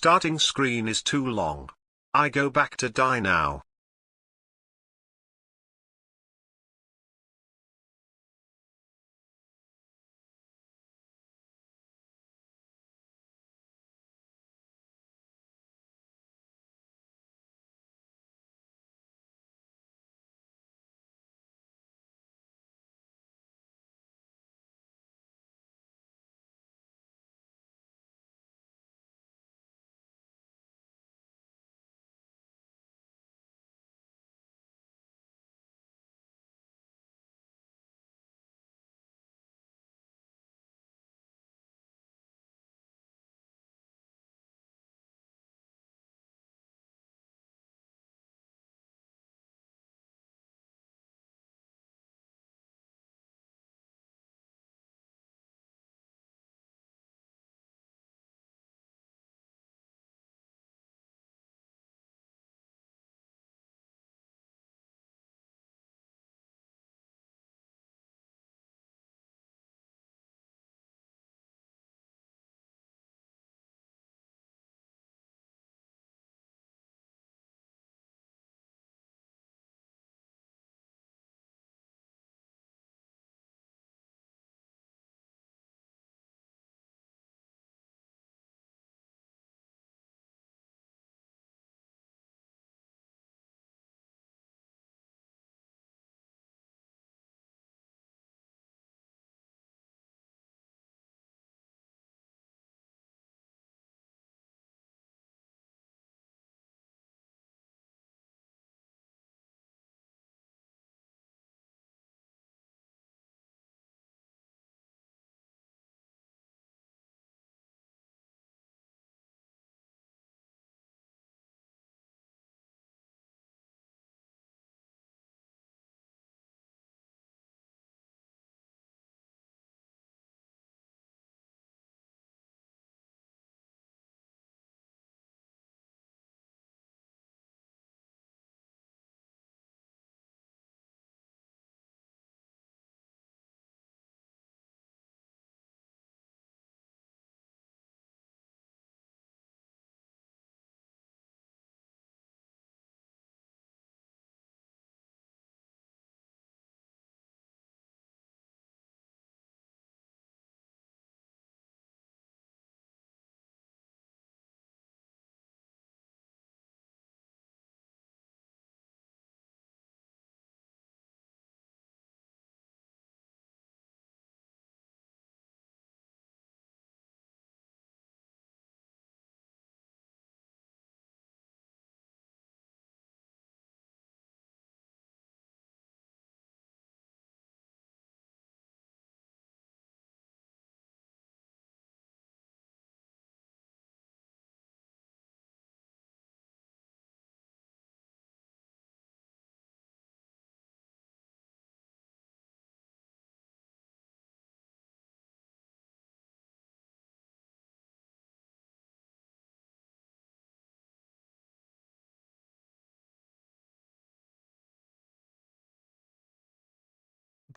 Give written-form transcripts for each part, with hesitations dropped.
Starting screen is too long. I go back to die now.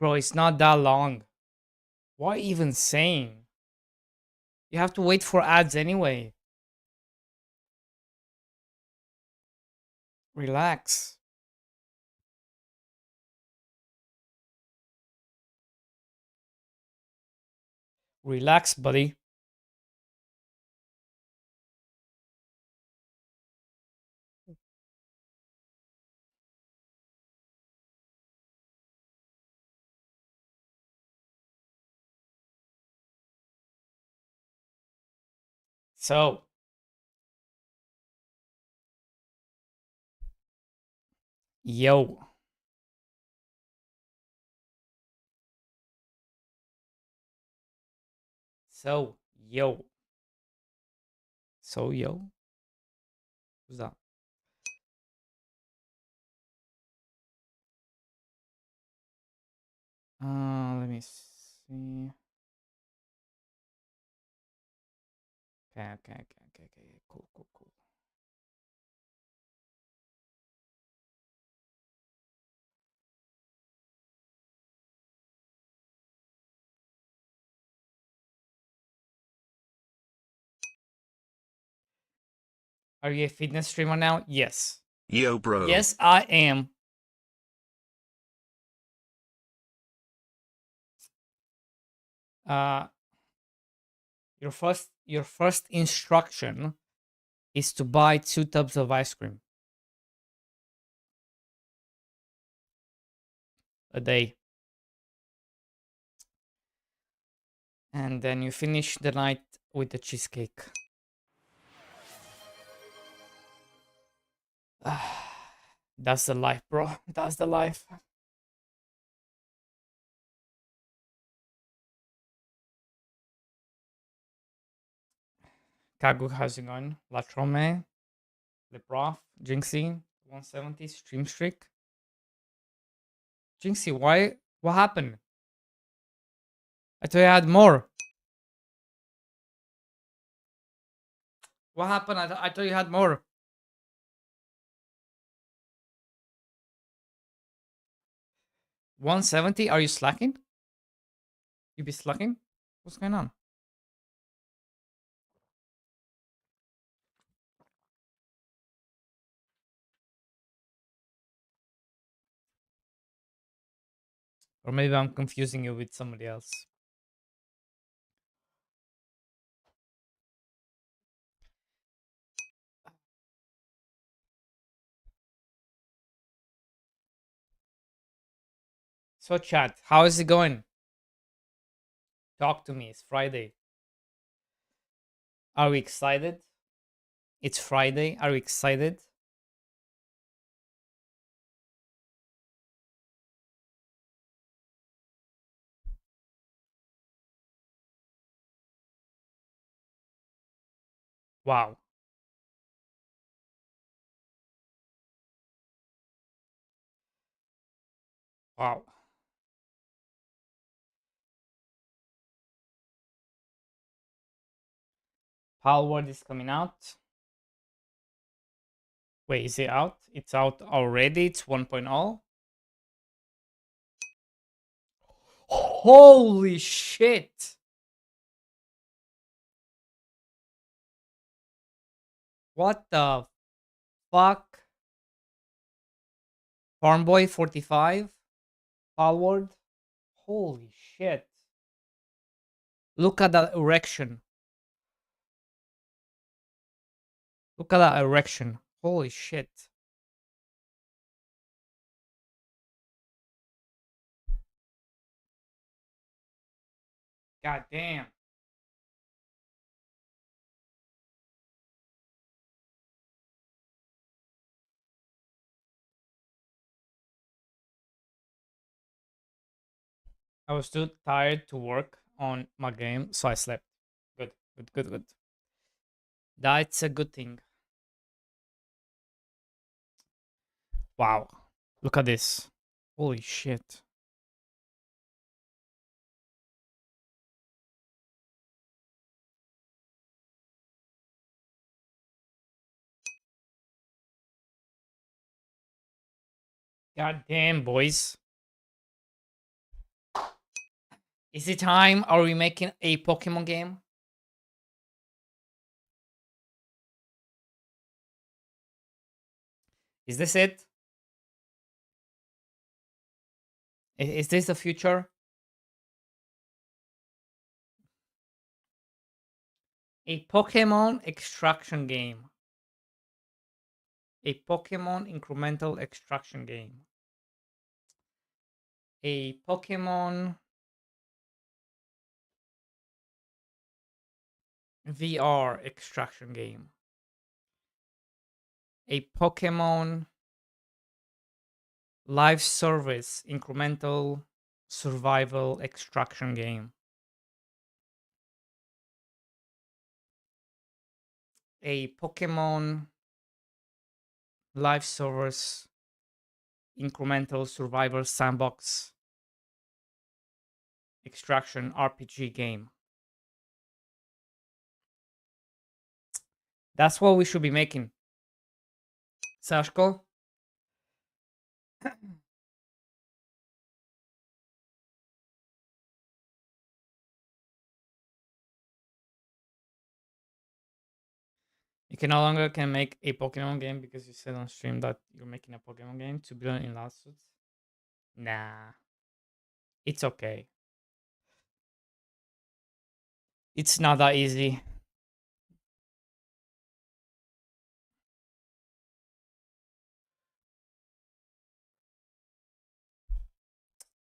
Bro, it's not that long. Why even saying? You have to wait for ads anyway. Relax. Relax, buddy. So, yo. So, yo. So, yo. Who's that? Let me see. Okay. Cool. Are you a fitness streamer now? Yes. Yo, bro. Yes, I am. Uh, your first instruction is to buy 2 tubs of ice cream a day. And then you finish the night with the cheesecake. That's the life, bro. That's the life. Kagu, how's it going? Latrome, Leprof, Jinxie, 170, Stream Streak. Jinxie, why? What happened? I thought you had more. What happened? I thought you had more. $170? Are you slacking? You be slacking? What's going on? Or maybe I'm confusing you with somebody else. So chat, how is it going? Talk to me. It's Friday. Are we excited? It's Friday. Are we excited? Wow. Wow. Palworld is coming out. Wait, is it out? It's out already. It's 1.0. Holy shit. What the fuck? Farmboy 45? Palworld? Holy shit. Look at that erection. Look at that erection. Holy shit. God damn. I was too tired to work on my game, so I slept. Good, good, good, good. That's a good thing. Wow. Look at this. Holy shit. God damn, boys. Is it time? Are we making a Pokemon game? Is this it? Is this the future? A Pokemon extraction game. A Pokemon incremental extraction game. A Pokemon VR extraction game. A Pokemon live service incremental survival extraction game. A Pokemon live service incremental survival sandbox extraction RPG game. That's what we should be making. Sashko? You can no longer can make a Pokemon game because you said on stream that you're making a Pokemon game to billion in lawsuits. Nah, it's okay. It's not that easy.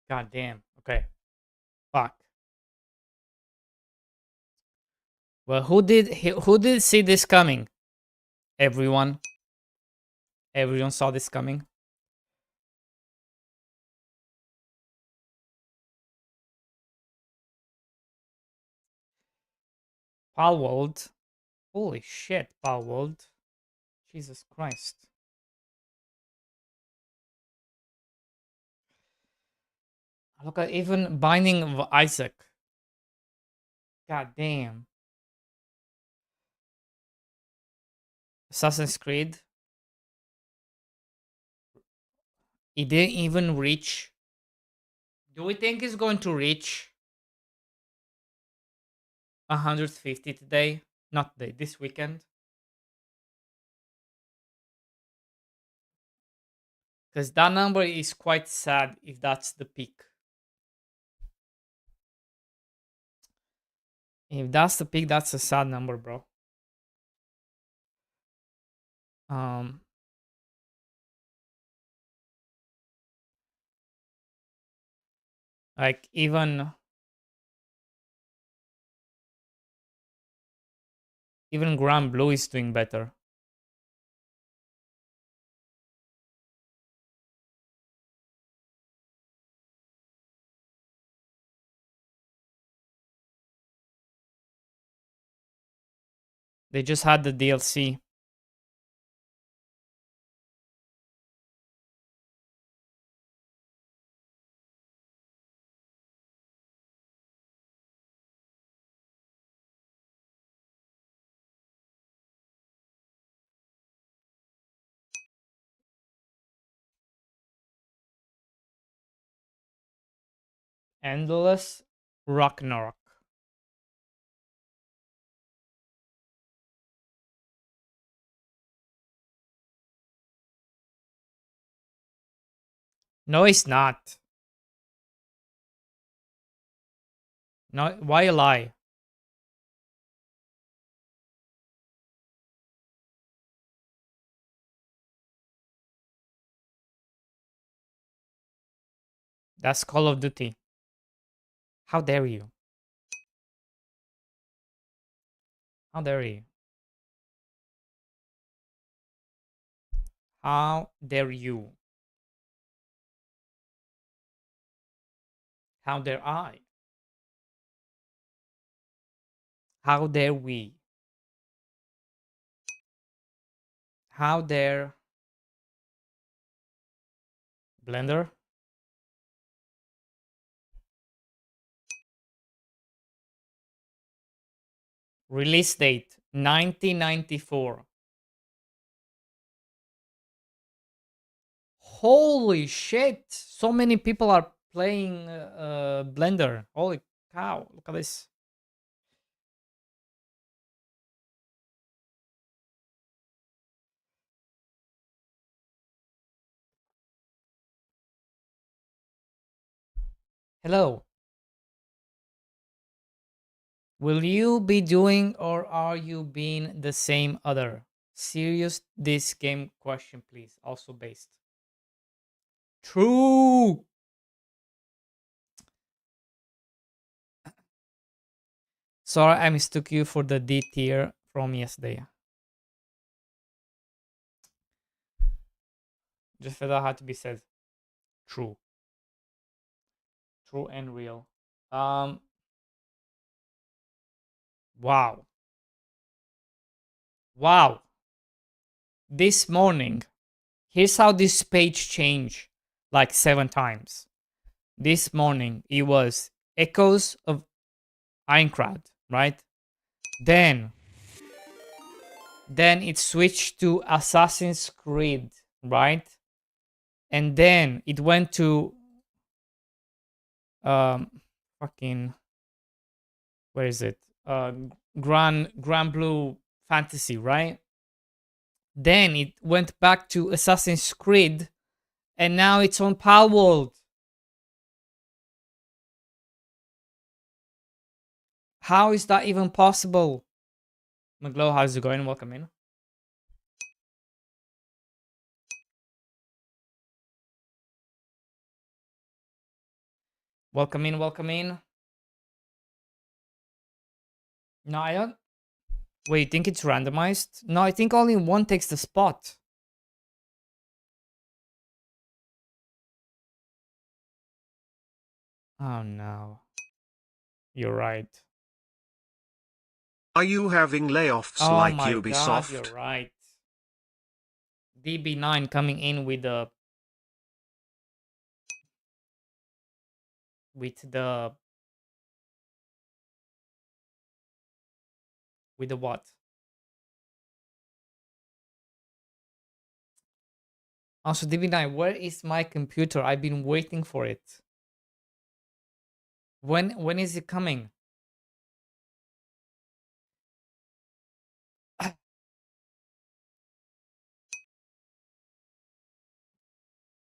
God damn. Okay. Fuck. Well, who did see this coming? Everyone. Everyone saw this coming. Palworld. Holy shit, Palworld. Jesus Christ. Look at even Binding of Isaac. God damn. Assassin's Creed. It didn't even reach. Do we think it's going to reach 150 today? Not today, this weekend. Because that number is quite sad if that's the peak. If that's the peak, that's a sad number, bro. Like even Grand Blue is doing better. They just had the DLC. Endless Ragnarok. No, it's not. No, why lie? That's Call of Duty. How dare you? How dare you? How dare you? How dare I? How dare we? How dare Blender? Release date 1994. Holy shit! So many people are playing Blender. Holy cow! Look at this. Hello. Will you be doing or are you being the same other? Serious this game question, please. Also based. True. Sorry, I mistook you for the D tier from yesterday. Just for that had to be said. True. True and real. Wow. Wow. This morning, here's how this page changed like 7 times. This morning, it was Echoes of Aincrad, right? Then it switched to Assassin's Creed, right? And then it went to fucking where is it? Grand Blue Fantasy, right? Then it went back to Assassin's Creed, and now it's on Palworld. How is that even possible? McGlow, how's it going? Welcome in. Welcome in, welcome in. No, I don't. Wait, you think it's randomized? No, I think only one takes the spot. Oh no. You're right. Are you having layoffs Oh like my god, Ubisoft? you're right. DB9 coming in with the with the with the what? Also, DB9, where is my computer? I've been waiting for it. When is it coming?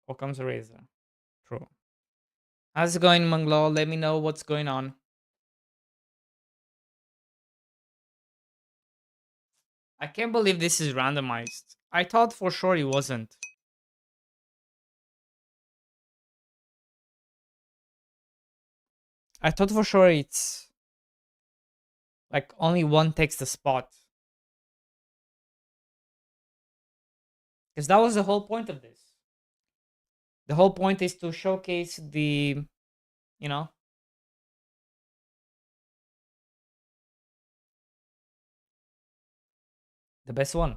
Occam's razor. True. How's it going, Manglo? Let me know what's going on. I can't believe this is randomized. I thought for sure it wasn't. I thought for sure it's like only one takes the spot. Because that was the whole point of this. The whole point is to showcase the, you know, the best one.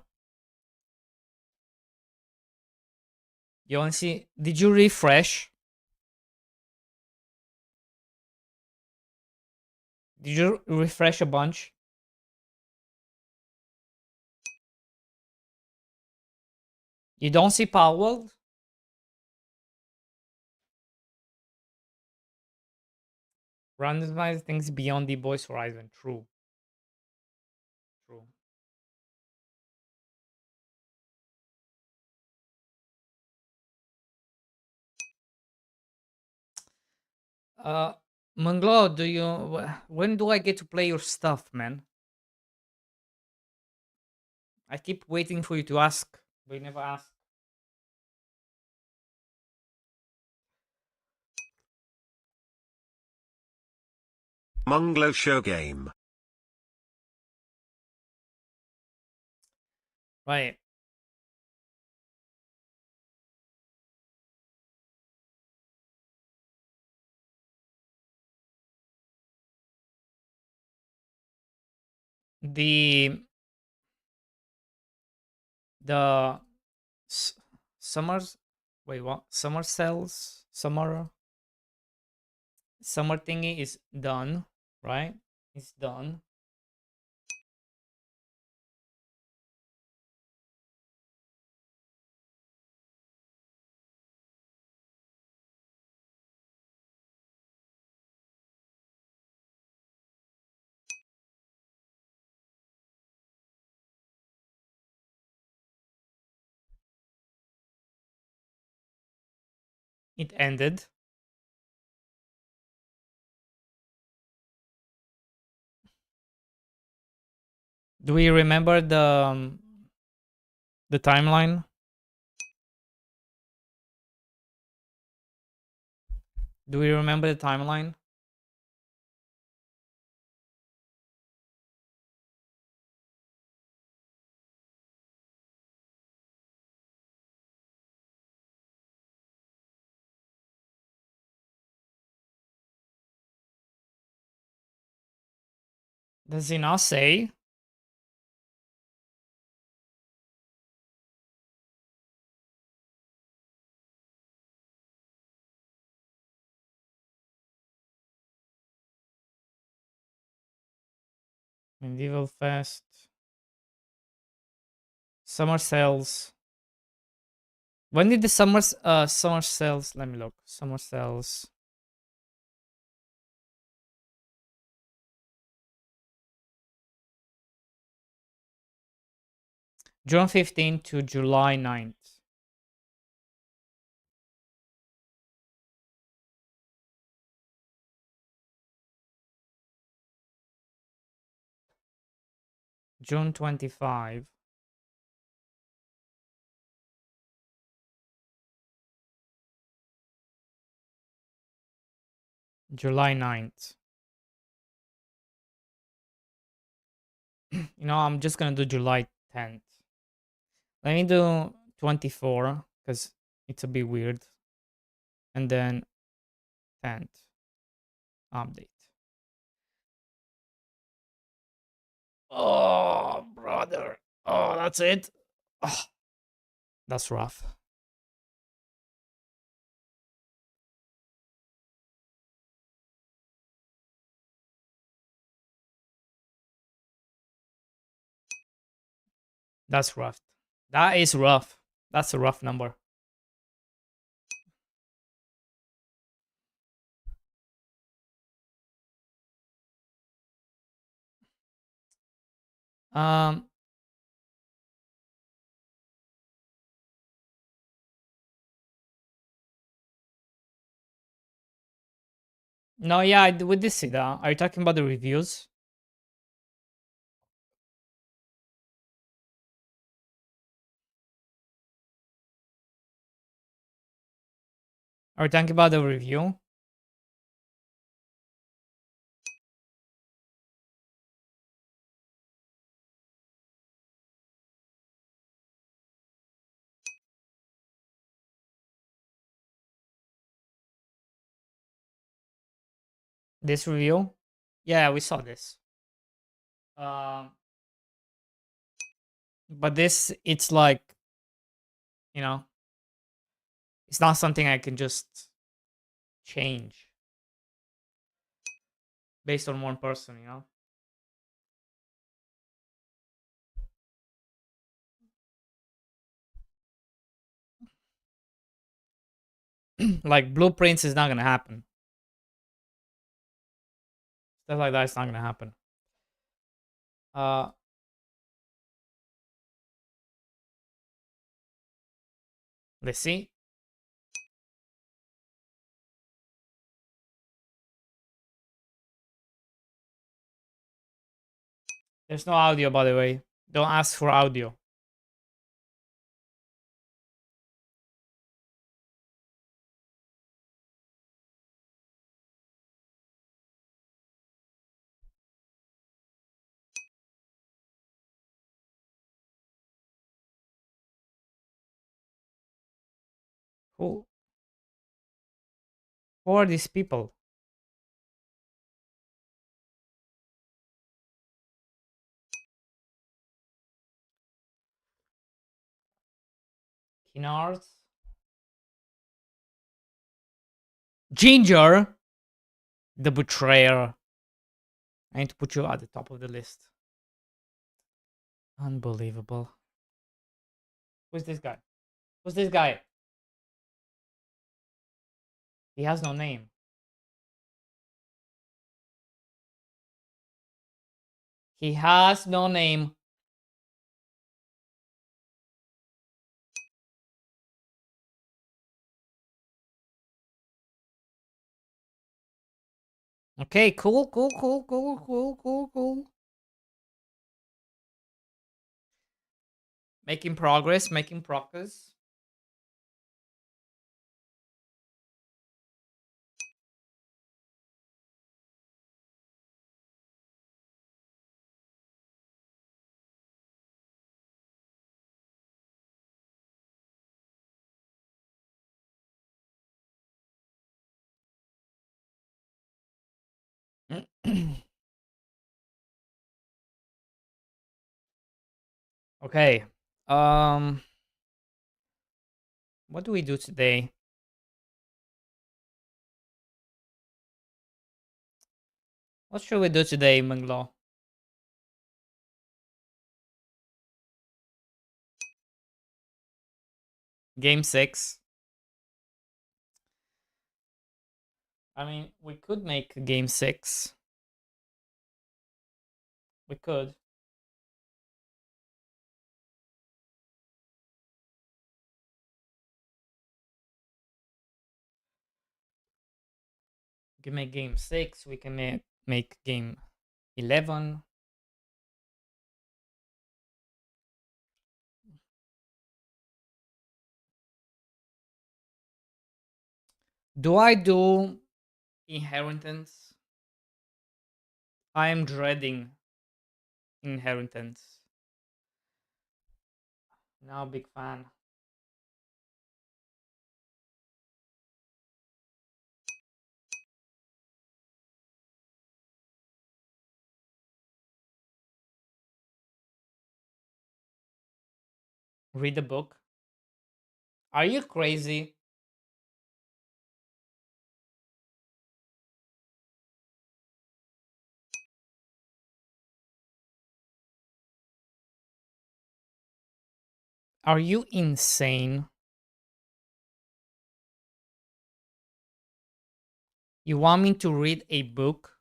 You want to see? Did you refresh? Did you refresh a bunch? You don't see Palworld? Randomize things beyond the boys horizon. True. True. Uh, Manglo, do you? When do I get to play your stuff, man? I keep waiting for you to ask, but you never ask. Munglo Show Game. Right. The the summers. Wait, what? Summer cells. Summer thingy is done. Right. It's done. It ended. Do we remember the timeline? Do we remember the timeline? Does he not say? Medieval Fest. Summer sales. When did the summer sales? Let me look. Summer sales. June 15th to July 9th. June 25. July 9th. I'm just gonna do July 10th. Let me do 24 because it's a bit weird. And then 10th update. Oh, brother. Oh, that's it. Oh, that's rough. That's rough. That is rough. That's a rough number. Um. No, yeah, we did see that. Are you talking about the reviews? Are you talking about the review? This review? Yeah, we saw this. Um, but this, it's like, you know, it's not something I can just change based on one person, Like blueprints is not gonna happen. Stuff like that is not gonna happen. Uh, let's see. There's no audio, by the way. Don't ask for audio. Who? Who are these people? Kinars? Ginger, the betrayer. I need to put you at the top of the list. Unbelievable. Who's this guy? Who's this guy? He has no name. He has no name. Okay, cool. Making progress, making progress. Okay. Um, what do we do today? What should we do today, Munglo? Game 6. I mean, we could make game 6. We could. We can make game 6. We can make game 11. Do I do inheritance? I am dreading inheritance. Now, big fan. Read the book. Are you crazy? Are you insane? You want me to read a book?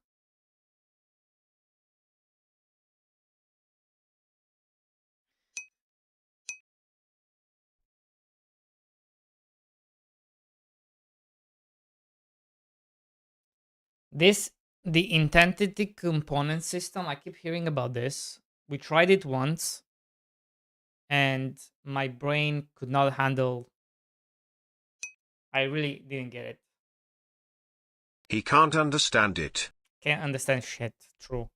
This, the intensity component system, I keep hearing about this. We tried it once and my brain could not handle. I really didn't get it. He can't understand it. Can't understand shit. True.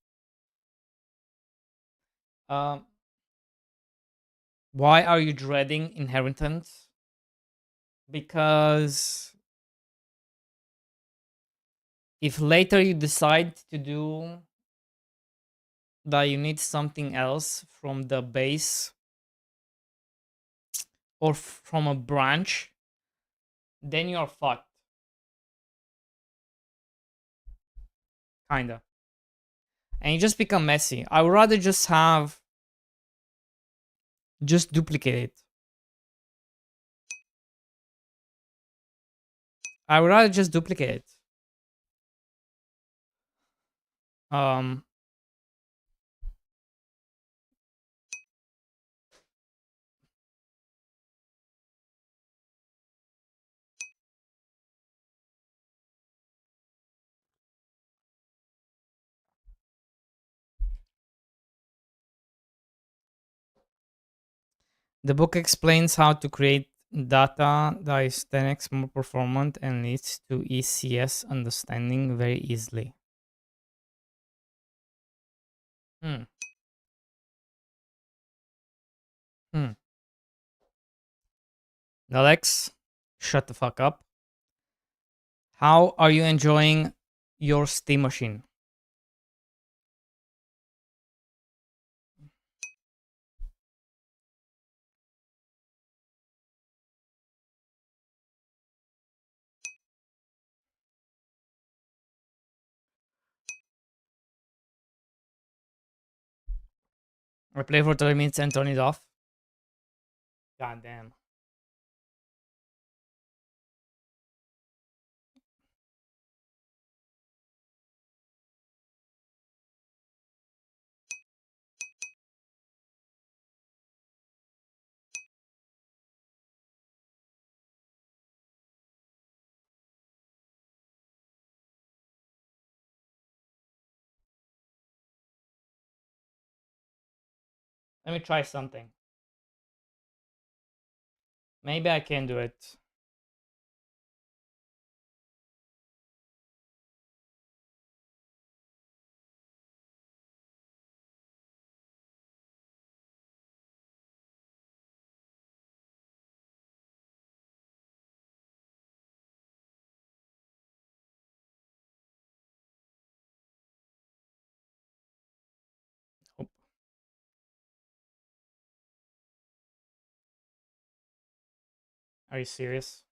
Um, why are you dreading inheritance? Because if later you decide to do that, you need something else from the base or from a branch, then you're fucked. Kinda. And you just become messy. I would rather just duplicate it. I would rather just duplicate it. Um, the book explains how to create data that is 10x more performant and leads to ECS understanding very easily. Hmm. Hmm. Alex, shut the fuck up. How are you enjoying your Steam machine? I play for 30 minutes and turn it off. God damn. Let me try something. Maybe I can do it. Oh, are you serious?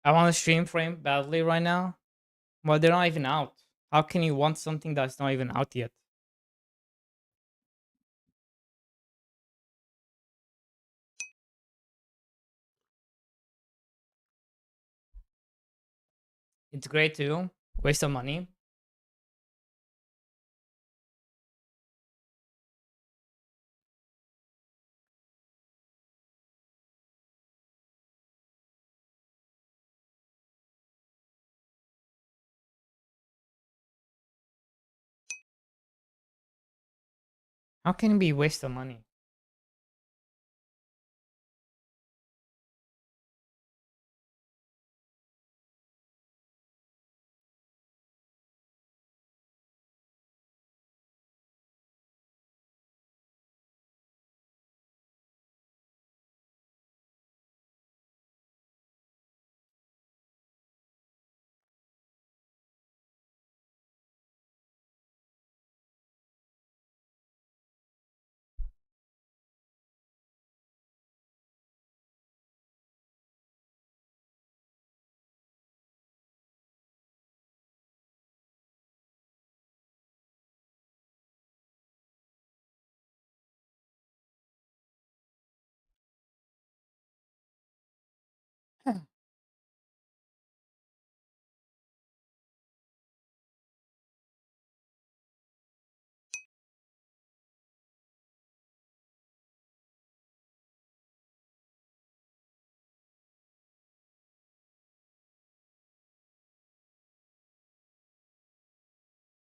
I want a stream frame badly right now. Well, they're not even out. How can you want something that's not even out yet? It's great too. Waste of money. How can it be waste of money?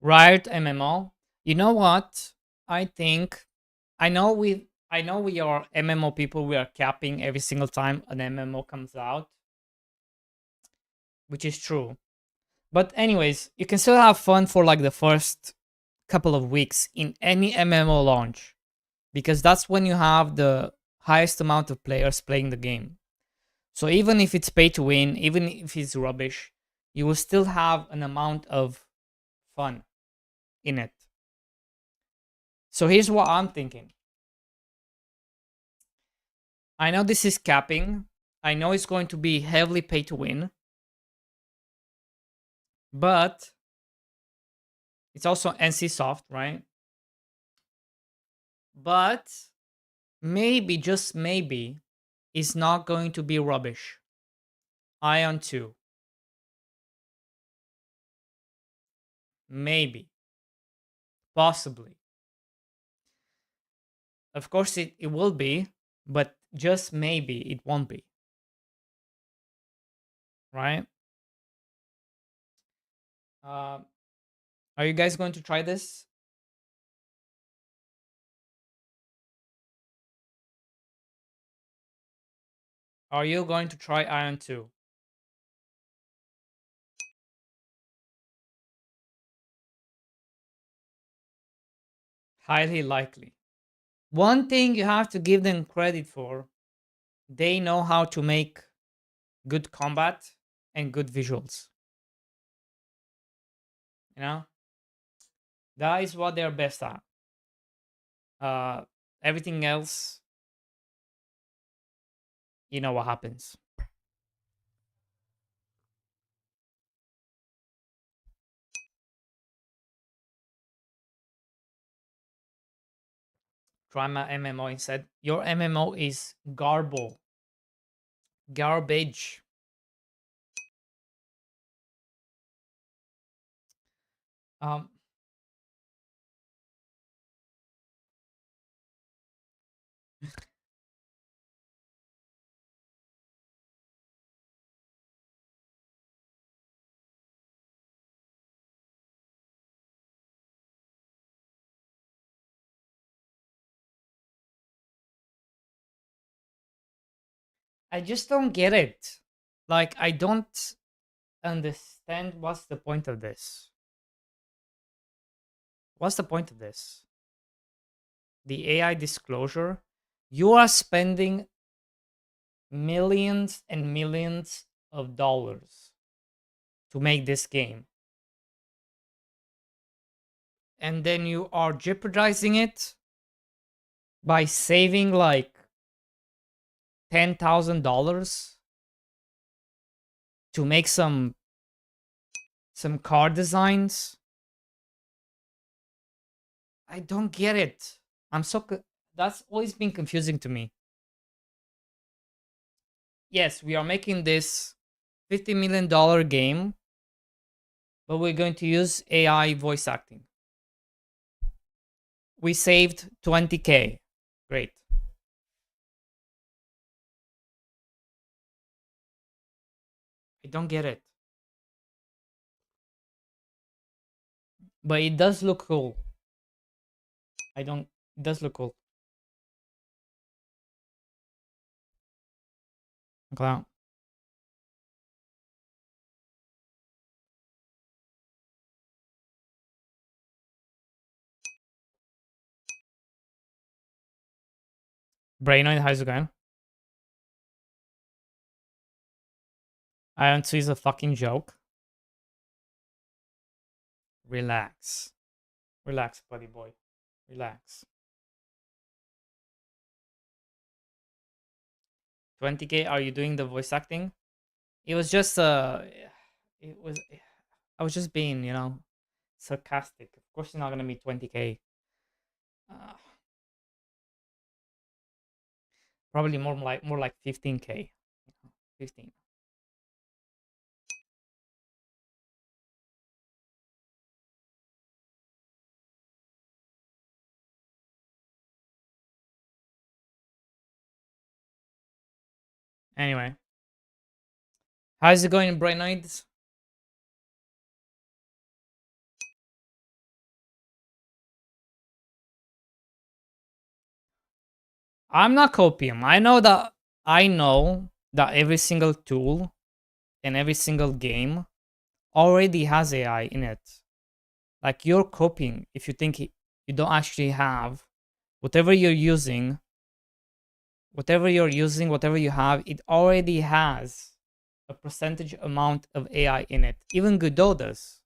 Riot MMO. You know what? I think I know we are MMO people. We are capping every single time an MMO comes out, which is true. But anyways, you can still have fun for like the first couple of weeks in any MMO launch because that's when you have the highest amount of players playing the game. So even if it's pay to win, even if it's rubbish, you will still have an amount of fun in it. So here's what I'm thinking. I know this is capping. I know it's going to be heavily pay to win. But it's also NC Soft, right? But maybe, just maybe, it's not going to be rubbish. Ion 2. Maybe. Possibly. Of course, it will be, but just maybe it won't be. Right? Uh, are you guys going to try this? Are you going to try Ion 2? Highly likely. One thing you have to give them credit for, they know how to make good combat and good visuals. You know? That is what they're best at. Everything else, you know what happens. Try my MMO instead. Your MMO is garbage. Um, I just don't get it. Like, I don't understand what's the point of this. What's the point of this? The AI disclosure. You are spending millions and millions of dollars to make this game. And then you are jeopardizing it by saving like $10,000 to make some car designs. I don't get it. That's always been confusing to me. Yes, we are making this $50 million game, but we're going to use AI voice acting. We saved 20K. Great. I don't get it. But it does look cool. It does look cool. Okay. Brainoid, how's it going? Iron 2 is a fucking joke. Relax. Relax, buddy boy. Relax. 20K, are you doing the voice acting? It was just it was I was just being, sarcastic. Of course it's not gonna be 20K. Uh, Probably more like 15K. 15. Anyway. How's it going, Brainoids? I'm not copium. I know that every single tool and every single game already has AI in it. Like you're copying if you think you don't actually have whatever you're using, whatever you have, it already has a percentage amount of AI in it. Even Godot does.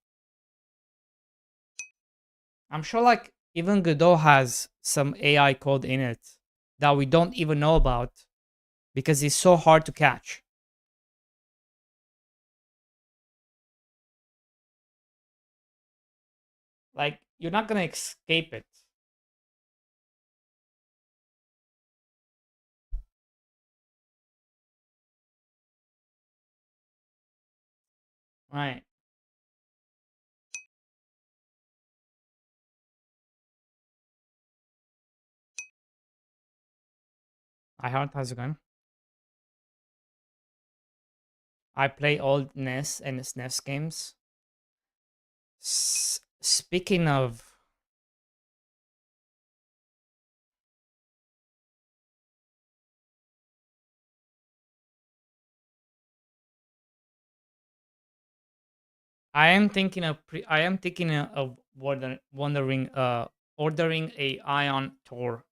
I'm sure like even Godot has some AI code in it that we don't even know about because it's so hard to catch. Like you're not gonna escape it. Right. I heard how's it going? I play old NES and SNES games. Speaking of, I am thinking of ordering a Ion Tour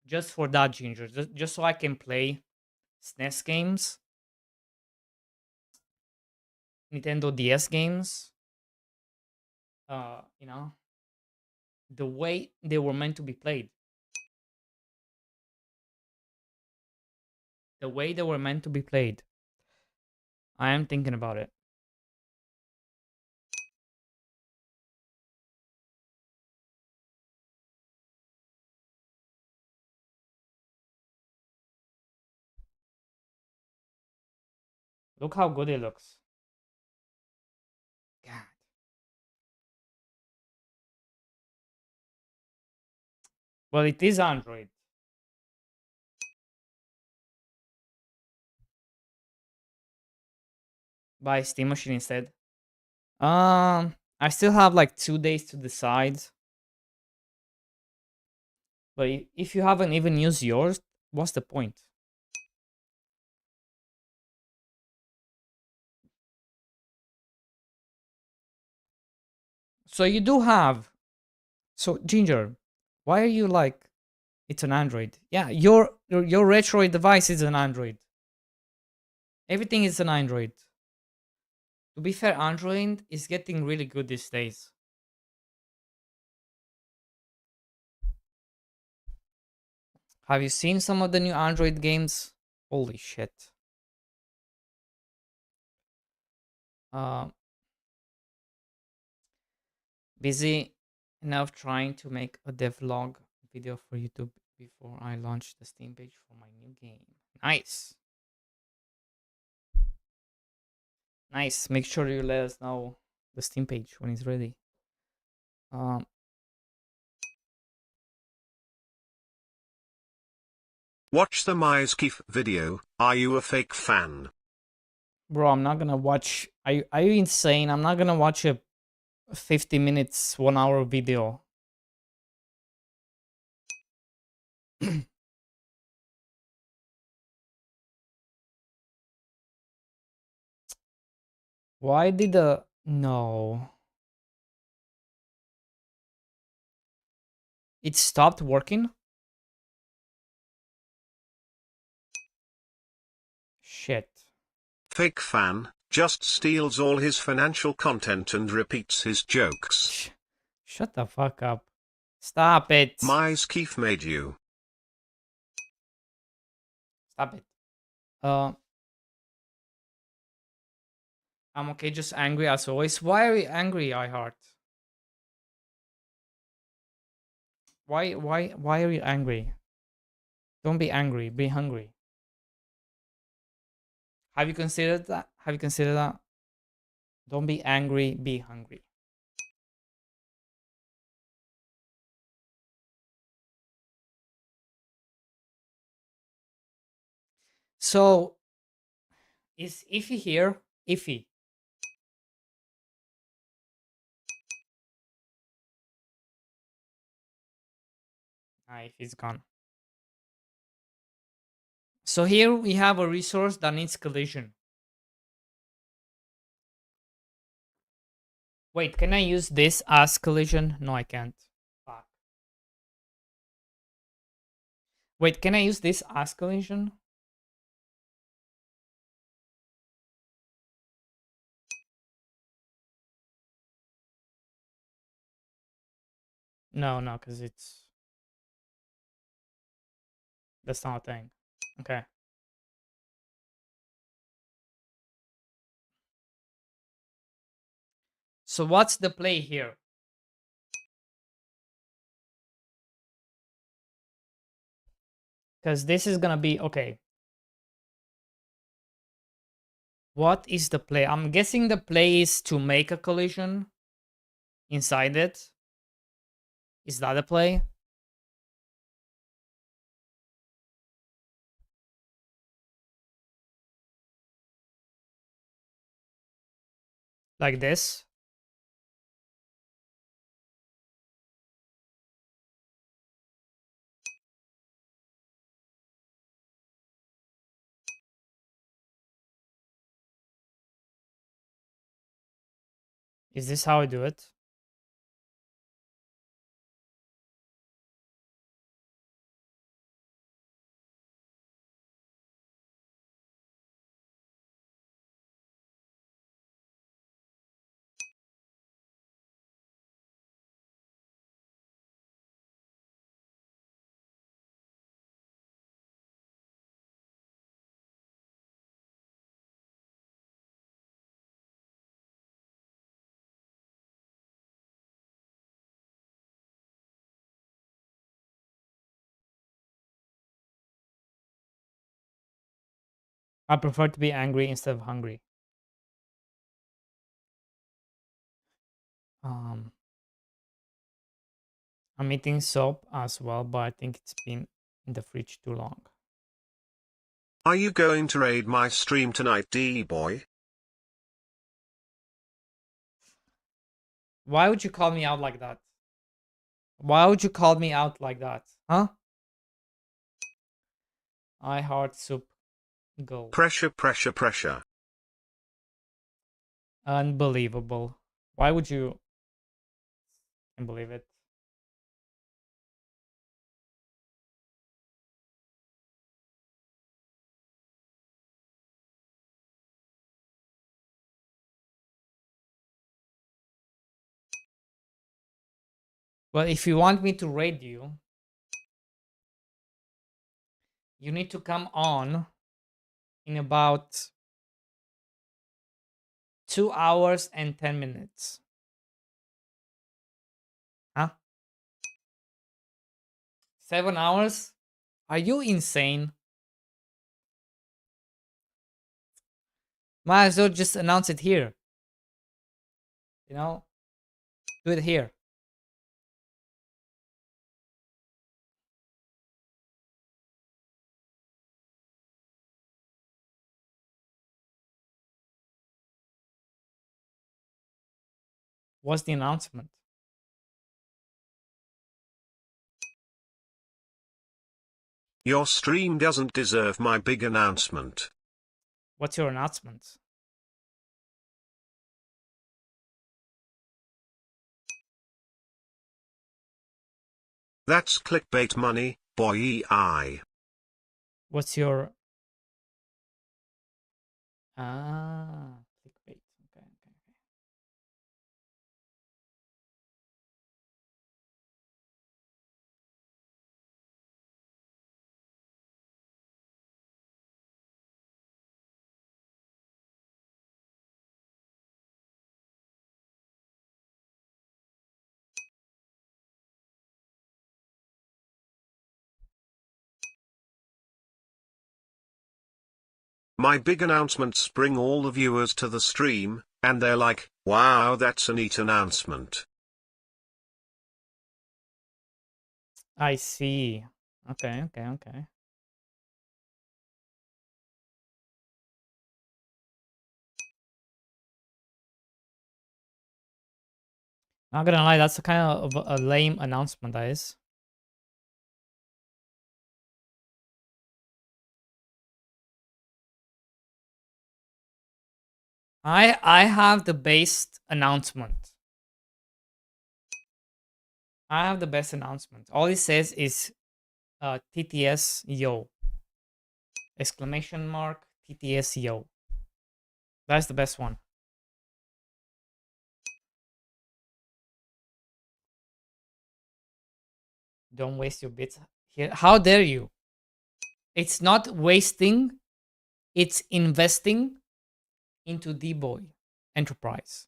just for that, Ginger. Just so I can play SNES games, Nintendo DS games. You know, the way they were meant to be played. The way they were meant to be played. I am thinking about it. Look how good it looks. God. Well, it is Android. Buy Steam Machine instead. I still have like 2 days to decide. But if you haven't even used yours, what's the point? So you do have. So Ginger, why are you like? It's an Android. Yeah, your Retroid device is an Android. Everything is an Android. To be fair, Android is getting really good these days. Have you seen some of the new Android games? Holy shit. Uh, busy enough trying to make a devlog video for YouTube before I launch the Steam page for my new game. Nice. Nice. Make sure you let us know the Steam page when it's ready. Um, Watch the Myskiff video. Are you a fake fan? bro, I'm not gonna watch. Are you insane? I'm not gonna watch a 50 minutes, 1 hour video. Why did the no? It stopped working? Shit. Fake fan, just steals all his financial content and repeats his jokes. Shut the fuck up. Stop it. Myskiff made you. Stop it. I'm okay, just angry as always. Why are you angry, iHeart? Why are you angry? Don't be angry, be hungry. Have you considered that? Have you considered that? Don't be angry, be hungry. So, is Iffy here? Iffy. Ah, Iffy's gone. So here we have a resource that needs collision. Wait, can I use this as collision? No, I can't. Fuck. Wait, can I use this as collision? No, no, because that's not a thing. Okay. So what's the play here? Because this is gonna be okay. What is the play? I'm guessing the play is to make a collision inside it. Is that a play? Like this? Is this how I do it? I prefer to be angry instead of hungry. Um, I'm eating soap as well, but I think it's been in the fridge too long. Are you going to raid my stream tonight, D-boy? Why would you call me out like that? Why would you call me out like that? Huh? I heart soup gold. Pressure, pressure, pressure. Unbelievable. Why would you? Can't believe it. Well, if you want me to raid you, you need to come on in about 2 hours and 10 minutes. Huh? 7 hours? Are you insane? Might as well just announce it here. You know? Do it here. What's the announcement? Your stream doesn't deserve my big announcement. What's your announcement? That's clickbait money, boy. What's your clickbait. Okay. My big announcements bring all the viewers to the stream, and they're like, wow, that's a neat announcement. I see. Okay. Not gonna lie, that's a kind of a lame announcement, that is. I have the best announcement. I have the best announcement. All it says is TTS yo. Exclamation mark TTS yo. That's the best one. Don't waste your bits here. How dare you? It's not wasting, it's investing into D-Boy Enterprise.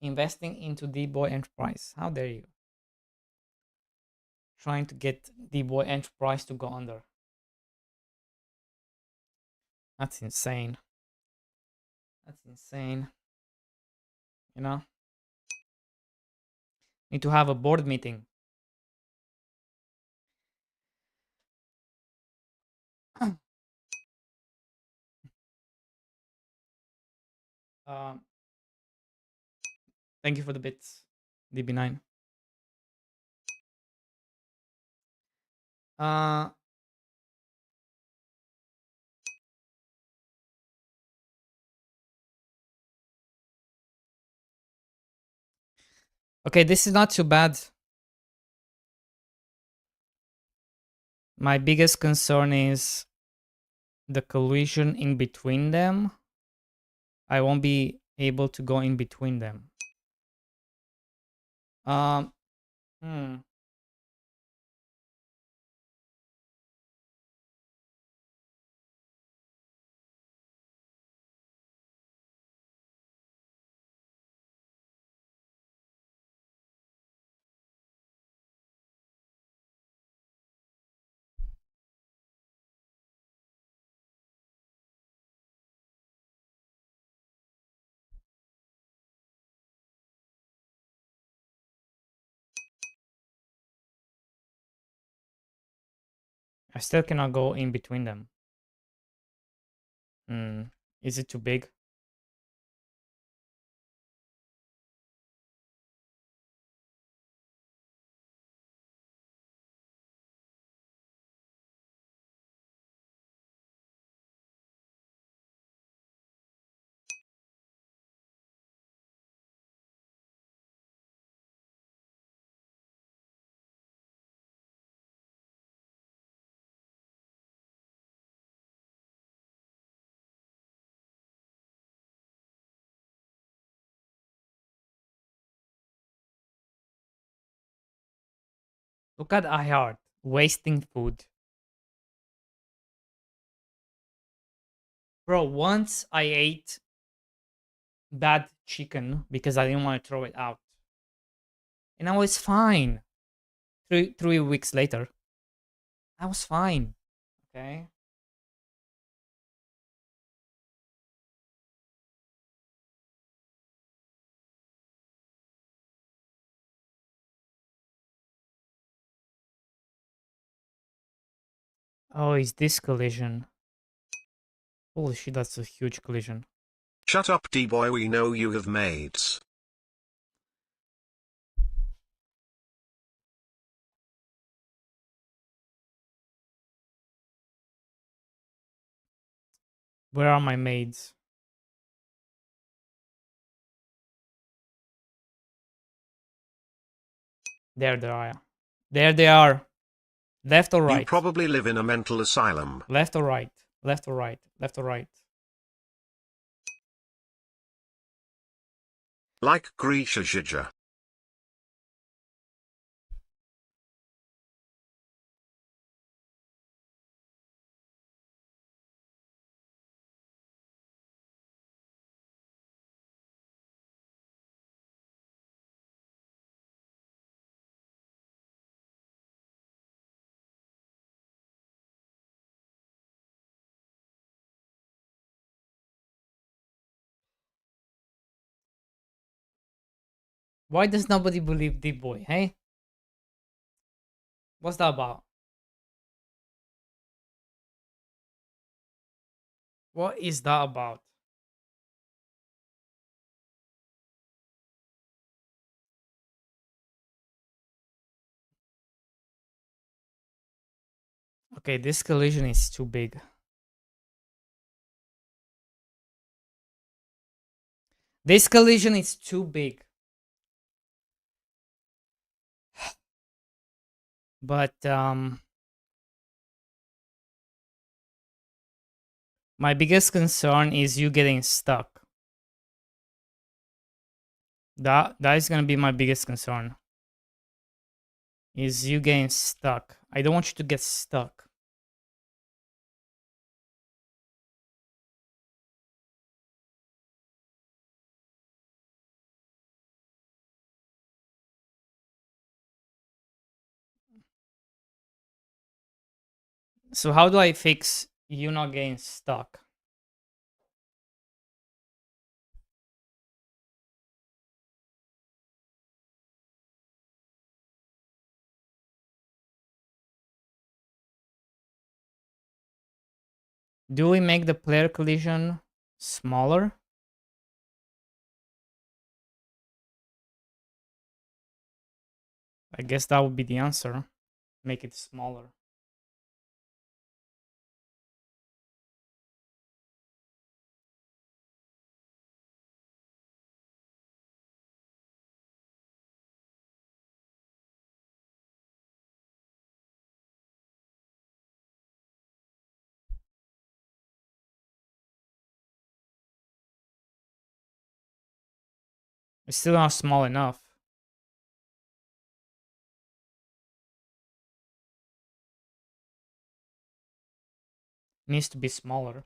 Investing into D-Boy Enterprise. How dare you? Trying to get D-Boy Enterprise to go under. That's insane. That's insane. You know? Need to have a board meeting. Thank you for the bits, DB9. Okay, this is not too bad. My biggest concern is the collision in between them. I won't be able to go in between them. I still cannot go in between them. Is it too big? Look at iHeart wasting food. Bro, once I ate bad chicken because I didn't want to throw it out. And I was fine. Three weeks later, I was fine. Okay. Oh, is this collision? Holy shit, that's a huge collision. Shut up, D-boy, we know you have mates. Where are my maids? There they are. There they are. Left or You right? probably live in a mental asylum. Left or right? Left or right? Left or right? Like Grisha Zhija. Why does nobody believe Deep Boy, hey? What's that about? What is that about? Okay, this collision is too big. This collision is too big. But my biggest concern is you getting stuck. That is gonna be my biggest concern. Is you getting stuck. I don't want you to get stuck. So how do I fix you not getting stuck? Do we make the player collision smaller? I guess that would be the answer. Make it smaller. It's still not small enough. It needs to be smaller.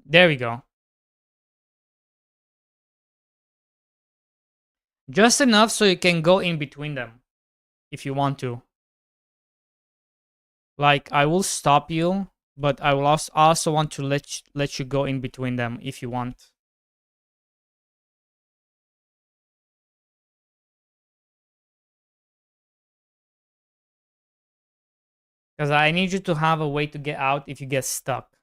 There we go. Just enough so you can go in between them if you want to. Like, I will stop you, but I will also want to let you go in between them if you want. Because I need you to have a way to get out if you get stuck.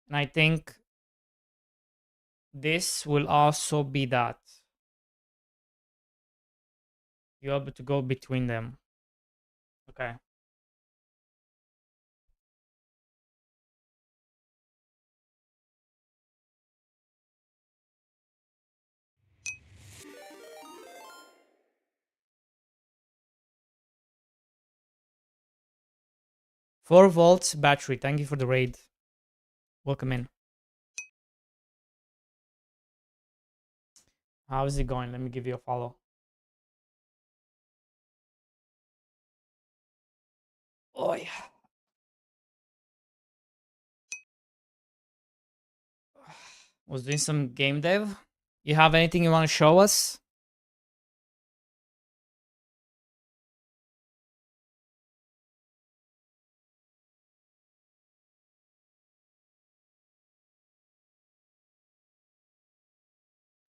And I think this will also be that. You're able to go between them. Okay. Four volts battery. Thank you for the raid. Welcome in. How is it going? Let me give you a follow. Oh yeah. Was doing some game dev. You have anything you want to show us?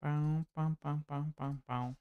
Bow, bow, bow, bow, bow, bow.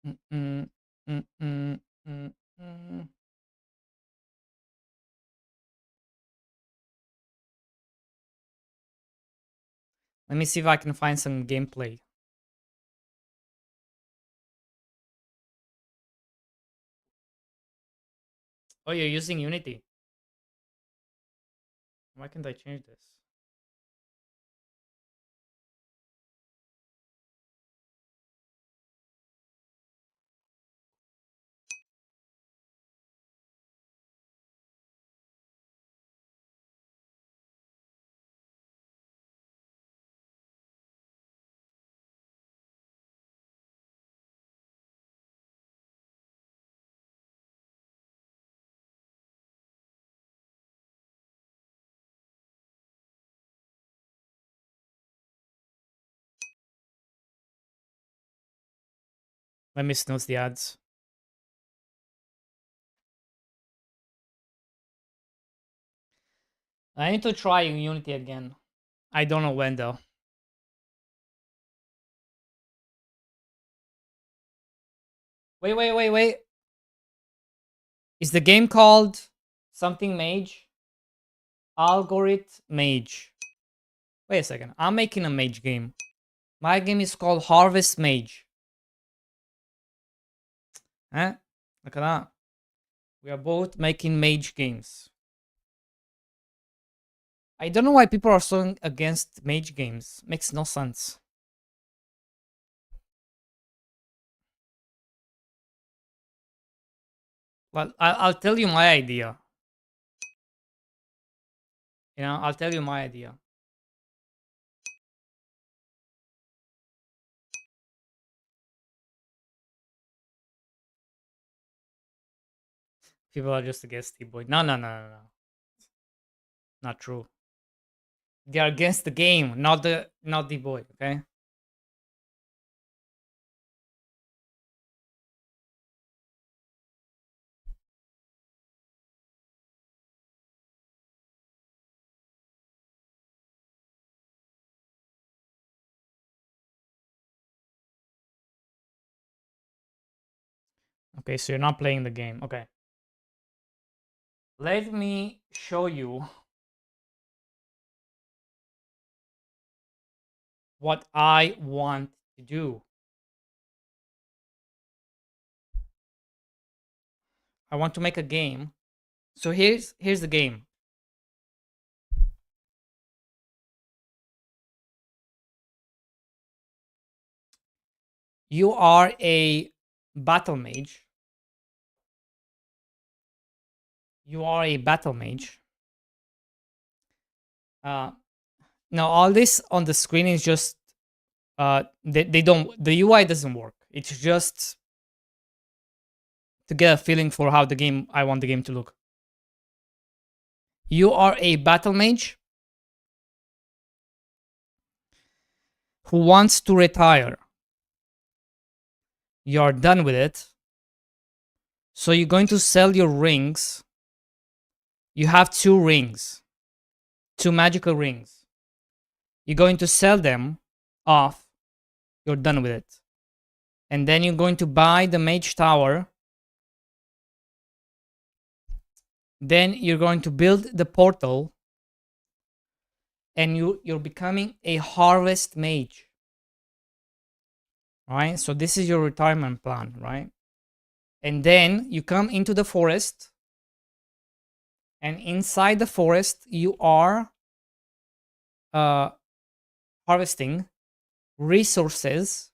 Mm, mm, mm, mm, mm, mm. Let me see if I can find some gameplay. Oh, you're using Unity. Why can't I change this? Let me snooze the ads. I need to try Unity again. I don't know when though. Wait. Is the game called something mage? Algorithm Mage. Wait a second. I'm making a mage game. My game is called Harvest Mage. Huh? Look at that. We are both making mage games. I don't know why people are so against mage games. Makes no sense. Well, I'll tell you my idea. I'll tell you my idea. People are just against D-Boy. No. Not true. They are against the game, not D-Boy, okay? Okay, so you're not playing the game. Okay. Let me show you what I want to do. I want to make a game. So here's the game. You are a battle mage. You are a battle mage. Now all this on the screen is just they don't, the UI doesn't work. It's just to get a feeling for how the game, I want the game to look. You are a battle mage. who wants to retire. You're done with it. So you're going to sell your rings. You have 2 rings, 2 magical rings. You're going to sell them off. You're done with it. And then you're going to buy the Mage Tower. Then you're going to build the portal. And you're becoming a harvest mage. Right? So this is your retirement plan, right? And then you come into the forest. And inside the forest, you are harvesting resources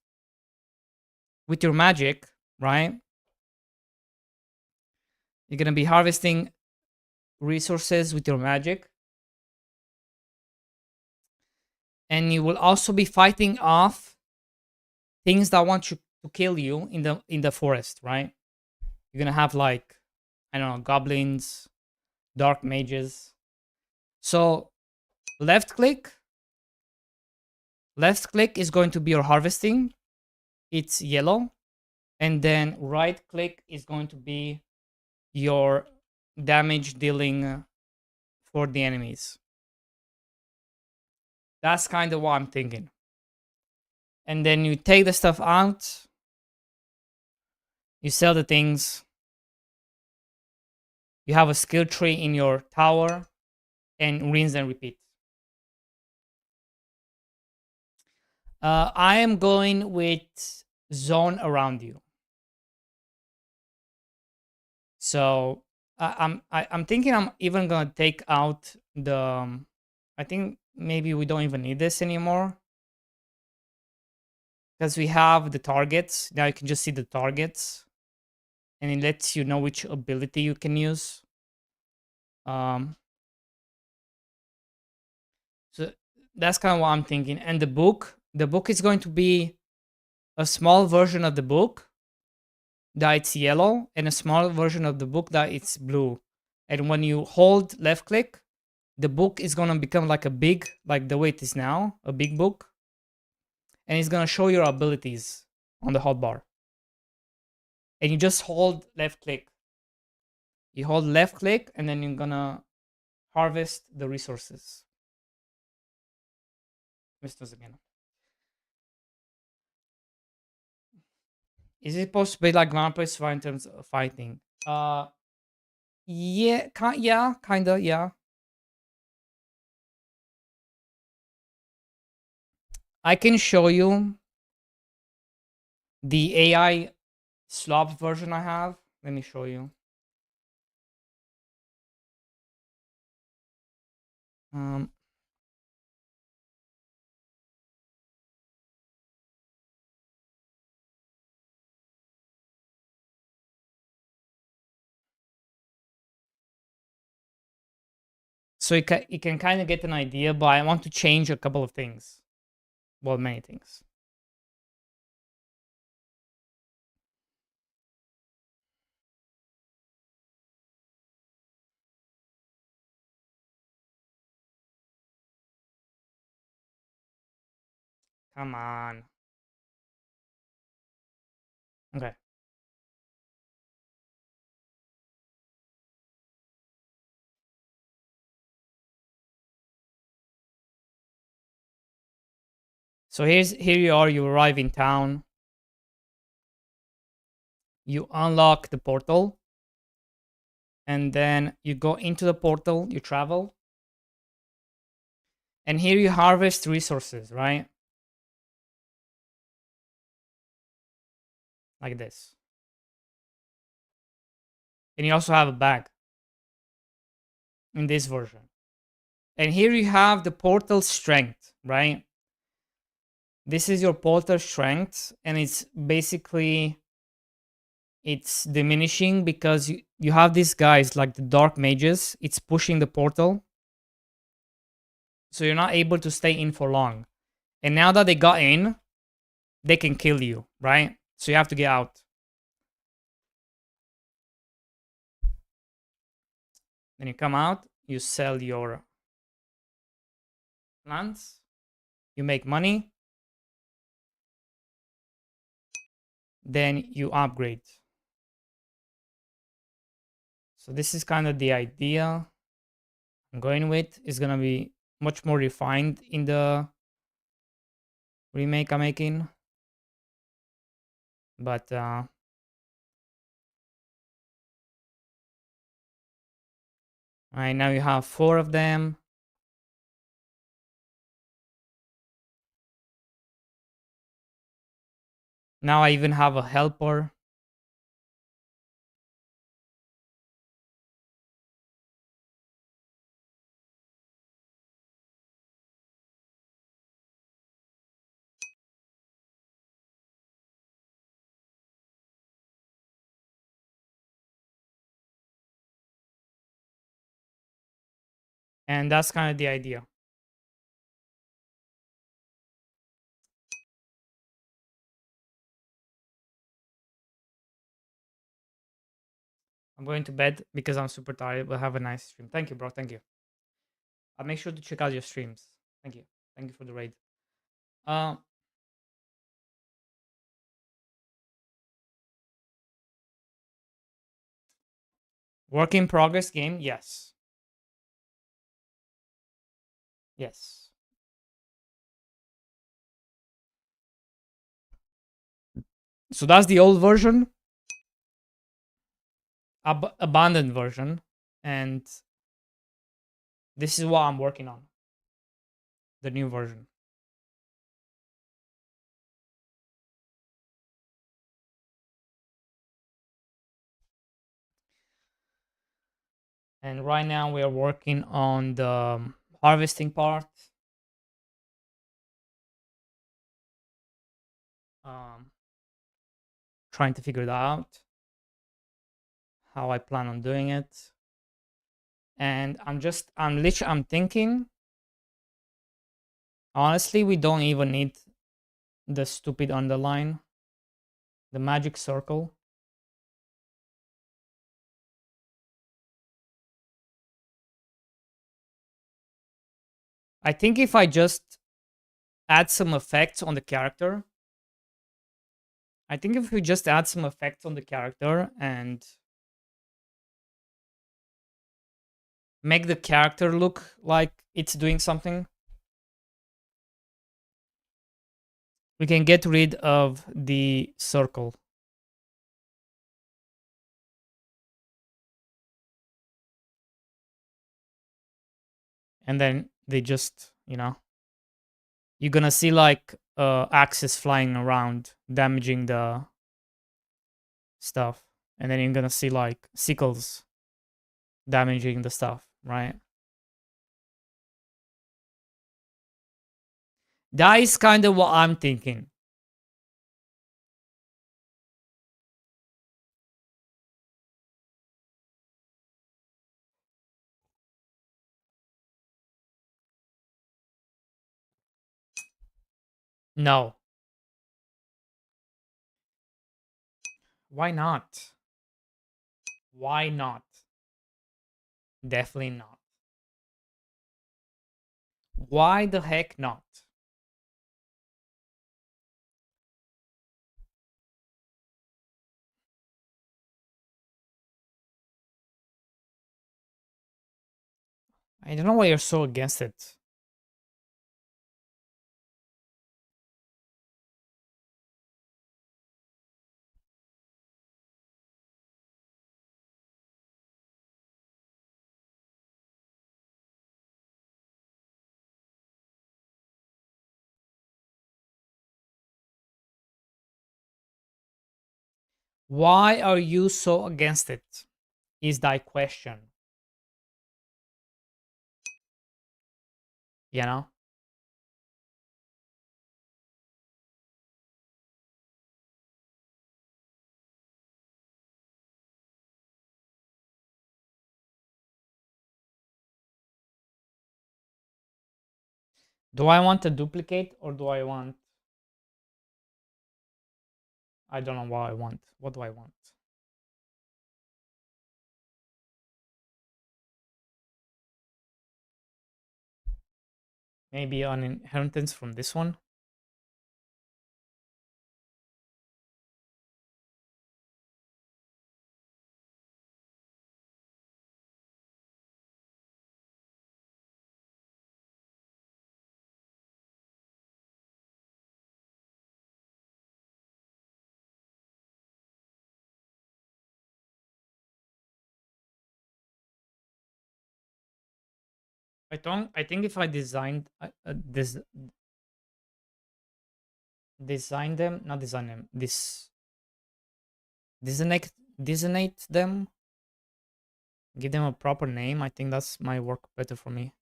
with your magic, right? You're going to be harvesting resources with your magic. And you will also be fighting off things that want you to kill you in the forest, right? You're going to have like, I don't know, goblins, dark mages. So left click is going to be your harvesting. It's yellow. And then right click is going to be your damage dealing for the enemies. That's kind of what I'm thinking. And then you take the stuff out. You sell the things. You have a skill tree in your tower. And rinse and repeat. I am going with zone around you. So I'm thinking I'm even gonna take out the. I think maybe we don't even need this anymore because we have the targets. Now you can just see the targets, and it lets you know which ability you can use. So that's kind of what I'm thinking. And the book is going to be a small version of the book that it's yellow and a small version of the book that it's blue. And when you hold left click, the book is going to become like a big, like the way it is now, a big book. And it's going to show your abilities on the hotbar. And you just hold left click. You hold left click and then you're going to harvest the resources. Again. Is it supposed to be like Vampire Survivor in terms of fighting? Yeah, kinda, yeah. I can show you the AI slop version I have. Let me show you. So you can kind of get an idea, but I want to change a couple of things. Well, many things. Come on. Okay. So here you are, you arrive in town. You unlock the portal. And then you go into the portal, you travel. And here you harvest resources, right? Like this. And you also have a bag in this version. And here you have the portal strength, right? This is your portal strength, and it's basically it's diminishing because you have these guys like the dark mages. It's pushing the portal, so you're not able to stay in for long. And now that they got in, they can kill you, right? So you have to get out. Then you come out, you sell your plants, you make money, then you upgrade. So this is kind of the idea I'm going with. It's gonna be much more refined in the remake I'm making. But all right, now you have 4 of them. Now I even have a helper. And that's kind of the idea. I'm going to bed because I'm super tired, but have a nice stream. Thank you, bro. Thank you. I'll make sure to check out your streams. Thank you. Thank you for the raid. Work in progress game? Yes. Yes. So that's the old version, abandoned version, and this is what I'm working on. The new version. And right now we are working on the harvesting part. Trying to figure that out, how I plan on doing it. And I'm thinking, honestly, we don't even need the stupid underline, the magic circle. I think if I just add some effects on the character, and make the character look like it's doing something, we can get rid of the circle. And then they just, you're gonna see like axes flying around, damaging the stuff. And then you're gonna see like sickles damaging the stuff, right? That is kind of what I'm thinking. No. Why not? Why not? Definitely not. Why the heck not? I don't know why you're so against it. Why are you so against it? Is thy question. You know? Do I want a duplicate or do I want... I don't know what I want. What do I want? Maybe an inheritance from this one? I think if I designed this design them, not design them, this designate them, give them a proper name. I think that's might work better for me.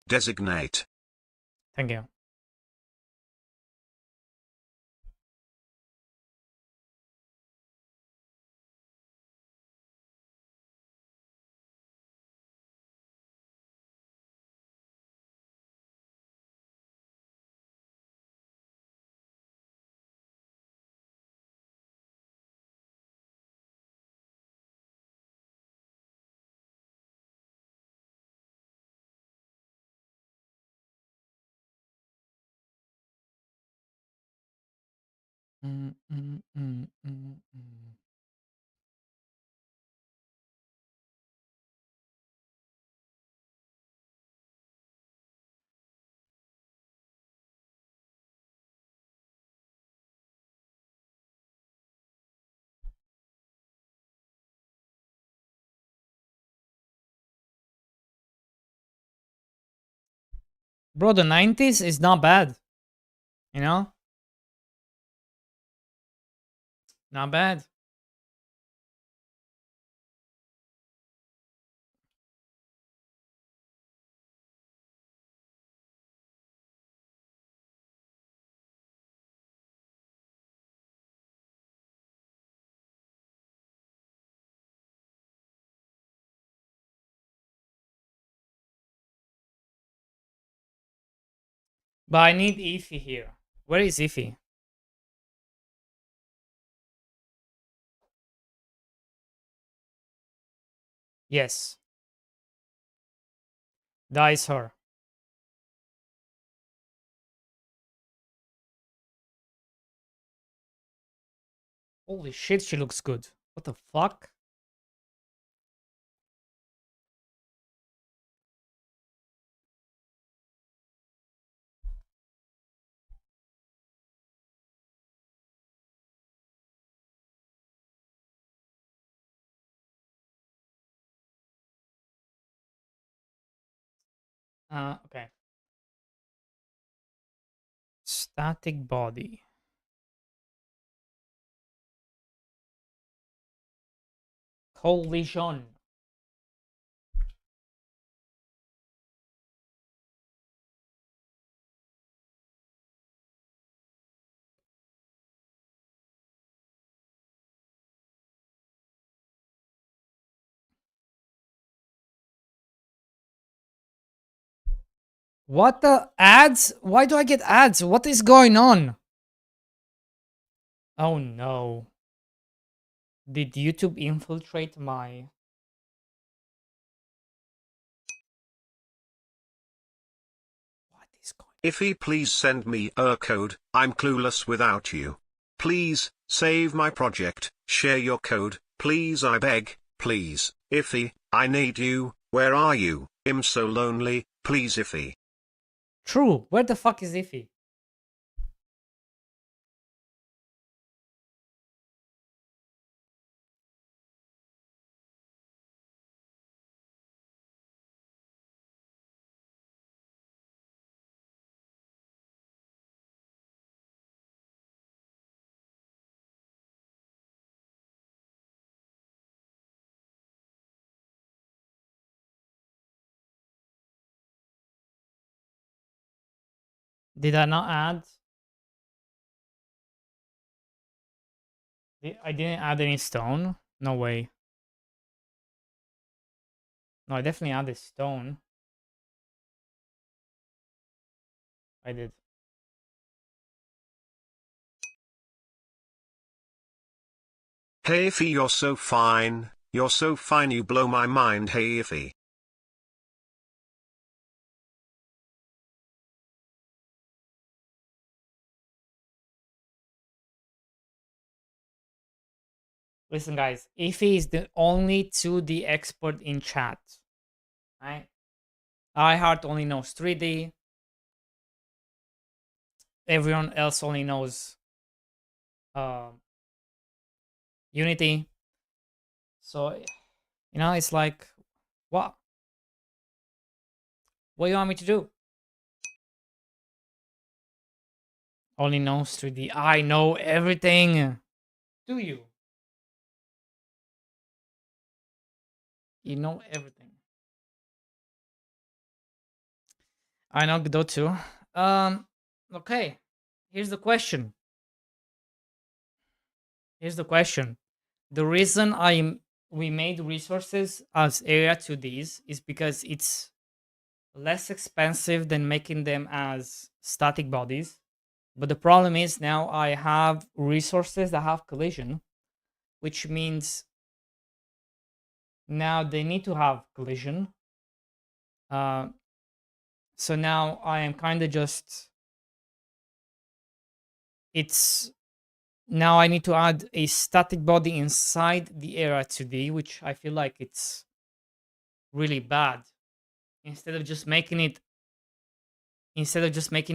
Designate. Thank you. Mm, mm, mm, mm, mm. Bro, the 90s is not bad. You know? Not bad. But I need Ify here. Where is Ify? Yes. That is her. Holy shit, she looks good. What the fuck? Okay. Static body. Collision. What the ads? Why do I get ads? What is going on? Oh no. Did YouTube infiltrate my... What is going Ify, please send me a code. I'm clueless without you. Please, save my project. Share your code, please, I beg. Please, Ify, I need you. Where are you? I'm so lonely. Please, Ify. True. Where the fuck is Ify? Did I not add? I didn't add any stone? No way. No, I definitely added stone. I did. Hey Ify, you're so fine. You're so fine, you blow my mind. Hey Ify. Listen, guys. Ify is the only 2D expert in chat. Right? iHeart only knows 3D. Everyone else only knows Unity. So, it's like, what? What do you want me to do? Only knows 3D. I know everything. Do you? You know everything. I know Godot too. Okay. Here's the question. The reason we made resources as area 2Ds is because it's less expensive than making them as static bodies. But the problem is now I have resources that have collision, which means now they need to have collision. So now I am kind of just, it's now I need to add a static body inside the area 2D, which I feel like it's really bad. Instead of just making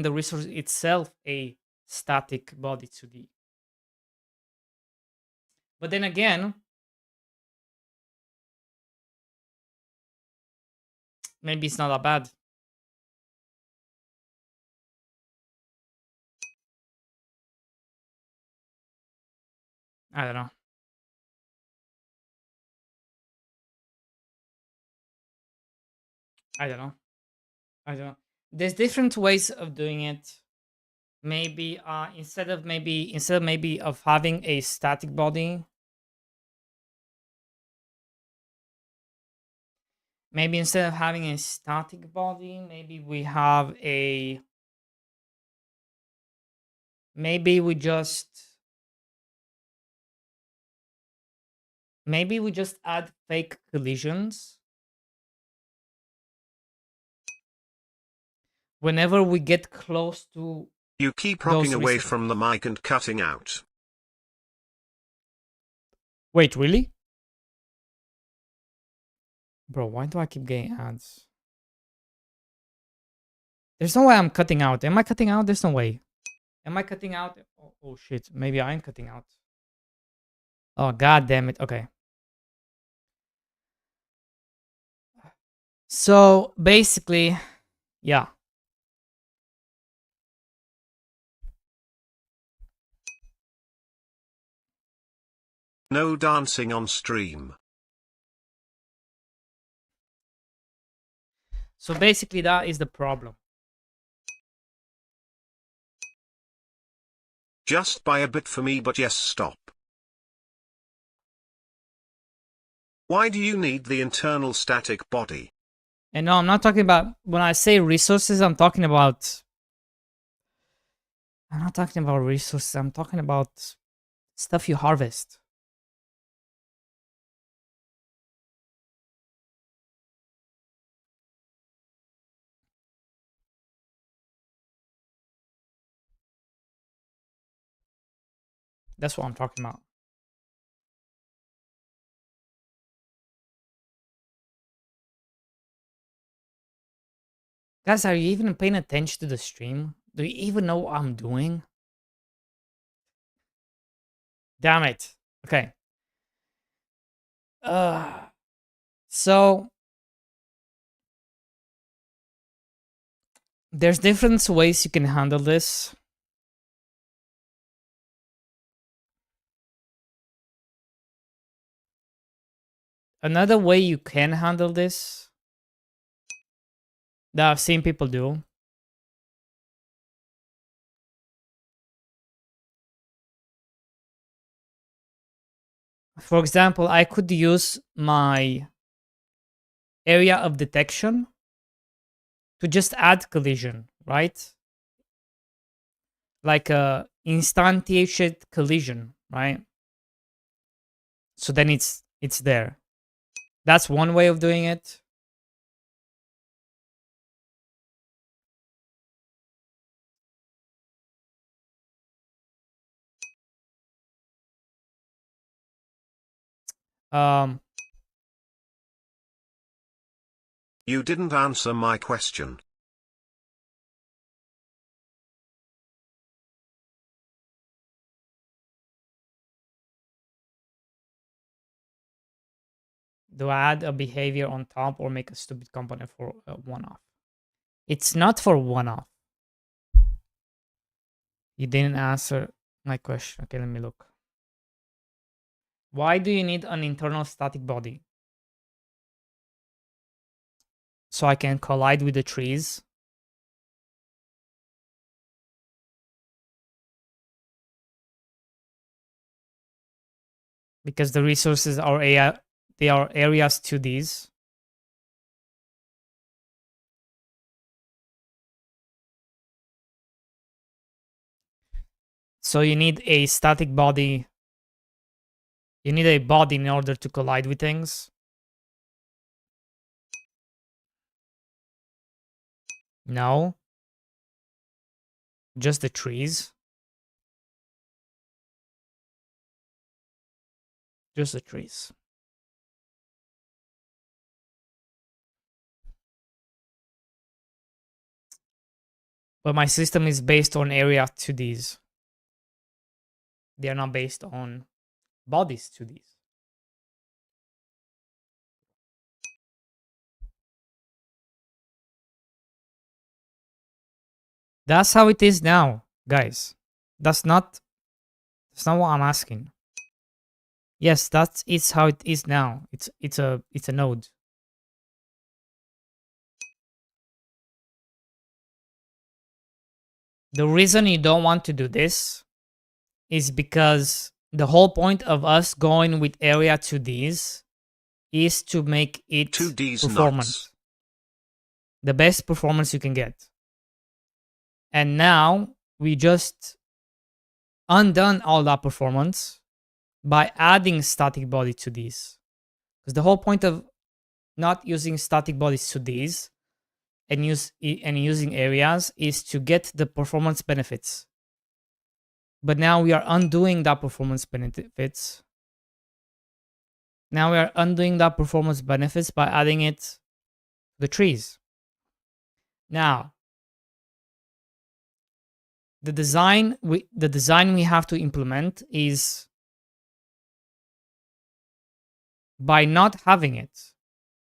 the resource itself a static body 2D. But then again, maybe it's not that bad. I don't know. I don't know. There's different ways of doing it. Maybe instead of maybe of having a static body, maybe instead of having a static body, maybe we have a maybe we just add fake collisions whenever we get close to You keep rocking those away resources. from the mic and cutting out. Wait, really? Bro, why do I keep getting ads? There's no way I'm cutting out. Am I cutting out? There's no way. Am I cutting out? Oh shit. Maybe I'm cutting out. Oh god damn it. Okay. So basically, yeah. No dancing on stream. So basically that is the problem. Just buy a bit for me, but yes, stop. Why do you need the internal static body? And no, I'm not talking about, when I say resources, I'm not talking about resources. I'm talking about stuff you harvest. That's what I'm talking about. Guys, are you even paying attention to the stream? Do you even know what I'm doing? Damn it. Okay. So there's different ways you can handle this. Another way you can handle this that I've seen people do for example, I could use my area of detection to just add collision, right? Like a instantiated collision, right? So then it's there. That's one way of doing it. You didn't answer my question. Do I add a behavior on top or make a stupid component for one-off? It's not for one-off. You didn't answer my question. Okay, let me look. Why do you need an internal static body? So I can collide with the trees. Because the resources are they are areas to these. So you need a static body. You need a body in order to collide with things. No. Just the trees. Just the trees. But my system is based on area 2Ds. They are not based on bodies 2Ds. That's how it is now, guys. That's not what I'm asking. Yes, it's how it is now. It's a node. The reason you don't want to do this is because the whole point of us going with area 2Ds is to make it 2Ds performant. nuts. The best performance you can get. And now we just undone all that performance by adding static body to these. Because the whole point of not using static bodies to these and using areas is to get the performance benefits. But now we are undoing that performance benefits. Now we are undoing that performance benefits by adding it to the trees. Now, the design we have to implement is by not having it,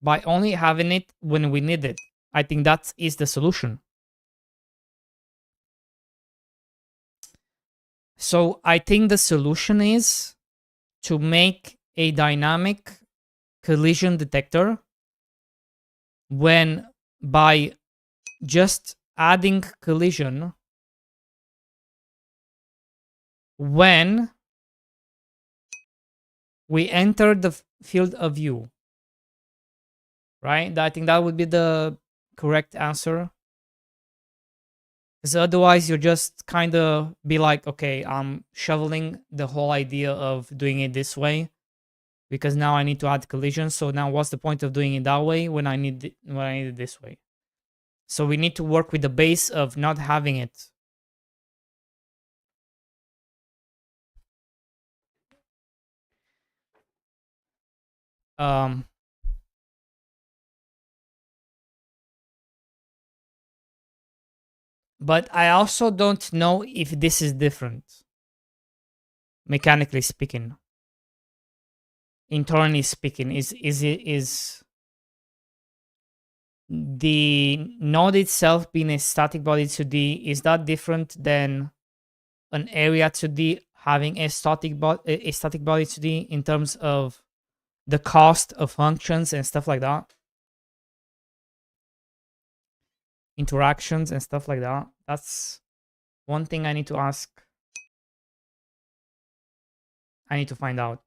by only having it when we need it. I think that is the solution. So I think the solution is to make a dynamic collision detector when by just adding collision when we enter the field of view, right? I think that would be the correct answer. Because otherwise you're just kind of be like, okay, I'm shoveling the whole idea of doing it this way because now I need to add collision. So now what's the point of doing it that way when I need it this way? So we need to work with the base of not having it. But I also don't know if this is different, mechanically speaking. Internally speaking, is the node itself being a static body 2D, is that different than an area 2D having a static body 2D in terms of the cost of functions and stuff like that? Interactions and stuff like that. That's one thing I need to ask. I need to find out.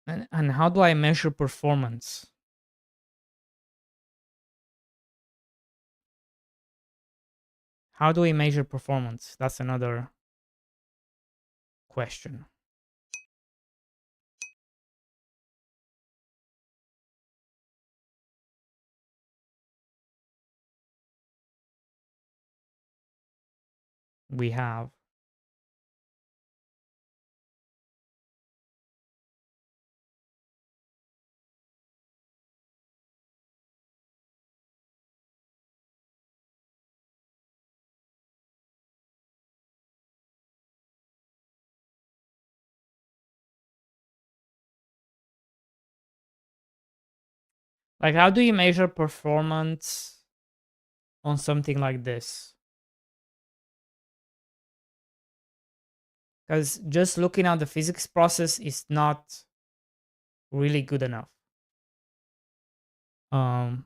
And how do I measure performance? How do we measure performance? That's another question. We have Like, how do you measure performance on something like this? Because just looking at the physics process is not really good enough. Um,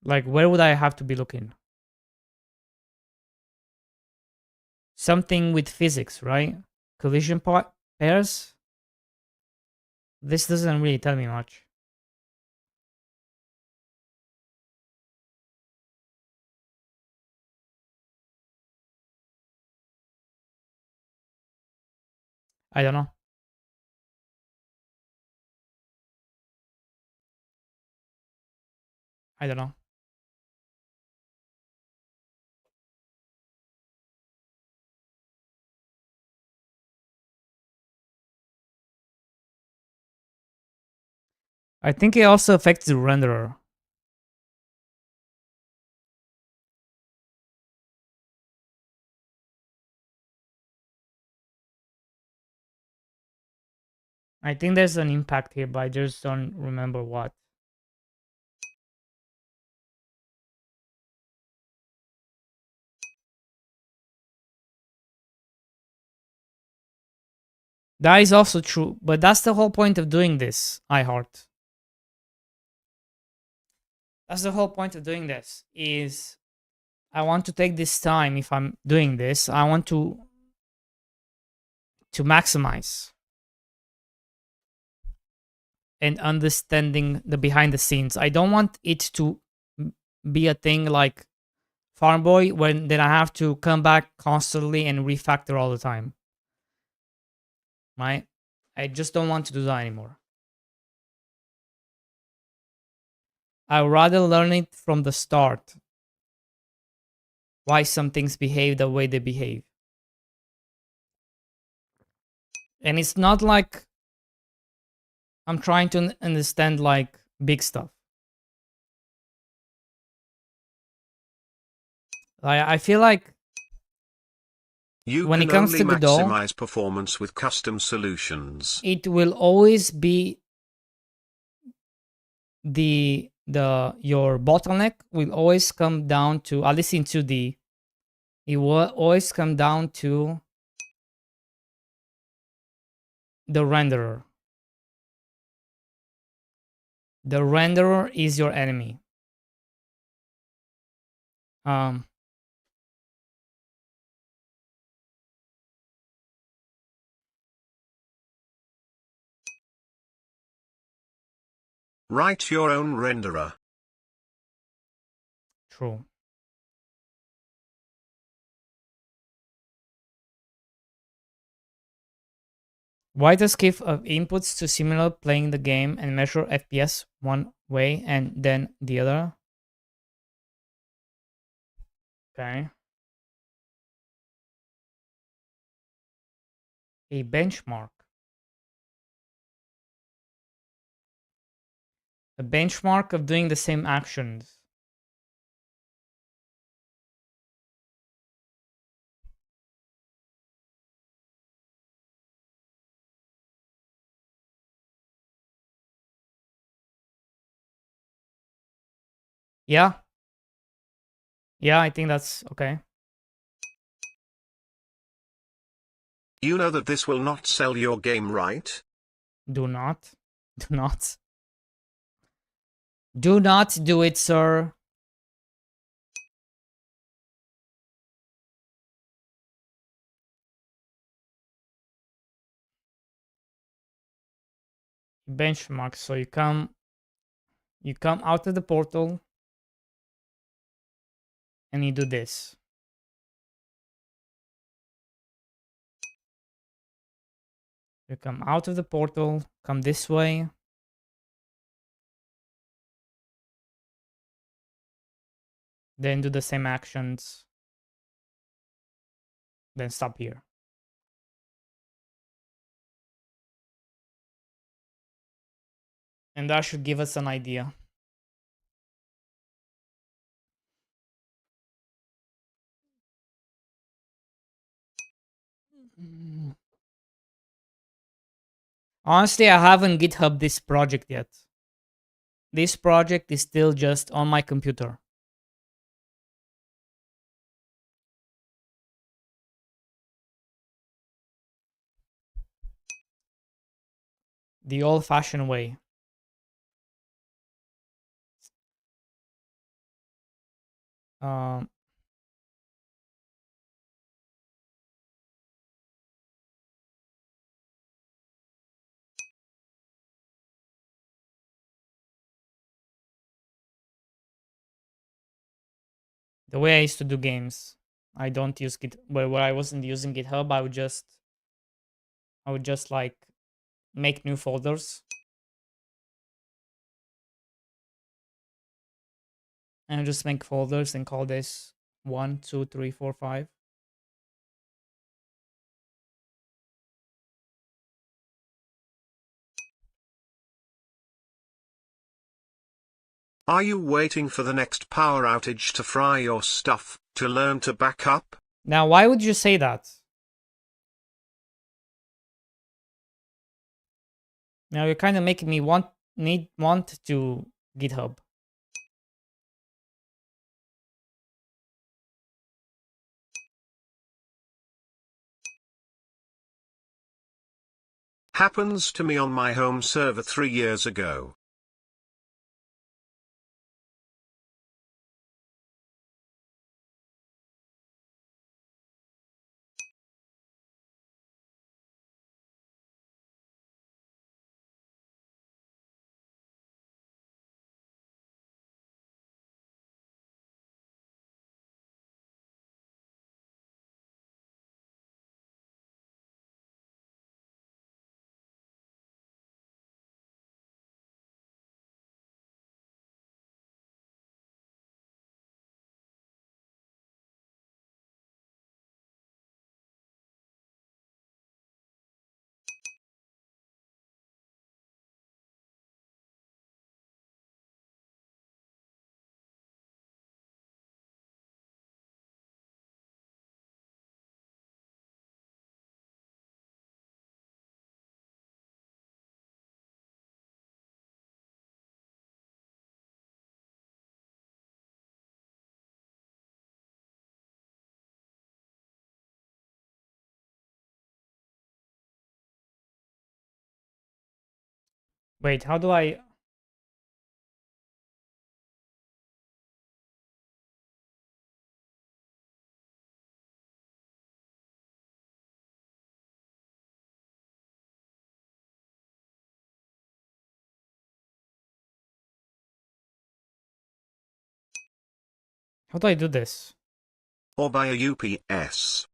like, where would I have to be looking? Something with physics, right? Collision pairs? This doesn't really tell me much. I don't know. I don't know. I think it also affects the renderer. I think there's an impact here, but I just don't remember what. That is also true, but that's the whole point of doing this, iHeart. That's the whole point of doing this, is I want to take this time. If I'm doing this, I want to maximize and understanding the behind the scenes. I don't want it to be a thing like Farm Boy when then I have to come back constantly and refactor all the time. Right? I just don't want to do that anymore. I'd rather learn it from the start. Why some things behave the way they behave. And it's not like I'm trying to understand like big stuff. I feel like You when it can comes only to Godot, maximize performance with custom solutions. it will always be your bottleneck will always come down to, at least in 2D, it will always come down to the renderer. The renderer is your enemy. Um, Write your own renderer. True. Why does give of inputs to simulate playing the game and measure FPS one way and then the other? Okay. A benchmark. A benchmark of doing the same actions. Yeah. Yeah, I think that's okay. You know that this will not sell your game, right? Do not. Do not. Do not do it, sir. Benchmark. So you come out of the portal and you do this. You come out of the portal, come this way. Then do the same actions. Then stop here. And that should give us an idea. Honestly, I haven't GitHub this project yet. This project is still just on my computer. The old-fashioned way. Um, the way I used to do games. I don't use Git. Well, where I wasn't using GitHub, I would just like make new folders and just make folders and call this 1, 2, 3, 4, 5. Are you waiting for the next power outage to fry your stuff, to learn to back up? Now, why would you say that? Now you're kind of making me want to GitHub. Happens to me on my home server 3 years ago. Wait, how do I? How do I do this? Or by a UPS.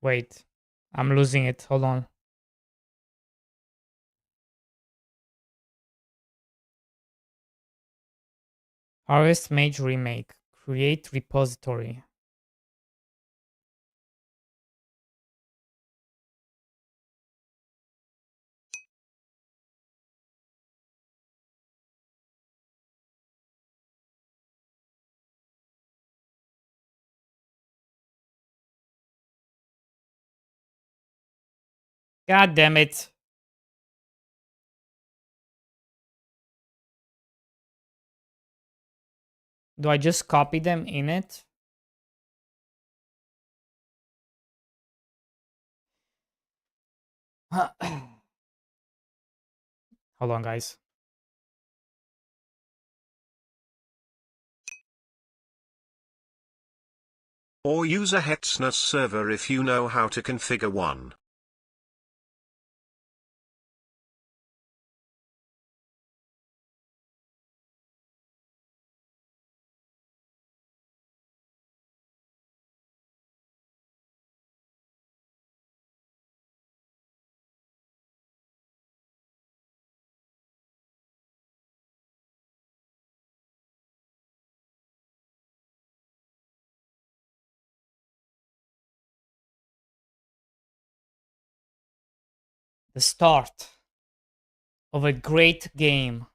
Wait, I'm losing it. Hold on. Harvest Mage Remake. Create repository. God damn it. Do I just copy them in it? Hold on, guys. Or use a Hetzner server if you know how to configure one. The start of a great game.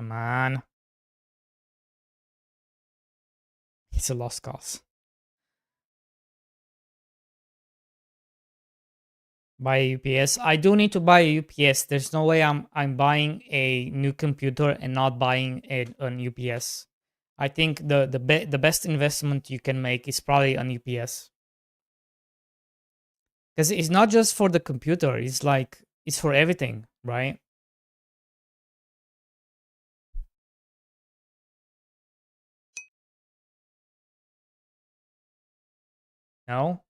Come on. It's a lost cause. Buy a UPS. I do need to buy a UPS. There's no way I'm buying a new computer and not buying an UPS. I think the best investment you can make is probably an UPS. Because it's not just for the computer, it's like it's for everything, right? No?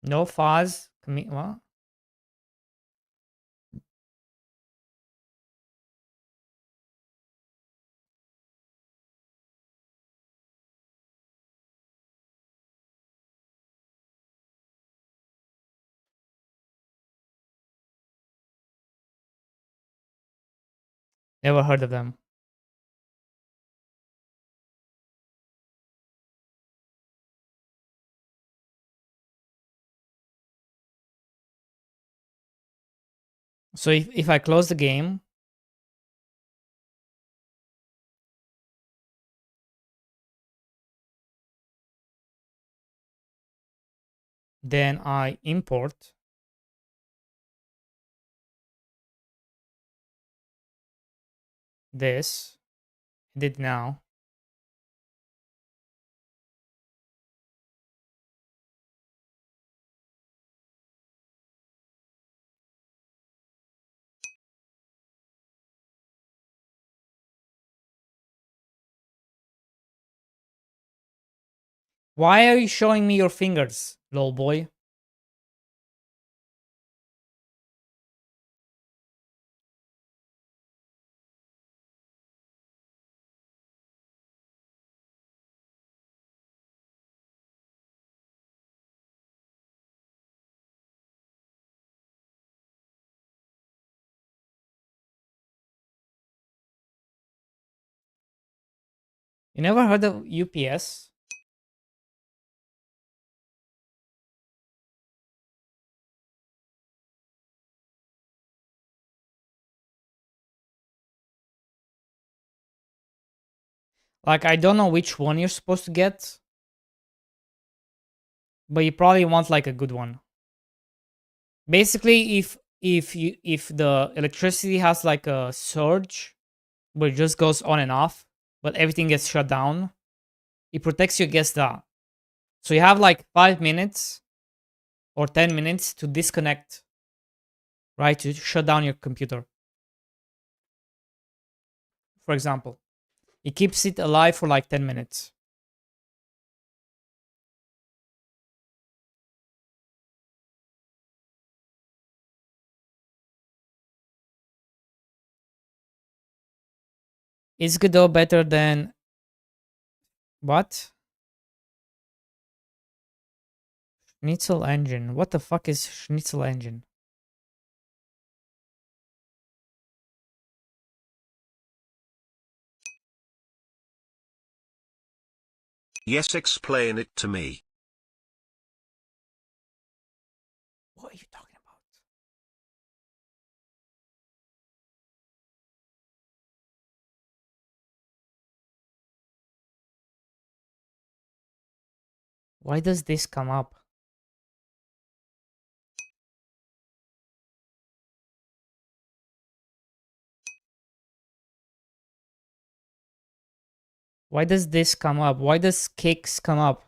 No fuzz. What? Never heard of them. So if I close the game, then I import this. I did now. Why are you showing me your fingers, lol boy? You never heard of UPS? Like, I don't know which one you're supposed to get, but you probably want like a good one. Basically, if the electricity has like a surge, but it just goes on and off, but everything gets shut down, it protects you against that. So you have like 5 minutes or 10 minutes to disconnect, right? To shut down your computer. For example, it keeps it alive for like 10 minutes. Is Godot better than what? Schnitzel engine. What the fuck is Schnitzel engine? Yes, explain it to me. What are you talking about? Why does this come up? Why does this come up? Why does cakes come up?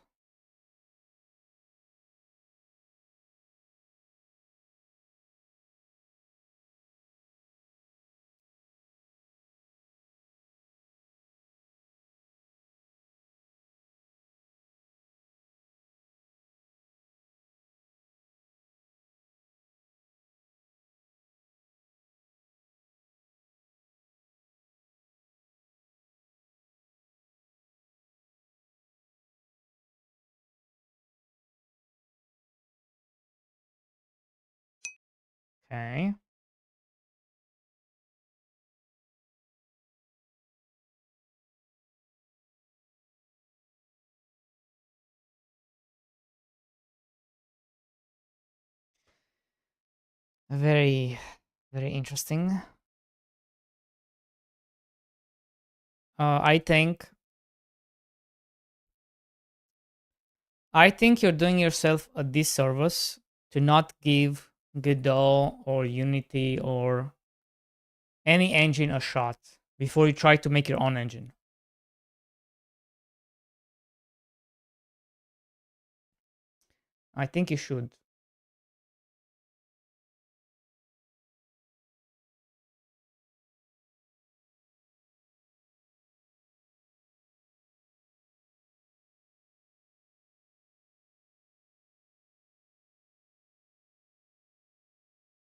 Okay. Very, very interesting. I think you're doing yourself a disservice to not give Godot or Unity or any engine a shot before you try to make your own engine. I think you should.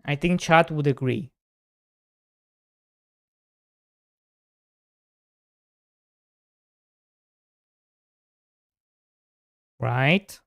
I think chat would agree. Right?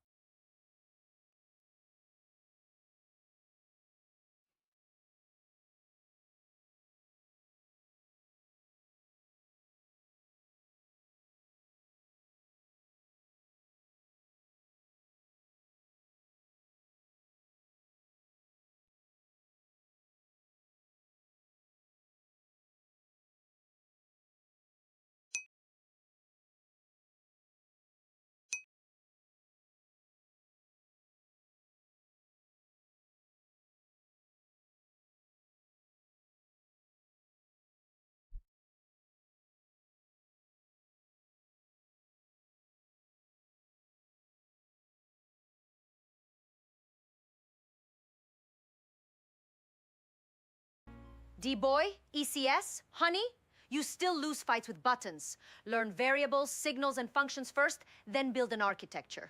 D-Boy, ECS, Honey, you still lose fights with buttons. Learn variables, signals, and functions first, then build an architecture.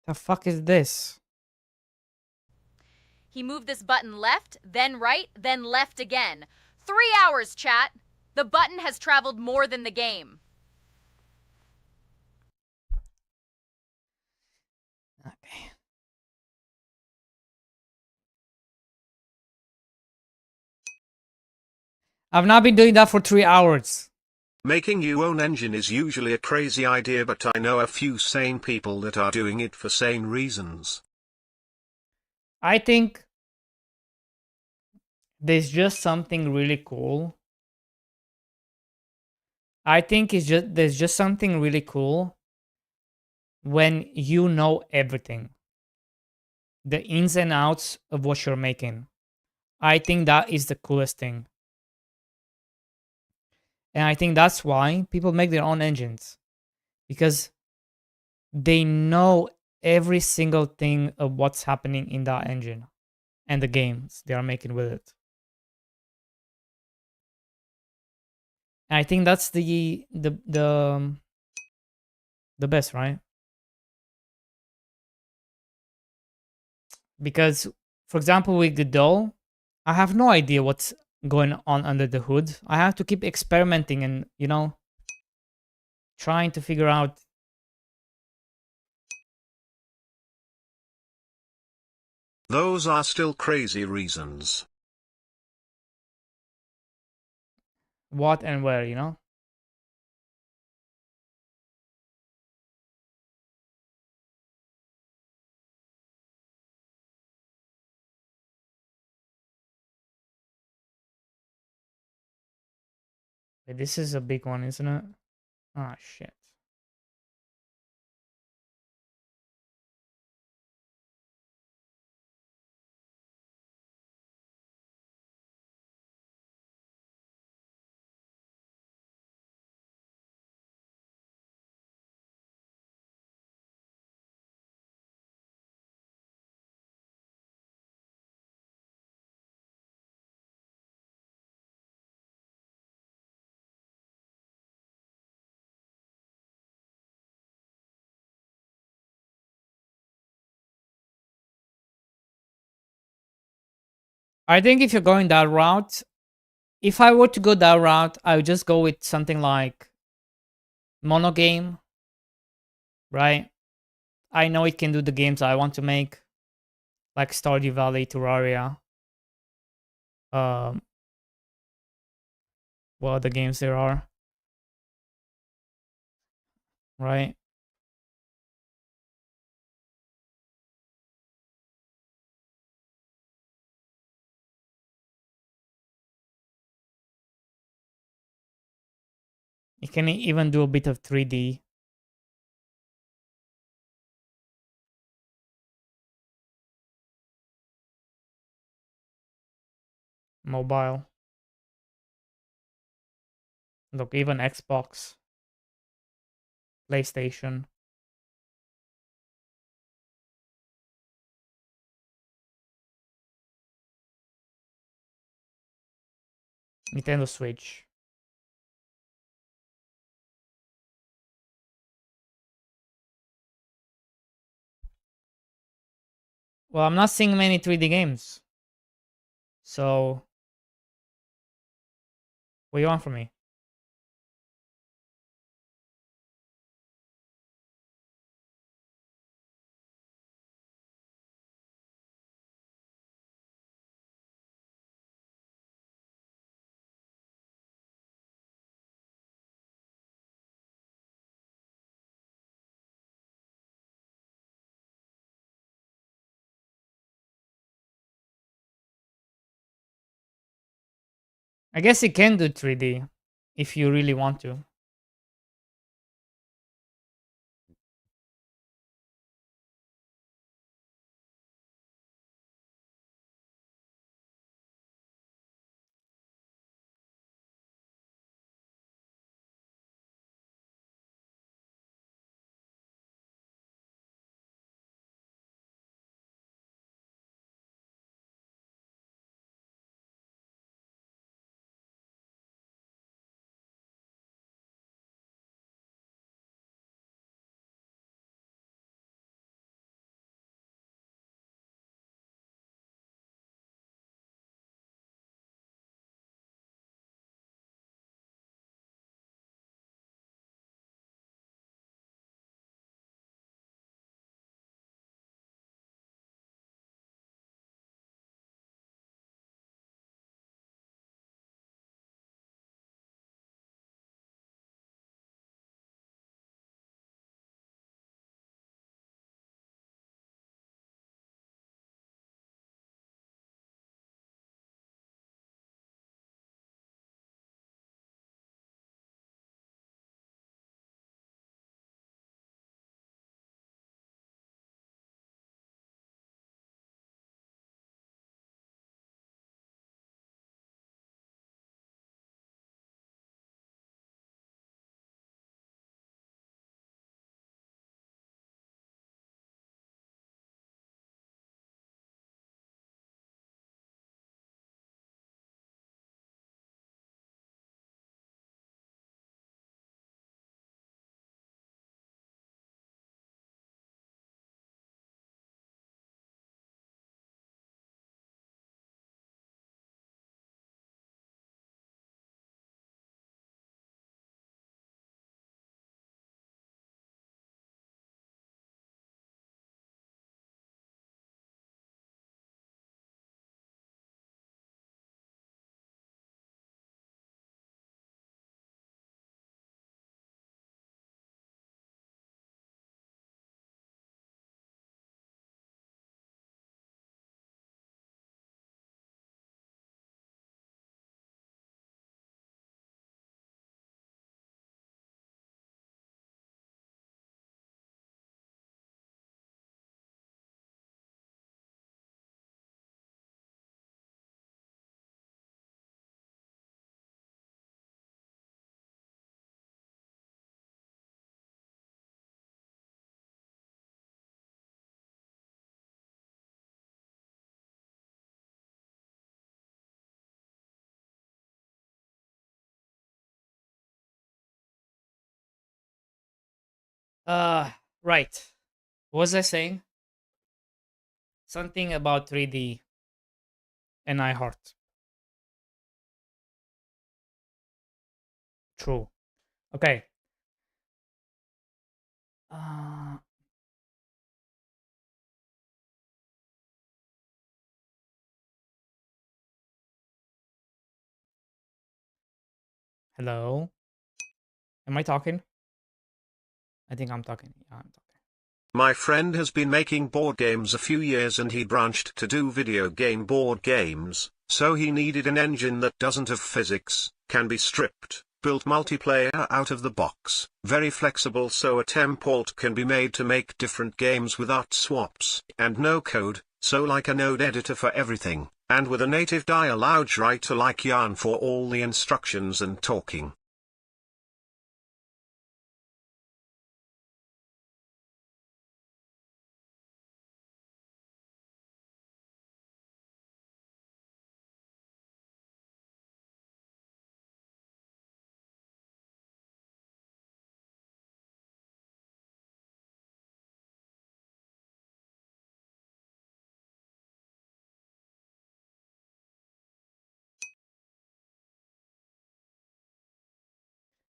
The fuck is this? He moved this button left, then right, then left again. 3 hours, chat! The button has traveled more than the game. Okay. I've not been doing that for 3 hours. Making your own engine is usually a crazy idea, but I know a few sane people that are doing it for sane reasons. I think there's just something really cool. I think there's just something really cool when you know everything. The ins and outs of what you're making. I think that is the coolest thing. And I think that's why people make their own engines. Because they know every single thing of what's happening in that engine and the games they are making with it. And I think that's the best, right? Because, for example, with Godot, I have no idea what's going on under the hood. I have to keep experimenting and, trying to figure out. Those are still crazy reasons. What and where, This is a big one, isn't it? Ah, shit. I think if you're going that route, if I were to go that route, I would just go with something like Monogame, right? I know it can do the games I want to make, like Stardew Valley, Terraria. What other games there are, right? You can even do a bit of 3D. Mobile. Look, even Xbox, PlayStation. Nintendo Switch. Well, I'm not seeing many 3D games. So, what do you want from me? I guess you can do 3D if you really want to. Right. What was I saying? Something about 3D and iHeart. True. Okay. Uh, hello? Am I talking? I think I'm talking. Yeah, I'm talking. My friend has been making board games a few years and he branched to do video game board games, so he needed an engine that doesn't have physics, can be stripped, built multiplayer out of the box. Very flexible, so a template can be made to make different games without swaps. And no code, so like a node editor for everything. And with a native dialogue writer like Yarn for all the instructions and talking.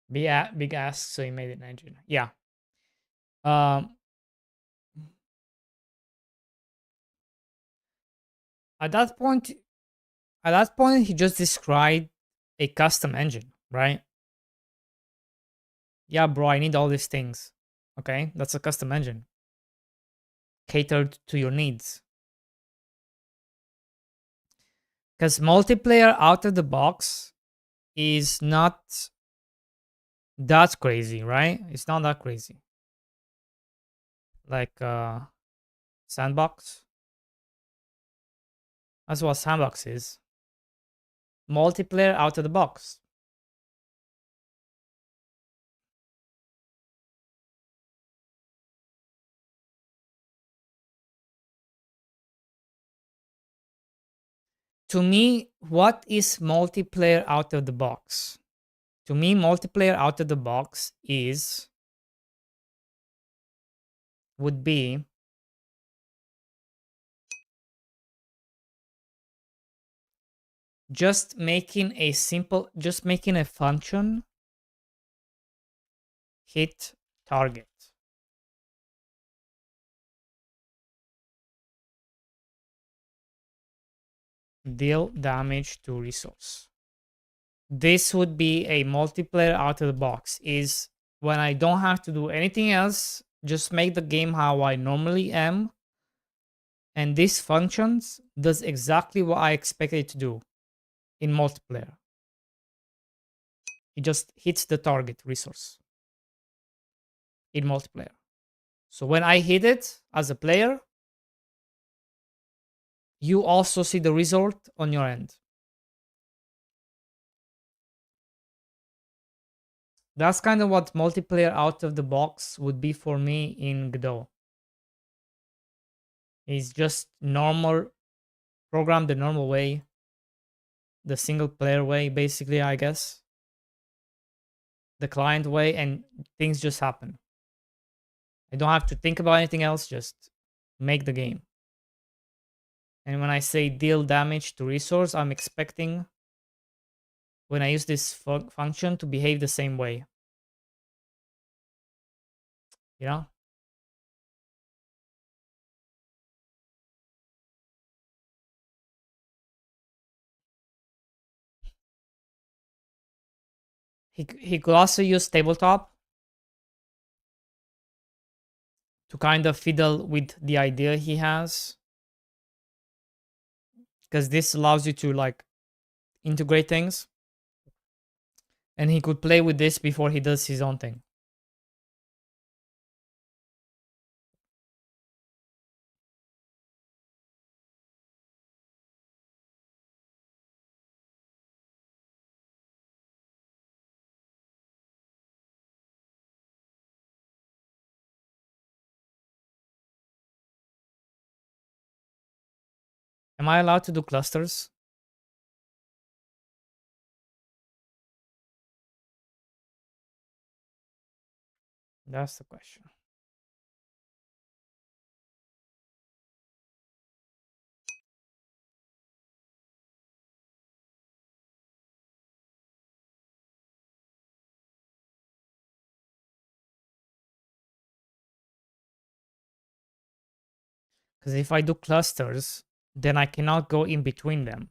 Big ask, so he made an engine. Yeah. Um, at that point, he just described a custom engine, right? Yeah, bro, I need all these things. Okay, that's a custom engine catered to your needs. Because multiplayer out of the box is not that crazy, right? It's not that crazy. Like Sandbox. That's what Sandbox is. Multiplayer out of the box. To me, what is multiplayer out of the box? To me, multiplayer out of the box would be just making a function hit target. Deal damage to resource. This would be a multiplayer out of the box, is when I don't have to do anything else, just make the game how I normally am. And this functions does exactly what I expected it to do in multiplayer. It just hits the target resource in multiplayer. So when I hit it as a player, you also see the result on your end. That's kind of what multiplayer out of the box would be for me in Godot. It's just normal, programmed the normal way, the single player way, basically, I guess. The client way, and things just happen. I don't have to think about anything else, just make the game. And when I say deal damage to resource, I'm expecting when I use this function to behave the same way. You know? He could also use tabletop to kind of fiddle with the idea he has. Because this allows you to like integrate things. And he could play with this before he does his own thing. Am I allowed to do clusters? That's the question. Because if I do clusters, then I cannot go in between them.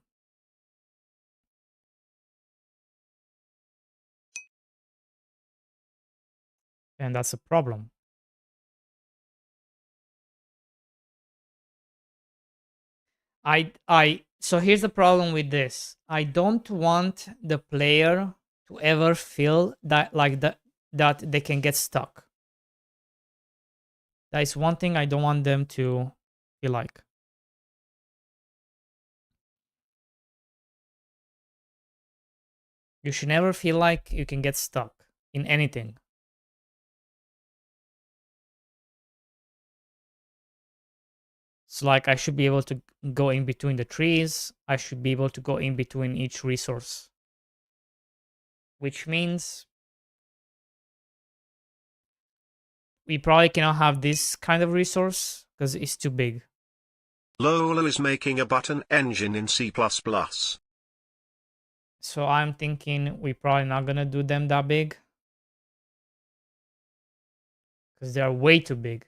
And that's a problem. So here's the problem with this. I don't want the player to ever feel that that they can get stuck. That is one thing I don't want them to feel like. You should never feel like you can get stuck in anything. So like I should be able to go in between the trees. I should be able to go in between each resource. Which means we probably cannot have this kind of resource because it's too big. Lola is making a button engine in C++. So I'm thinking we're probably not gonna do them that big. Because they are way too big.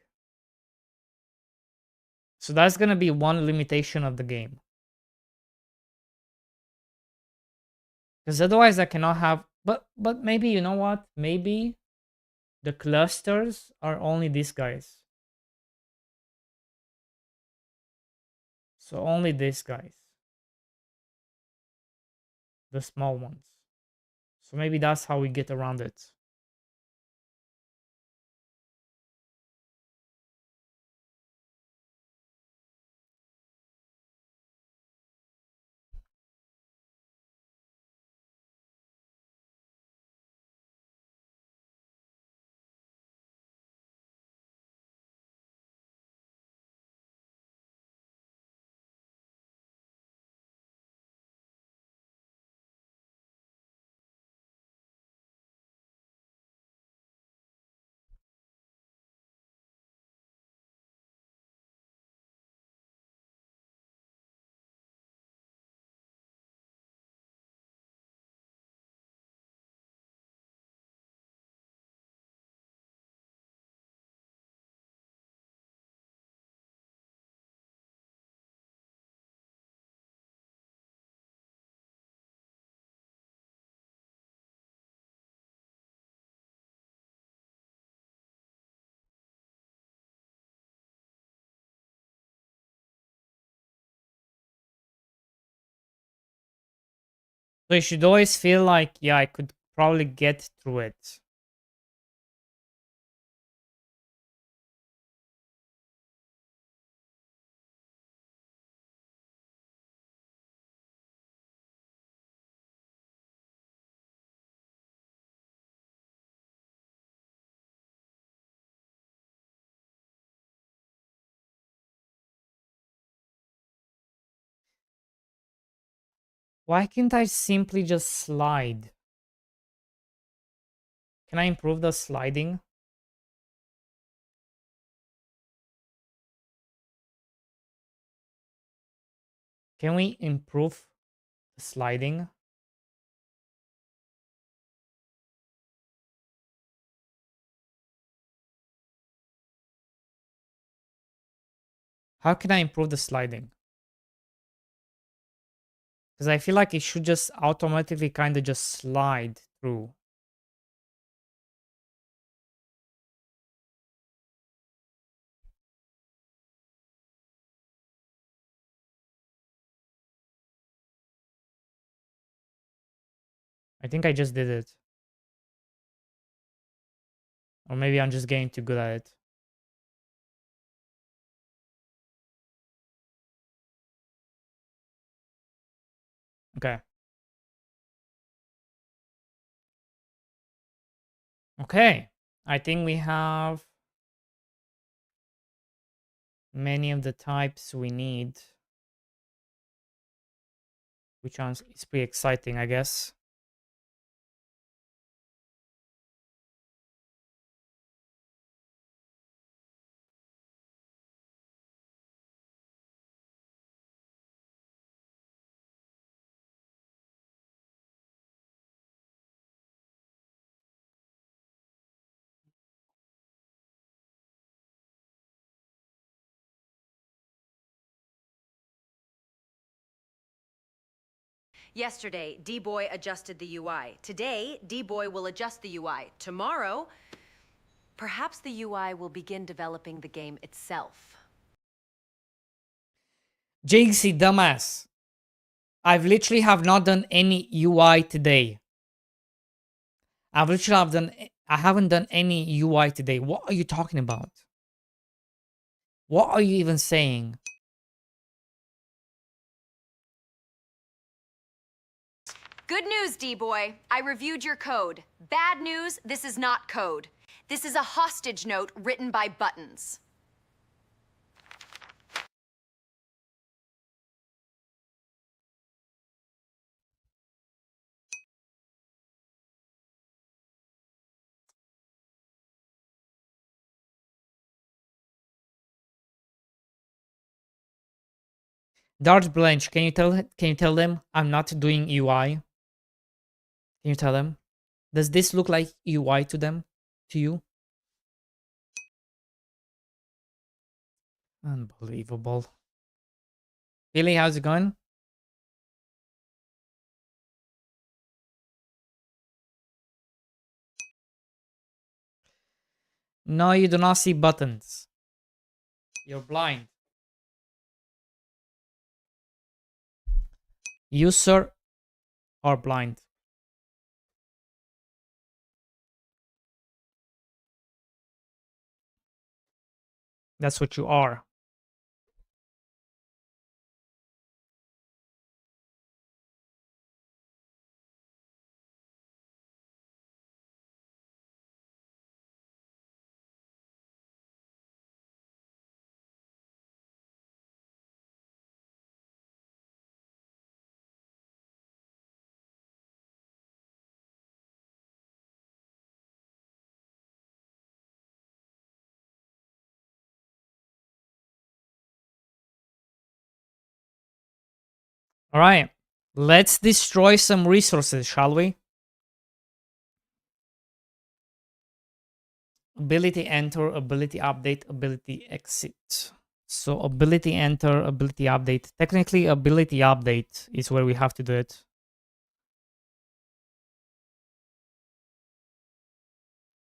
So that's gonna be one limitation of the game. Because otherwise I cannot have, but maybe, you know what? Maybe the clusters are only these guys. So only these guys. The small ones. So maybe that's how we get around it. So you should always feel like, yeah, I could probably get through it. Why can't I simply just slide? Can I improve the sliding? Can we improve the sliding? How can I improve the sliding? Because I feel like it should just automatically kind of just slide through. I think I just did it. Or maybe I'm just getting too good at it. Okay. Okay. I think we have many of the types we need. Which one's is pretty exciting, I guess. Yesterday, D-Boy adjusted the UI. Today, D-Boy will adjust the UI. Tomorrow, perhaps the UI will begin developing the game itself. Jinxie, dumbass. I've literally have not done any UI today. I haven't done any UI today. What are you talking about? What are you even saying? Good news, D-Boy. I reviewed your code. Bad news, this is not code. This is a hostage note written by Buttons. Dart Blanche, can you tell them I'm not doing UI? Can you tell them? Does this look like UI to them? To you? Unbelievable. Billy, how's it going? No, you do not see buttons. You're blind. You, sir, are blind. That's what you are. All right. Let's destroy some resources, shall we? Ability enter, ability update, ability exit. So ability enter, ability update. Technically, ability update is where we have to do it.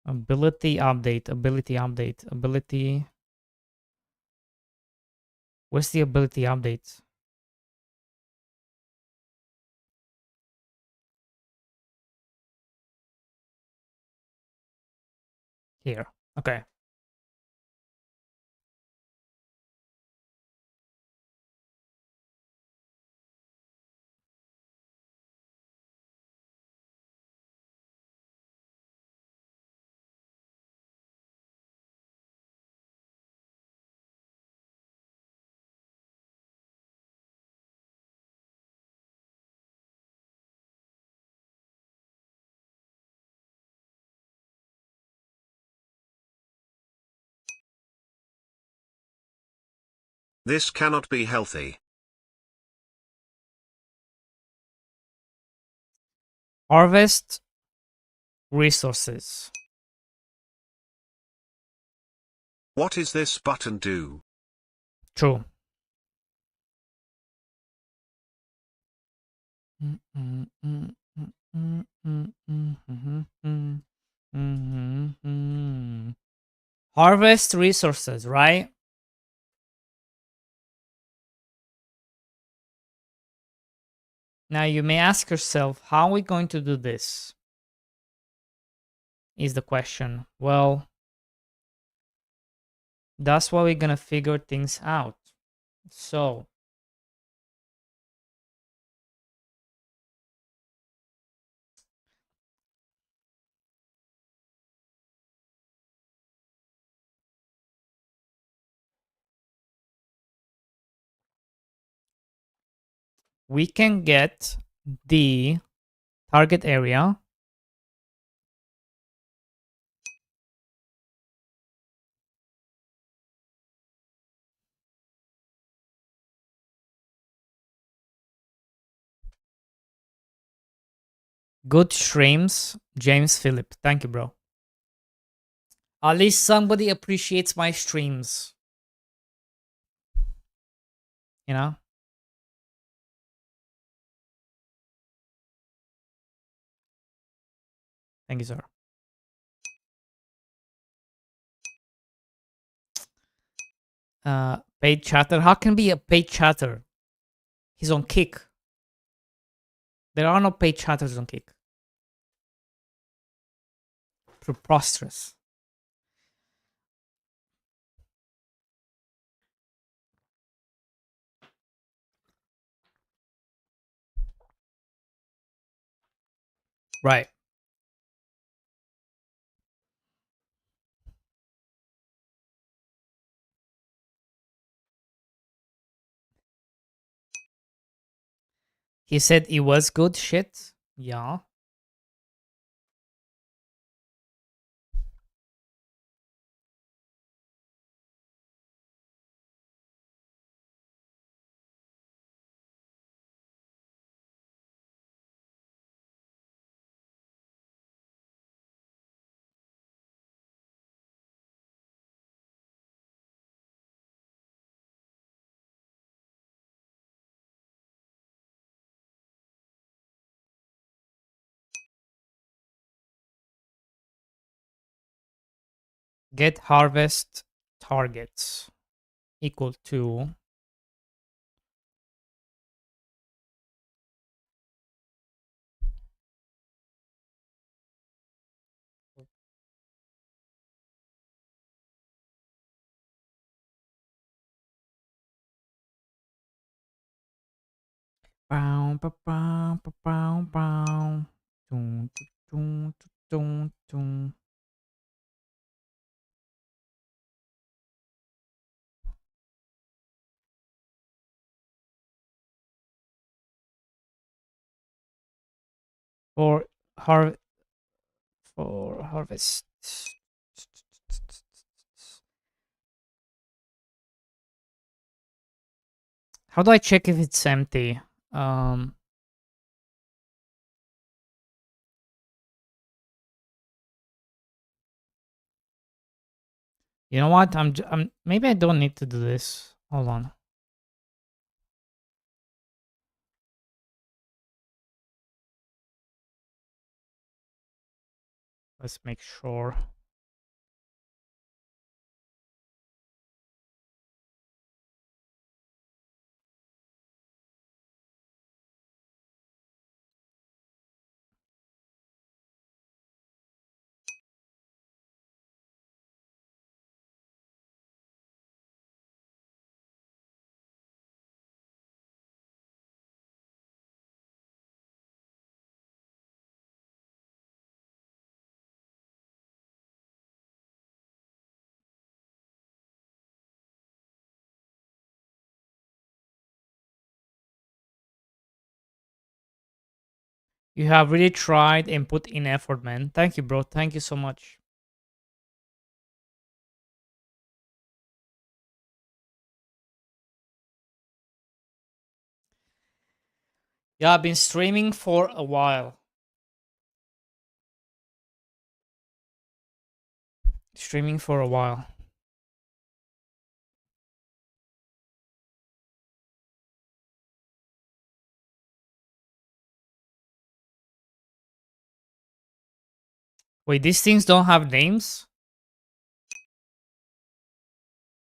Ability update, ability update, ability. Where's the ability update? Here. Okay. This cannot be healthy. Harvest resources. What is this button do? True. Harvest resources, right? Now you may ask yourself, how are we going to do this? Is the question. Well, that's why we're gonna figure things out. So we can get the target area. Good streams, James Phillip. Thank you, bro. At least somebody appreciates my streams. You know? Thank you, sir. Paid chatter. How can be a paid chatter? He's on Kick. There are no paid chatters on Kick. Preposterous. Right. He said it was good shit. Yeah. Get harvest targets equal to bow bow bow bow bow bow. Dun, dun, dun, dun, dun. For har for harvest. How do I check if it's empty? Um, you know what? I'm maybe I don't need to do this. Hold on. Let's make sure. You have really tried and put in effort, man. Thank you, bro. Thank you so much. Yeah, I've been streaming for a while. Streaming for a while. Wait, these things don't have names?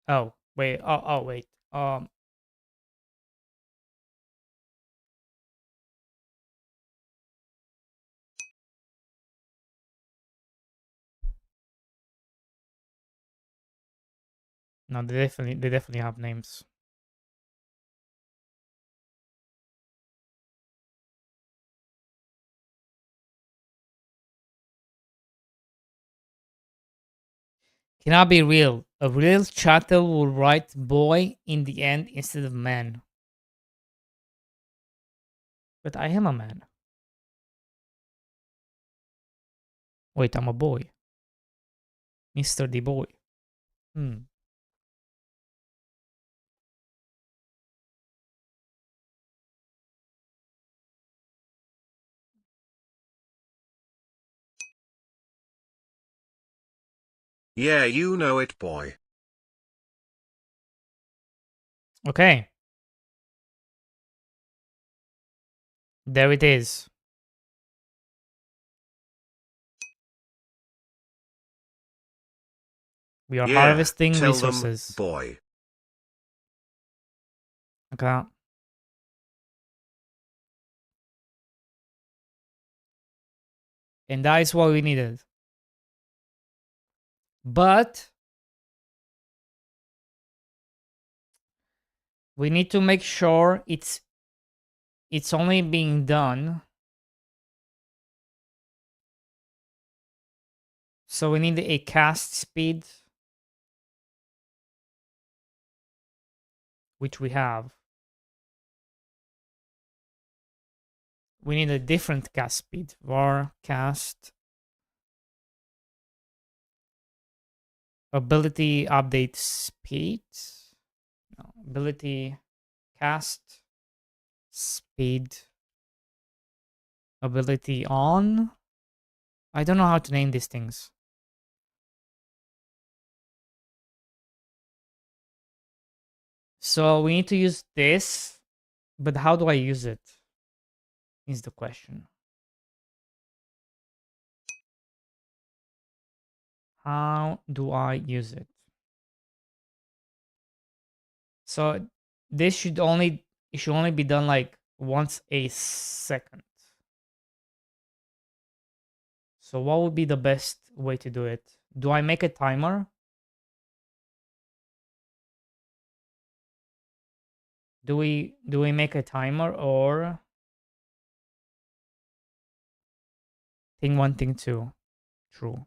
Oh, wait. Oh, wait. No, they definitely have names. Cannot be real. A real chattel will write boy in the end instead of man. But I am a man. Wait, I'm a boy. Mr. the boy. Hmm. Yeah, you know it, boy. Okay. There it is. We are Yeah, harvesting tell them, resources. boy. Okay. And that is what we needed. But we need to make sure it's only being done. So we need a cast speed, which we have. We need a different cast speed. Var cast ability update speed. No, ability cast speed ability on. I don't know how to name these things. So we need to use this, but how do I use it? Is the question. How do I use it? So this should only be done like once a second. So what would be the best way to do it? Do I make a timer? Do we make a timer, or thing 1, thing 2? True.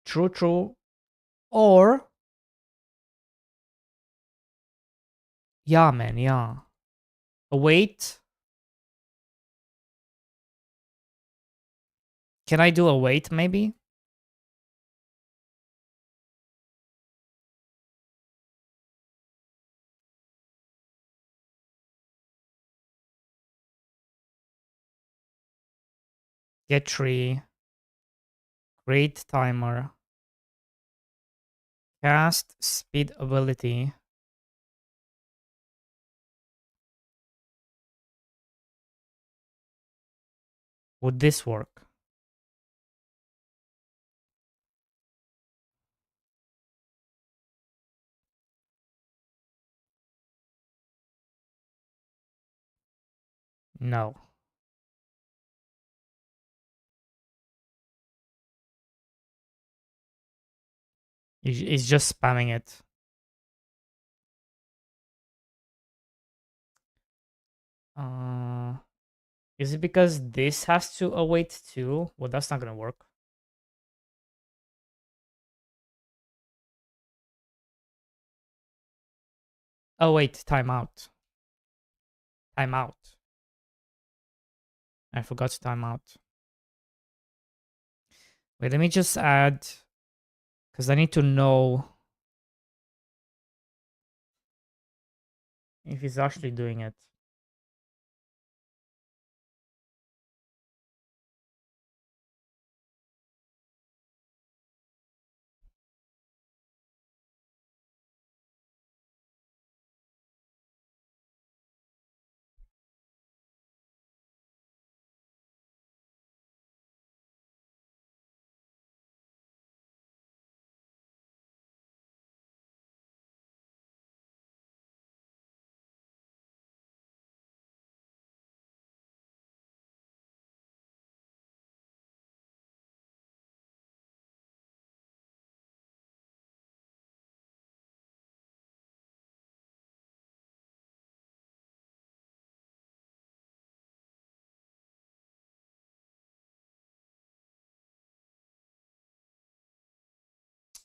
True. Or yeah, man, yeah. Await. Can I do await maybe? Get tree. Create timer. Cast speed ability. Would this work? No. It's just spamming it. Is it because this has to await too? Well, that's not gonna work. Oh wait, timeout. Timeout. I forgot timeout. Wait, let me just add, because I need to know if he's actually doing it.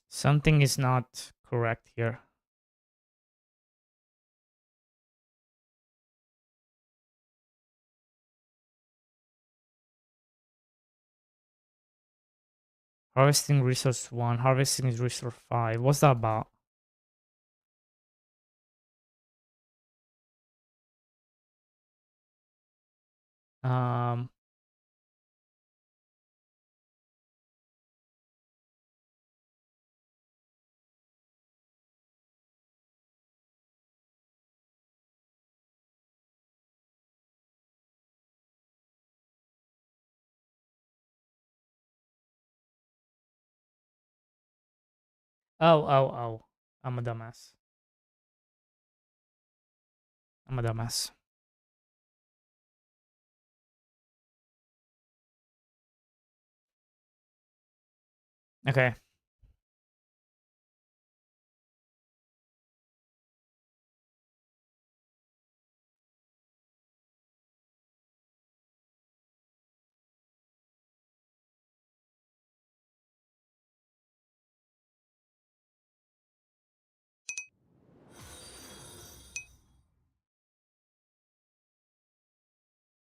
Something is not correct here. Harvesting resource 1, harvesting resource 5. What's that about? Um, oh. I'm a dumbass. I'm a dumbass. Okay.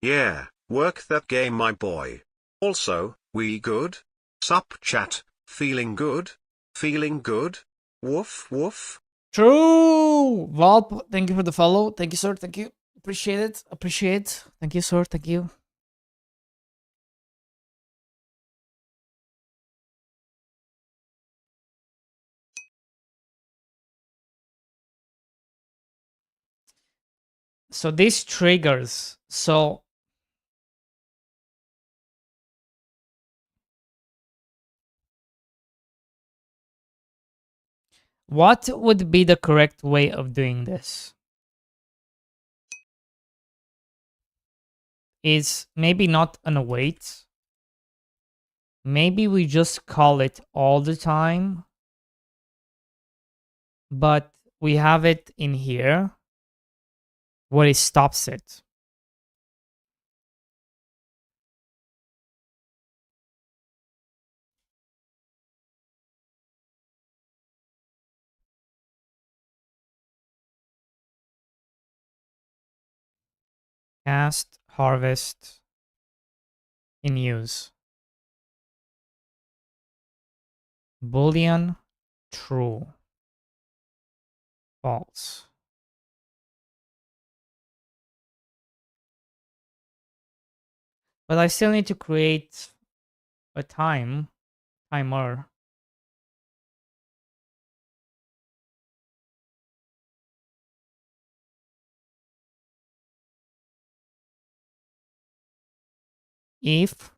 Yeah, work that game my boy. Also, we good? Sup chat, feeling good? Feeling good? Woof woof. True. Valp, thank you for the follow. Thank you, sir. Thank you. Appreciate it. Appreciate. Thank you, sir. Thank you. So these triggers. So what would be the correct way of doing this? Is maybe not an await. Maybe we just call it all the time, but we have it in here where it stops it. Cast, harvest, in use. Boolean, true, false. But I still need to create a timer. If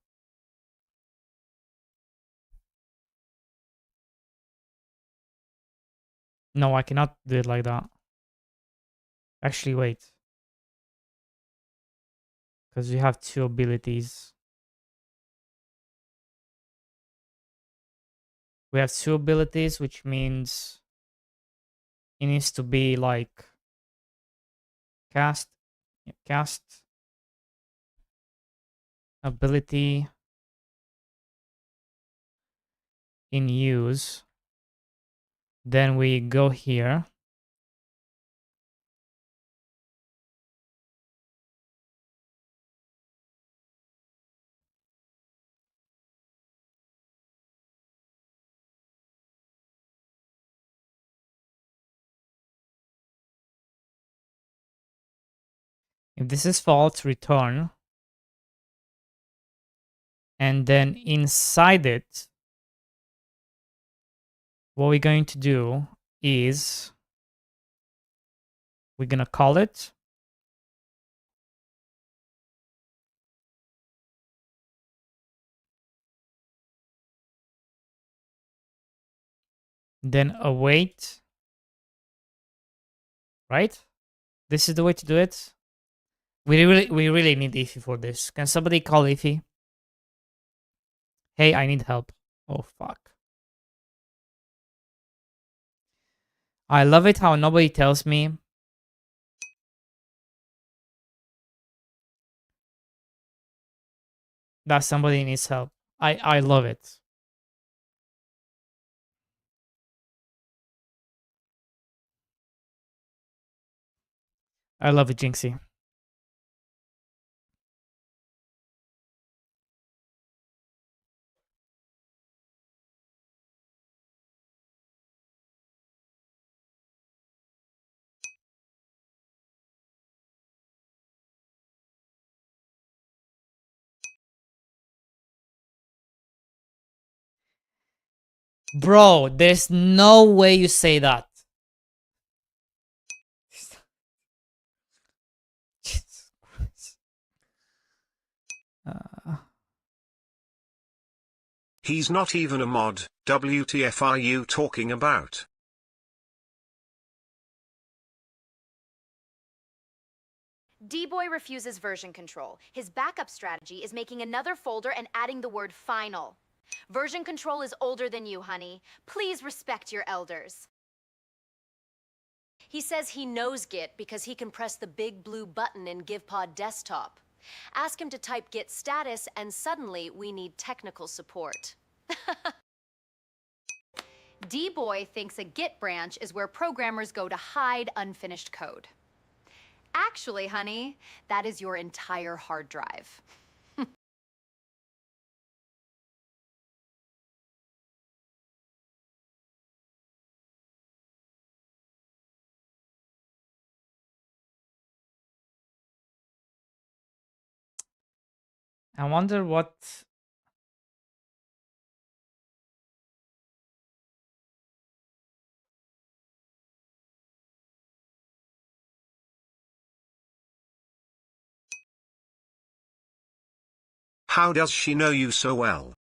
no, I cannot do it like that. Actually, wait. Because we have two abilities. We have two abilities, which means it needs to be like cast ability in use. Then we go here. If this is false, return. And then inside it, what we're going to do is we're going to call it. Then await. Right? This is the way to do it. We really need Ify for this. Can somebody call Ify? Hey, I need help. Oh fuck. I love it how nobody tells me that somebody needs help. I love it. I love it, Jinxie. Bro, there's no way you say that. Jesus Christ. He's not even a mod. WTF are you talking about? D-Boy refuses version control. His backup strategy is making another folder and adding the word final. Version control is older than you, honey. Please respect your elders. He says he knows Git because he can press the big blue button in GivePod desktop. Ask him to type Git status and suddenly we need technical support. D-Boy thinks a Git branch is where programmers go to hide unfinished code. Actually, honey, that is your entire hard drive. I wonder what. How does she know you so well?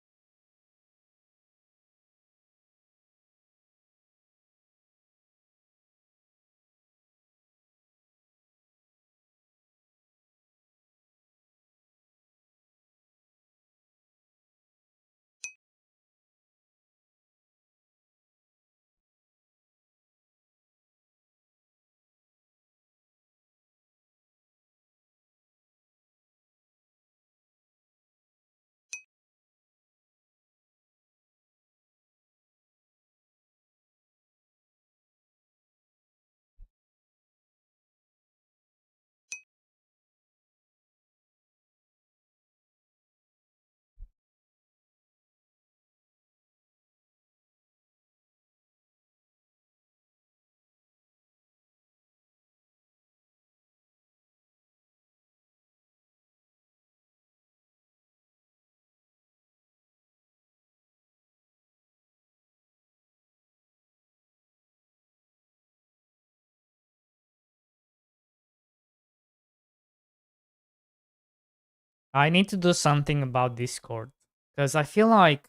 I need to do something about Discord because I feel like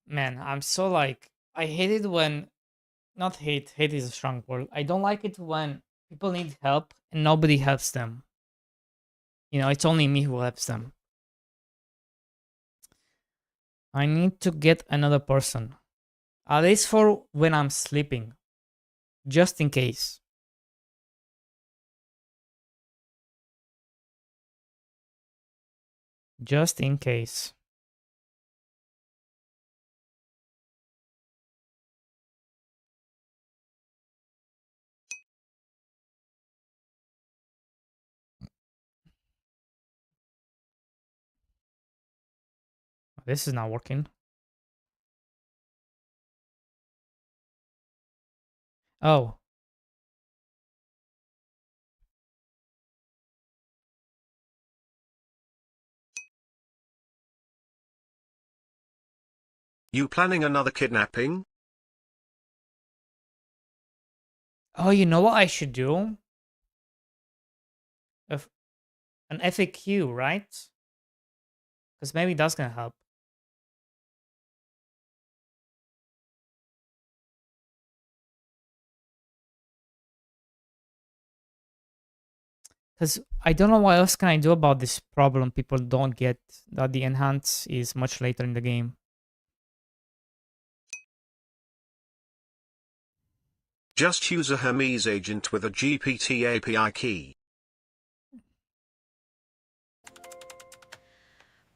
man, I'm so like I hate it when not hate. Hate is a strong word. I don't like it when people need help and nobody helps them. You know, it's only me who helps them. I need to get another person. At least for when I'm sleeping. Just in case. Just in case. This is not working. Oh. You planning another kidnapping? Oh, you know what I should do? If an FAQ, right? Because maybe that's gonna help. Because I don't know what else can I do about this problem people don't get that the enhance is much later in the game. Just use a Hermes agent with a GPT API key.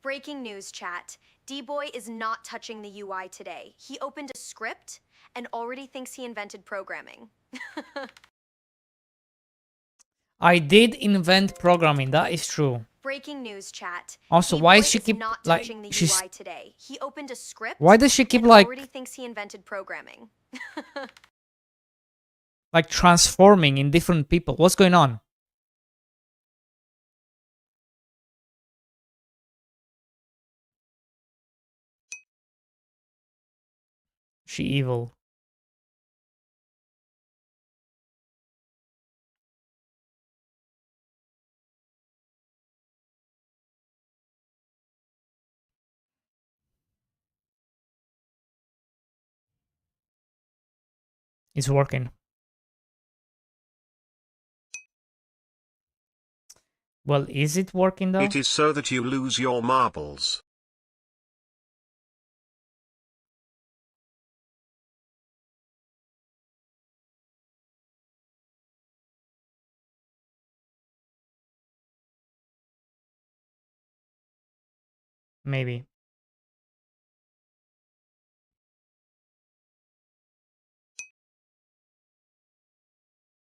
Breaking news, chat. D-Boy is not touching the UI today. He opened a script and already thinks he invented programming. I did invent programming, that is true. Breaking news, chat. Also, D-Boy why is she is keep not like touching the she's UI today. He opened a script. why does she keep and like already thinks he invented programming. transforming in different people? What's going on? She evil. It's working. Well, is it working though? It is so that you lose your marbles. Maybe.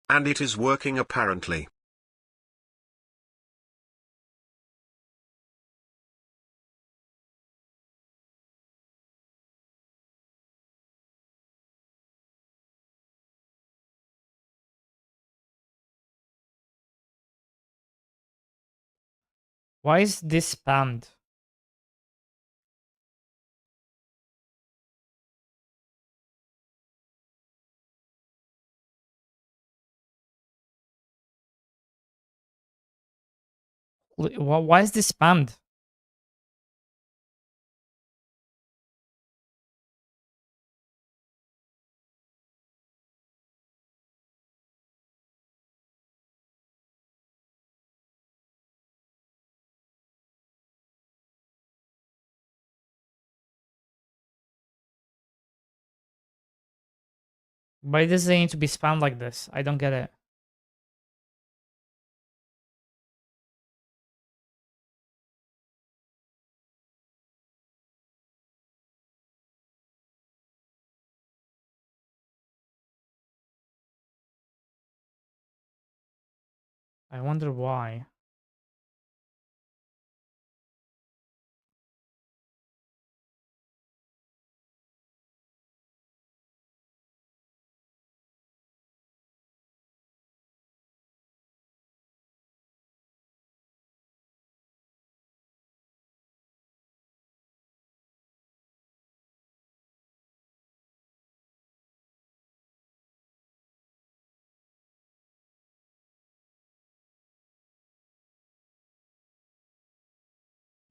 And it is working apparently. Why is this spammed? Why is this spammed? Why does it need to be spammed like this? I don't get it. I wonder why.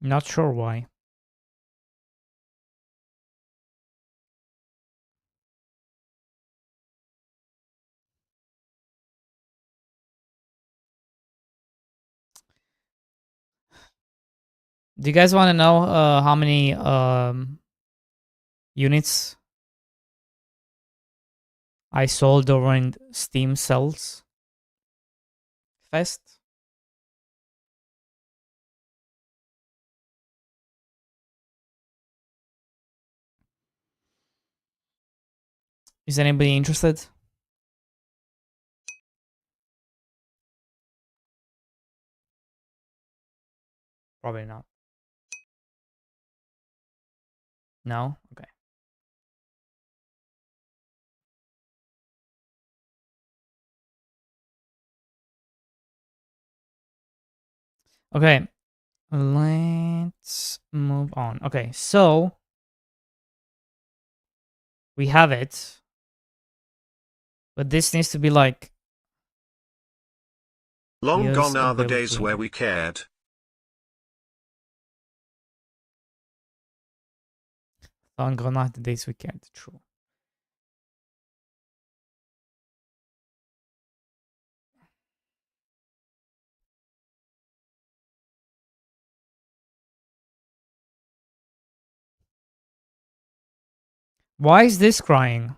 Not sure why. Do you guys want to know how many units I sold during Steam Sales Fest? Is anybody interested? Probably not. No? Okay. Okay. Let's move on. Okay, so we have it. But this needs to be like Long use gone are the days ability. where we cared. Long gone are the days we cared. True. Why is this crying?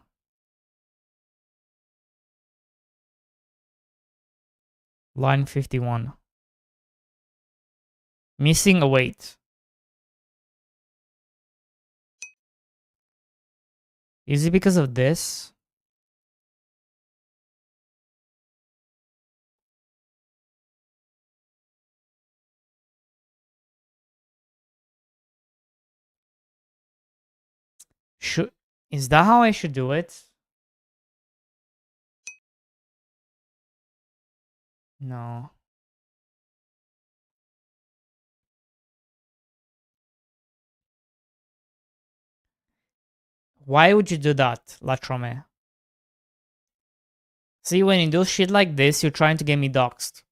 Line 51. Missing a weight. Is it because of this? Should is that how I should do it? No. Why would you do that, Latrome? See, when you do shit like this, you're trying to get me doxxed.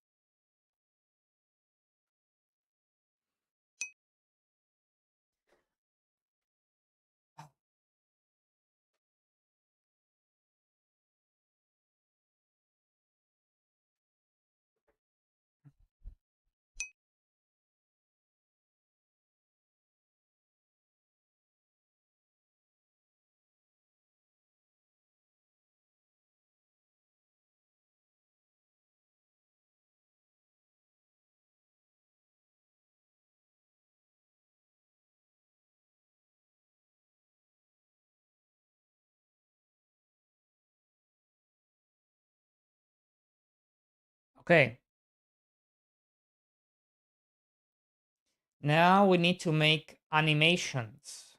Okay. Now we need to make animations.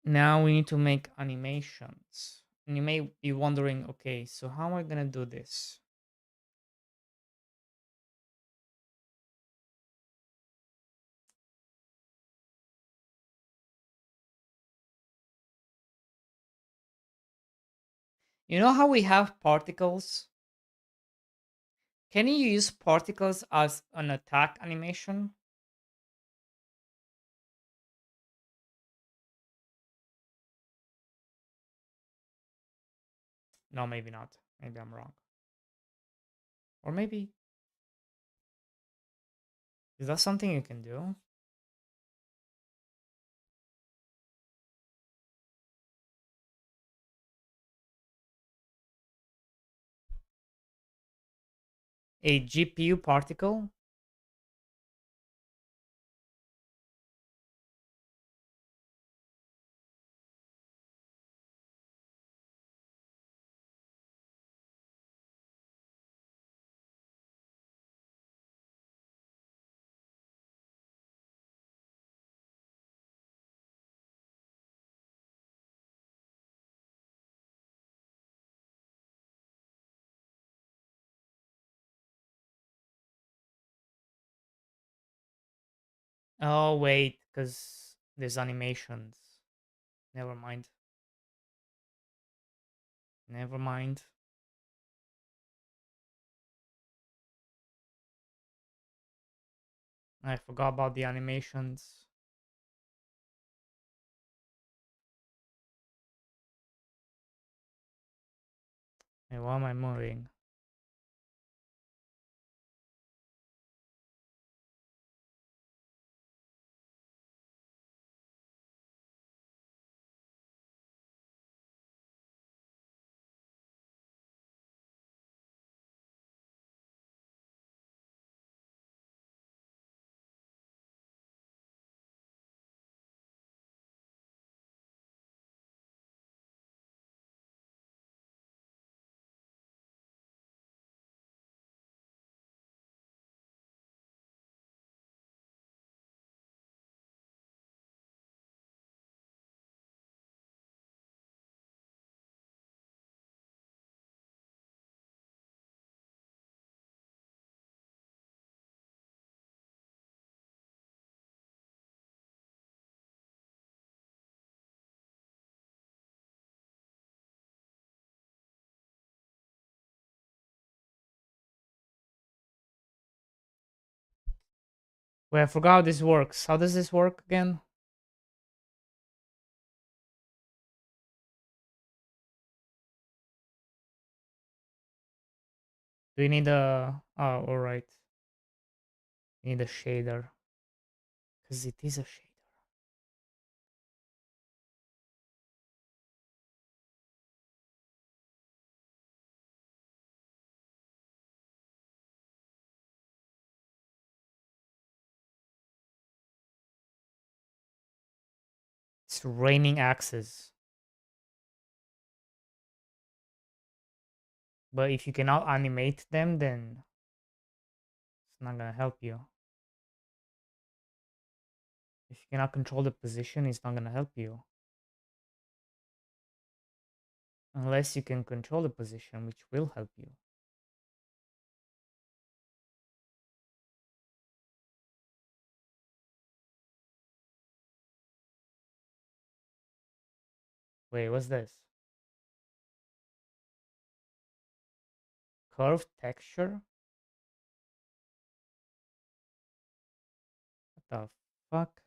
Now we need to make animations. And you may be wondering, okay, so how am I gonna do this? You know how we have particles? Can you use particles as an attack animation? No, maybe not. Maybe I'm wrong. Or maybe. Is that something you can do? A GPU particle? Oh, wait, because there's animations. Never mind. Never mind. I forgot about the animations. Hey, why am I moving? Wait, I forgot how this works. How does this work again? Do you need a... Oh, alright. You need a shader. Because it is a shader. It's raining axes. But if you cannot animate them, then it's not gonna help you. If you cannot control the position, it's not gonna help you. Unless you can control the position, which will help you. Wait, what's this? Curved texture? What the fuck?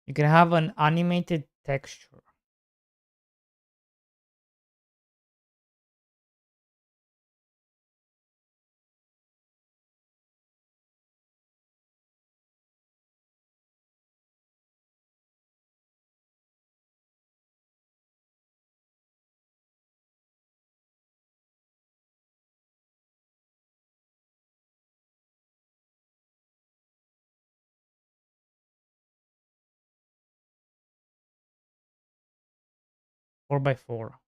You can have an animated texture. Four by four.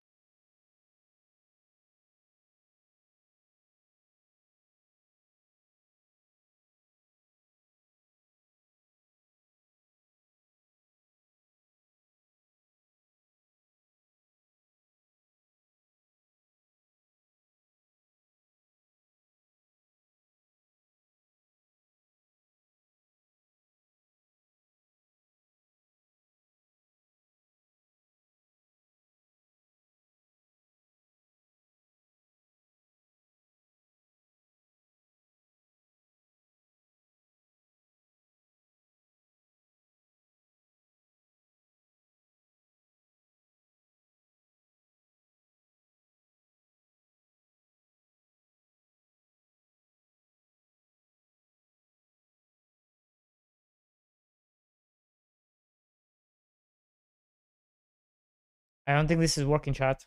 I don't think this is working, chat.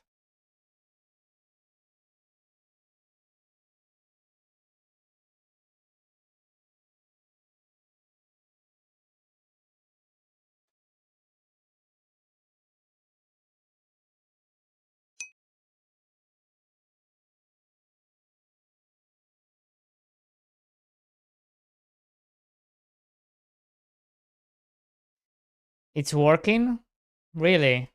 It's working? Really?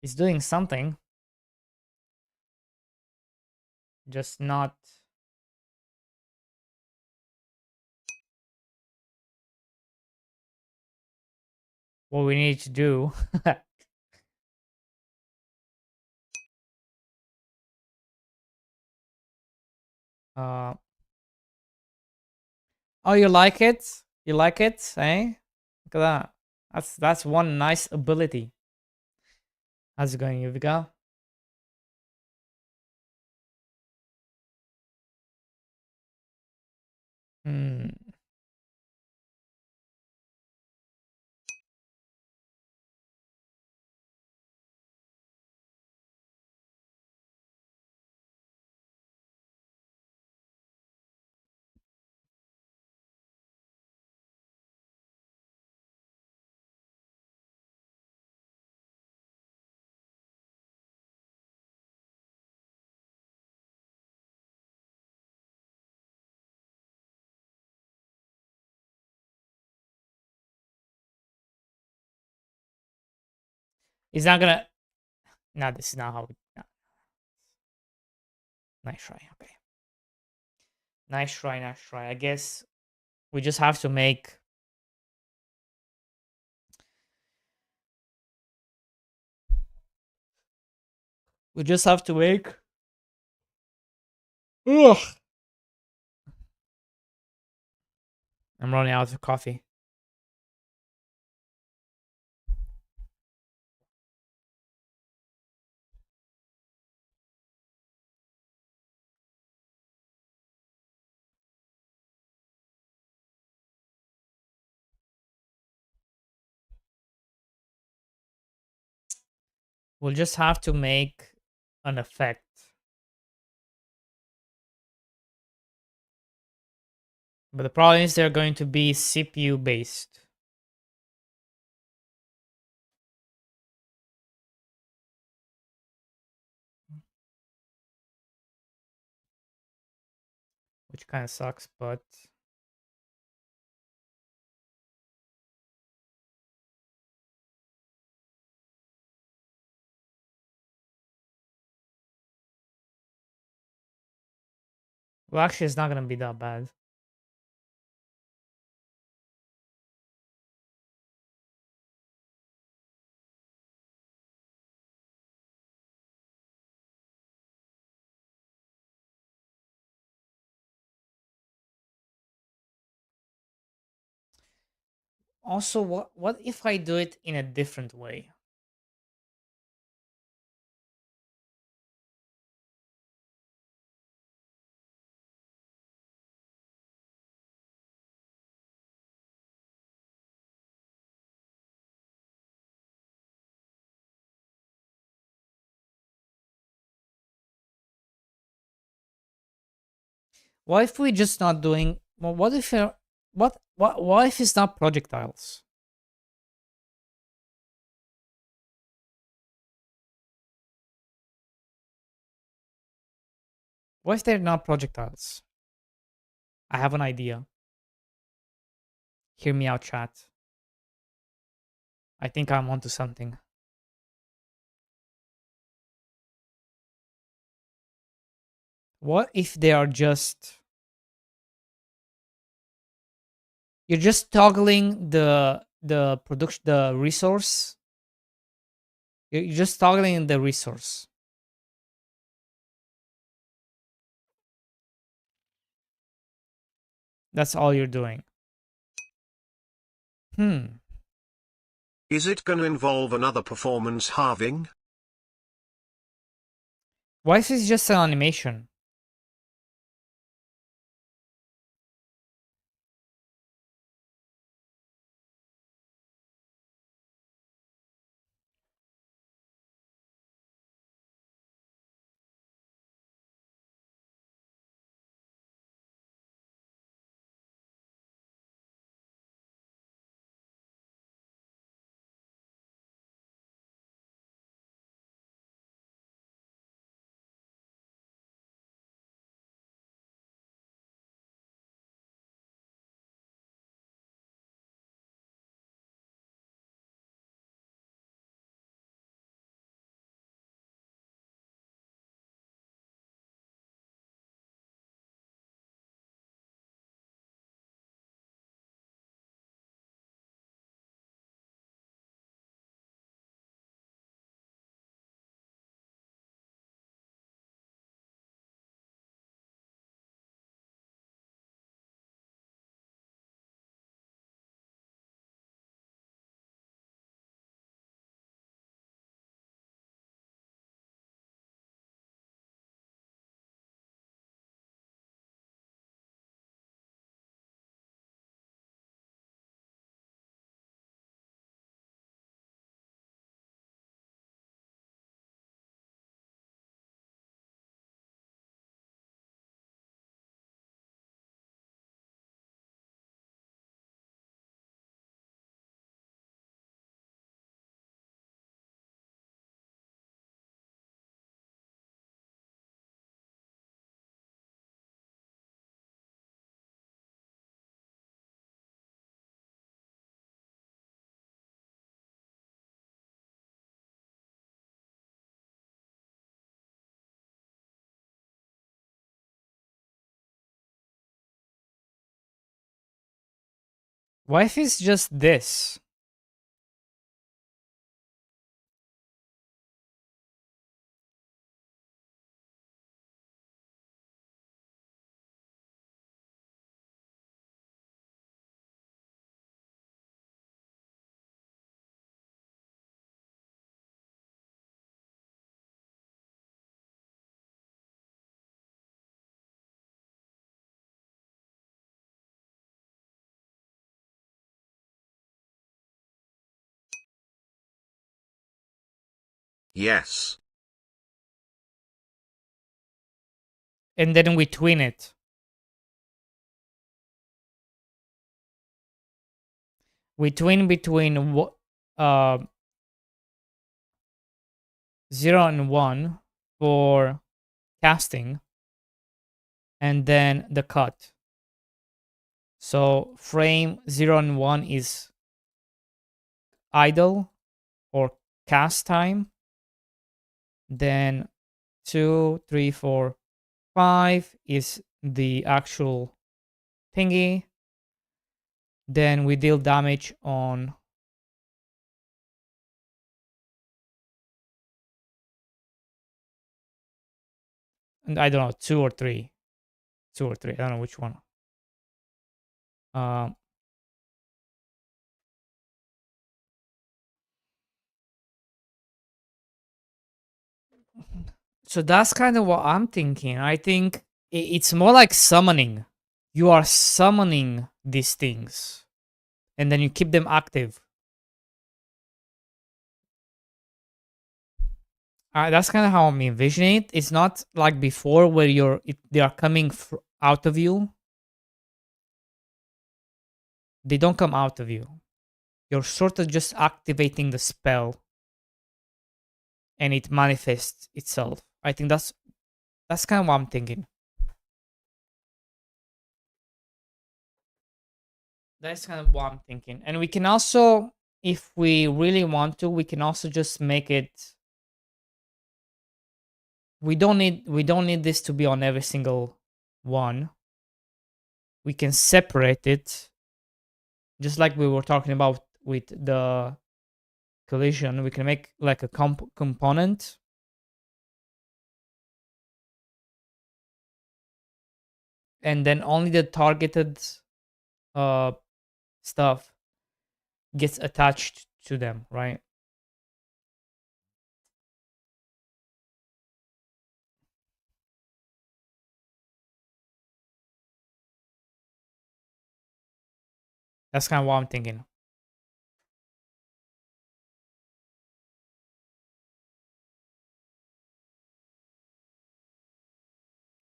It's doing something. Just not. What we need to do. uh, oh, you like it? You like it, eh? Look at that. That's one nice ability. How's it going, Yuvica? Hmm. He's not gonna. No, this is not how. No. Nice try. Okay. Nice try. Nice try. I guess we just have to make. We just have to make. Ugh. I'm running out of coffee. We'll just have to make an effect. But the problem is they're going to be CPU based. Which kind of sucks, but well, actually, it's not gonna be that bad. Also, what if I do it in a different way? What if we just not doing? Well, what if what if it's not projectiles? What if they're not projectiles? I have an idea. Hear me out, chat. I think I'm onto something. What if they are just... You're just toggling the production, the resource. You're just toggling the resource. That's all you're doing. Is it gonna involve another performance halving? What if it's just an animation? What if it's just this? Yes. And then we twin it. We twin between 0 and 1 for casting, and then the cut. So frame 0 and 1 is idle or cast time. Then 2, 3, 4, 5 is the actual thingy. Then we deal damage on and I don't know, 2 or 3. 2 or 3. I don't know which one. So that's kind of what I'm thinking. I think it's more like summoning. You are summoning these things, and then you keep them active. That's kind of how I'm envisioning it. It's not like before where they are coming out of you. They don't come out of you. You're sort of just activating the spell, and it manifests itself. I think that's kind of what I'm thinking. That's kind of what I'm thinking. And we can also, if we really want to, we can also just make it. We don't need this to be on every single one. We can separate it, just like we were talking about with the collision. We can make like a component. And then only the targeted stuff gets attached to them, right? That's kind of what I'm thinking.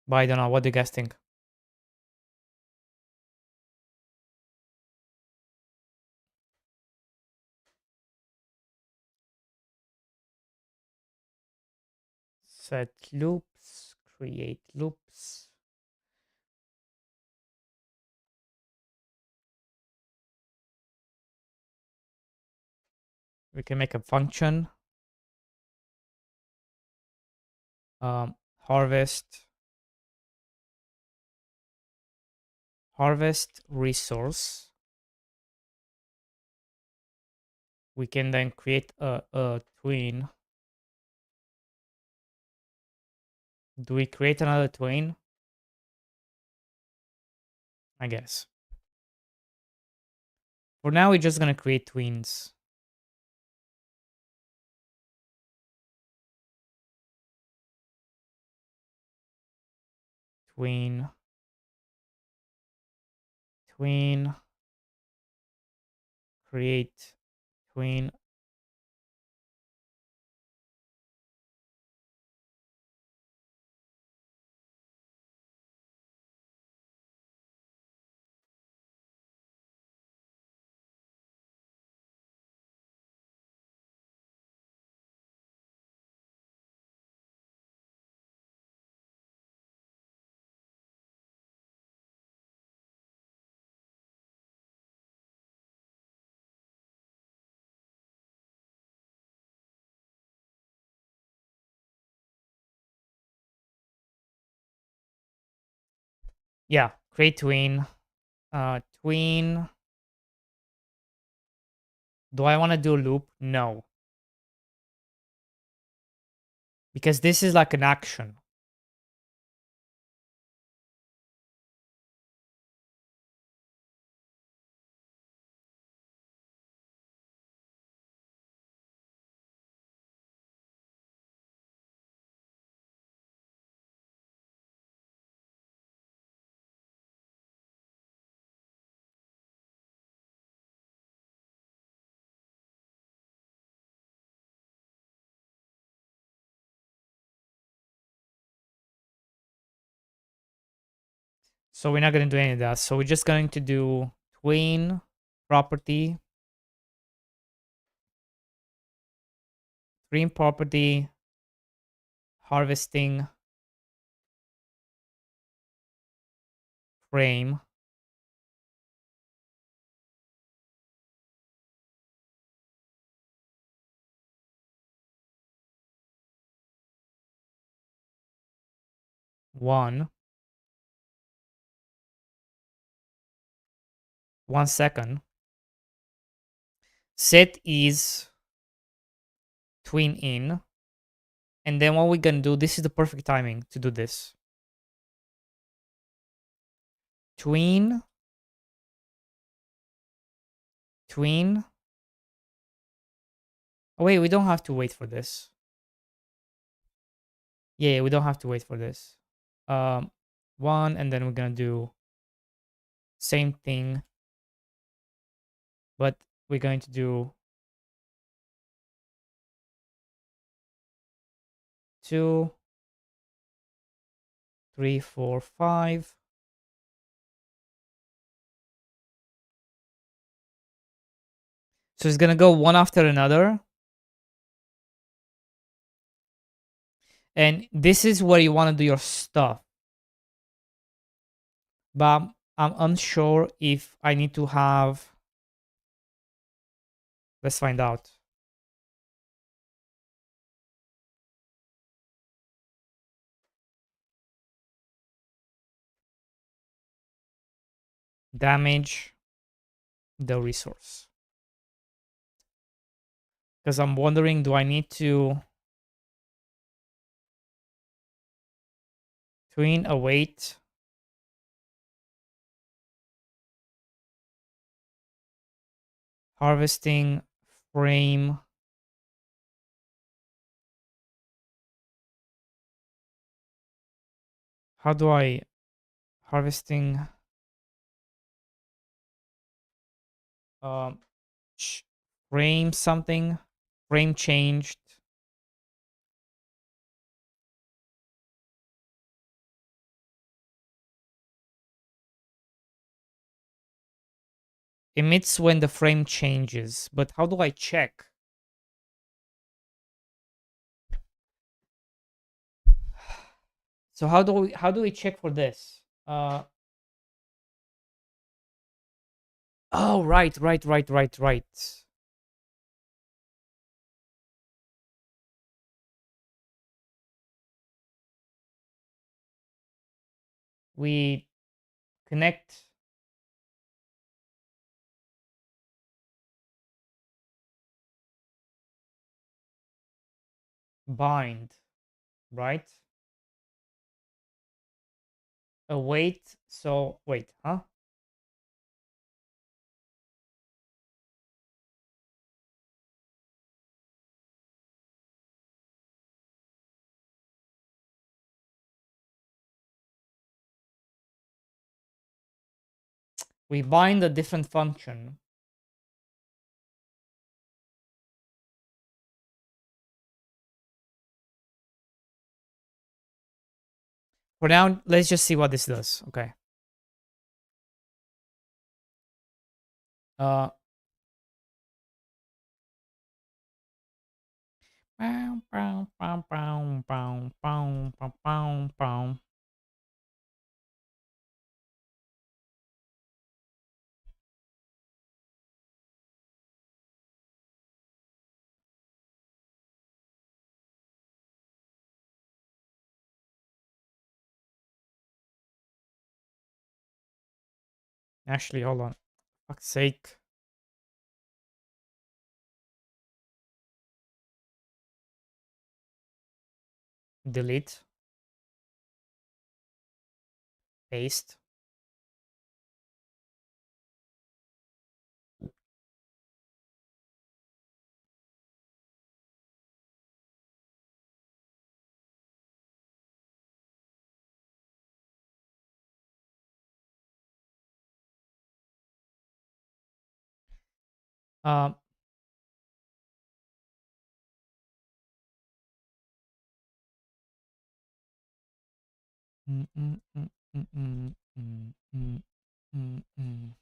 But I don't know. What do you guys think? Set loops, create loops. We can make a function. Harvest resource. We can then create a twin. Do we create another twin? I guess. For now, we're just gonna create twins. Twin. Create twin. Yeah, create twin. Tween. Do I want to do a loop? No. Because this is like an action. So we're not going to do any of that. So we're just going to do tween property. Tween property. Harvesting. Frame. One second. Set is tween in. And then what we're going to do, this is the perfect timing to do this. Tween. Oh, wait, we don't have to wait for this. Yeah, we don't have to wait for this. 1, and then we're gonna do same thing, but we're going to do 2, 3, 4, 5. So it's gonna go one after another. And this is where you want to do your stuff. But I'm unsure if I need to have... Let's find out. Damage the resource. Because I'm wondering, do I need to tween await harvesting frame? How do I harvesting um frame something? Frame changed. Emits when the frame changes, but how do I check? So how do we check for this? Oh, right. We connect bind, right? Await. So wait, huh? We bind a different function. For now, let's just see what this does. Okay. Uh. Actually, hold on. Fuck's sake. Delete. Paste. Um. mm, mm, mm, mm, mm, mm, mm, mm, mm.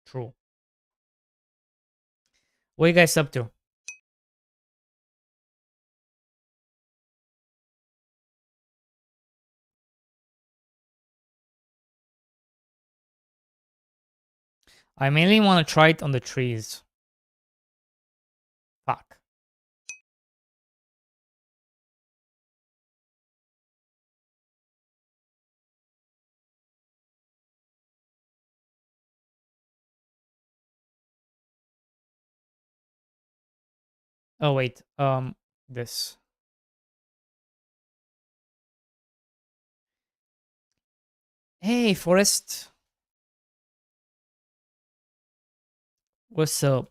True. What are you guys up to? I mainly want to try it on the trees. Fuck. Oh wait. This. Hey, Forrest. What's up?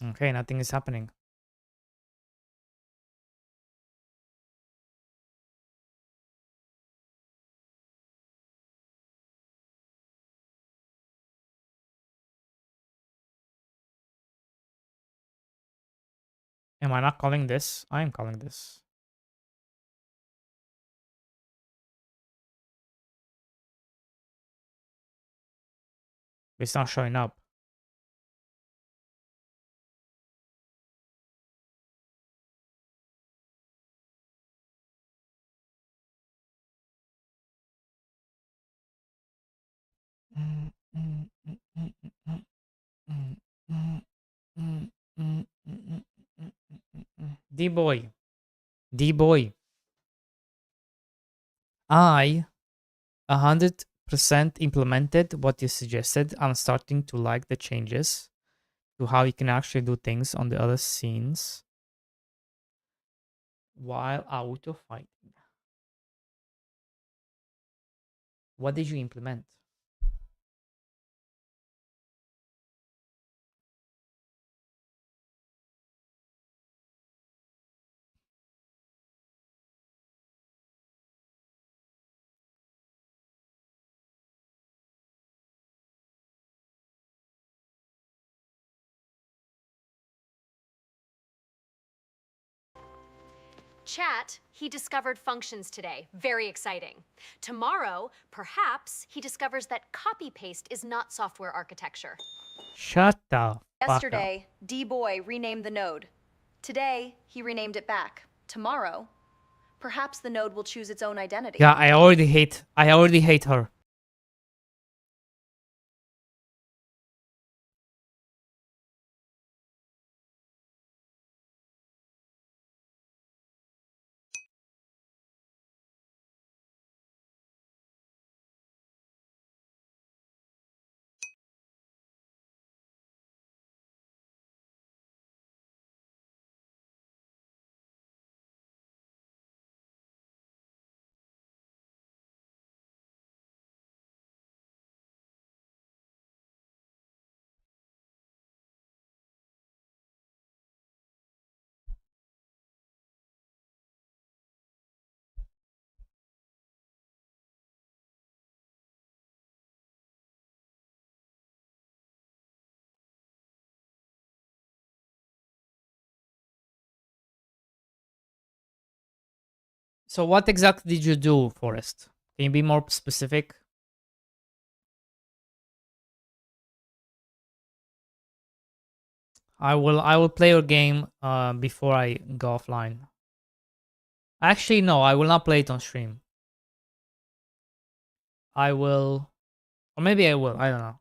Okay, nothing is happening. Am I not calling this? I am calling this. It's not showing up. D-boy. D-boy. I 100% implemented what you suggested. I'm starting to like the changes to how you can actually do things on the other scenes while auto fighting. What did you implement? Chat, he discovered functions today. Very exciting. Tomorrow, perhaps he discovers that copy-paste is not software architecture. Shut the fuck up. Yesterday, D-Boy renamed the node. Today, he renamed it back. Tomorrow, perhaps the node will choose its own identity. Yeah, I already hate her. So what exactly did you do, Forrest? Can you be more specific? I will play your game before I go offline. Actually, no, I will not play it on stream. I will, or maybe I will. I don't know.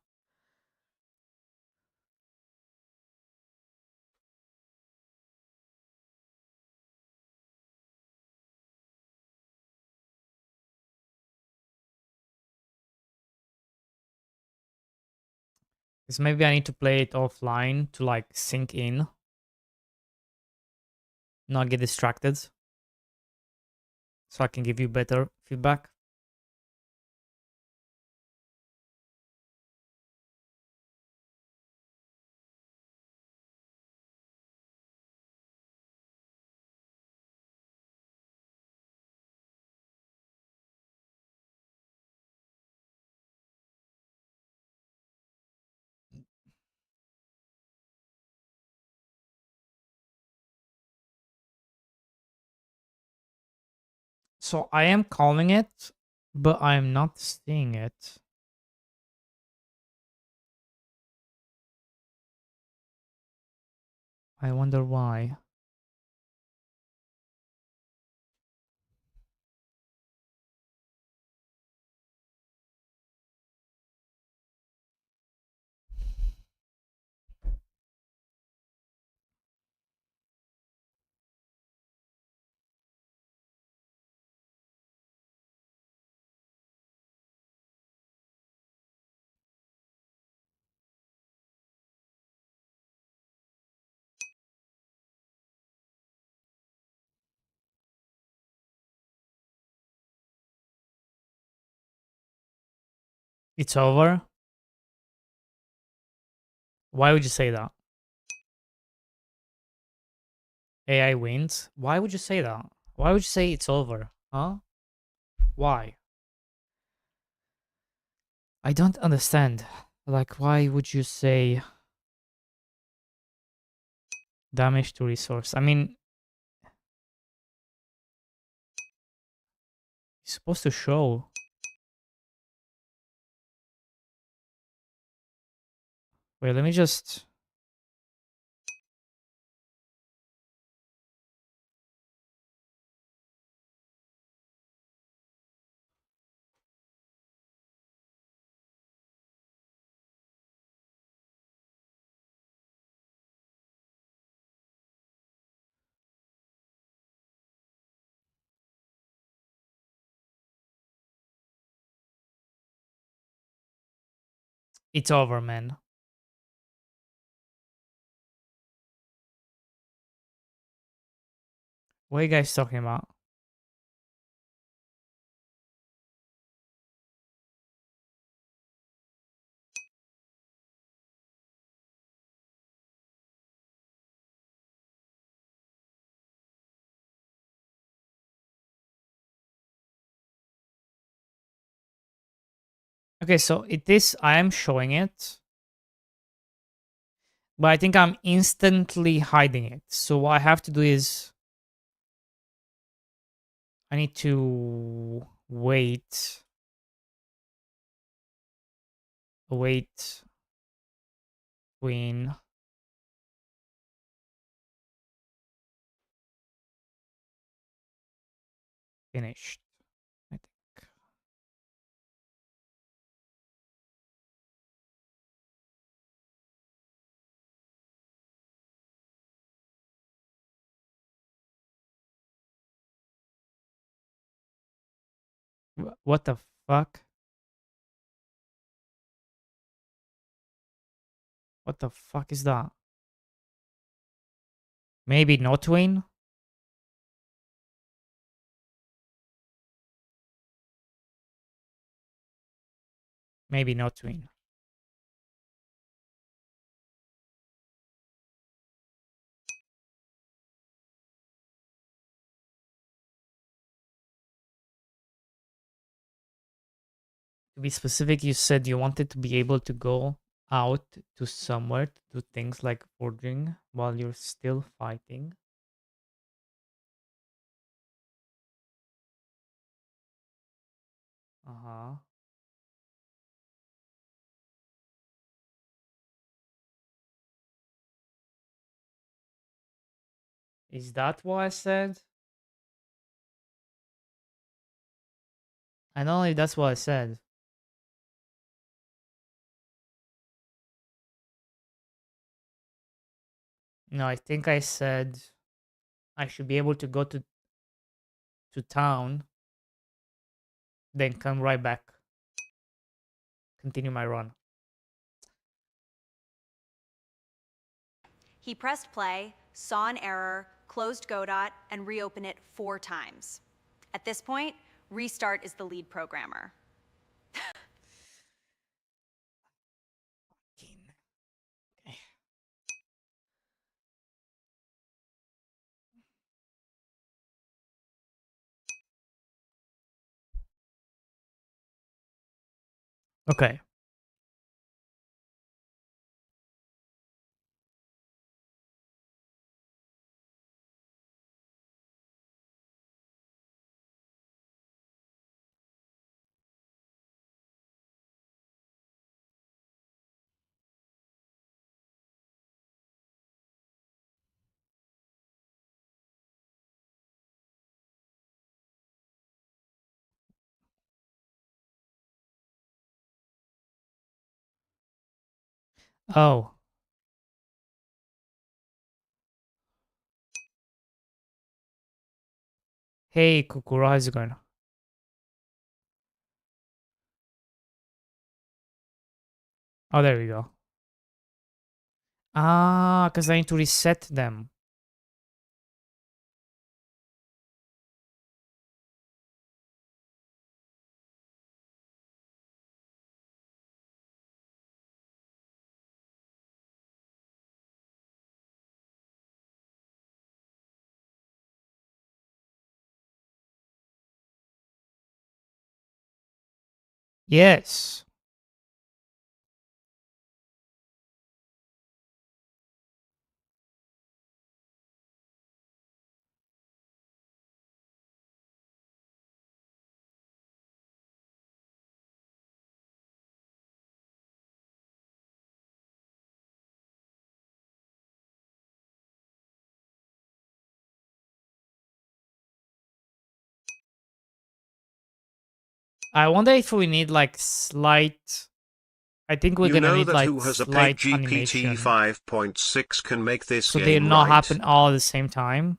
Because maybe I need to play it offline to like sink in, not get distracted, so I can give you better feedback. So I am calling it, but I am not seeing it. I wonder why. It's over? Why would you say that? AI wins? Why would you say that? Why would you say it's over? Huh? Why? I don't understand. Like, why would you say damage to resource? I mean, it's supposed to show. Wait, let me just... It's over, man. What are you guys talking about? Okay, so it is... I am showing it. But I think I'm instantly hiding it. So what I have to do is... I need to wait. Wait. Queen. Finished, I think. What the fuck? What the fuck is that? Maybe not win? Maybe not win. To be specific, you said you wanted to be able to go out to somewhere to do things like forging while you're still fighting. Uh-huh. Is that what I said? I don't know if that's what I said. No, I think I said I should be able to go to town, then come right back. Continue my run. He pressed play, saw an error, closed Godot, and reopened it 4 times. At this point, Restart is the lead programmer. Okay. Oh. Hey, Kukuro, how's it going? Oh, there we go. Ah, because I need to reset them. Yes. I wonder if we need like slight. I think we're You gonna know need that like who has a paid slight GPT animation, 5.6 can make this so they game not right? happen all at the same time.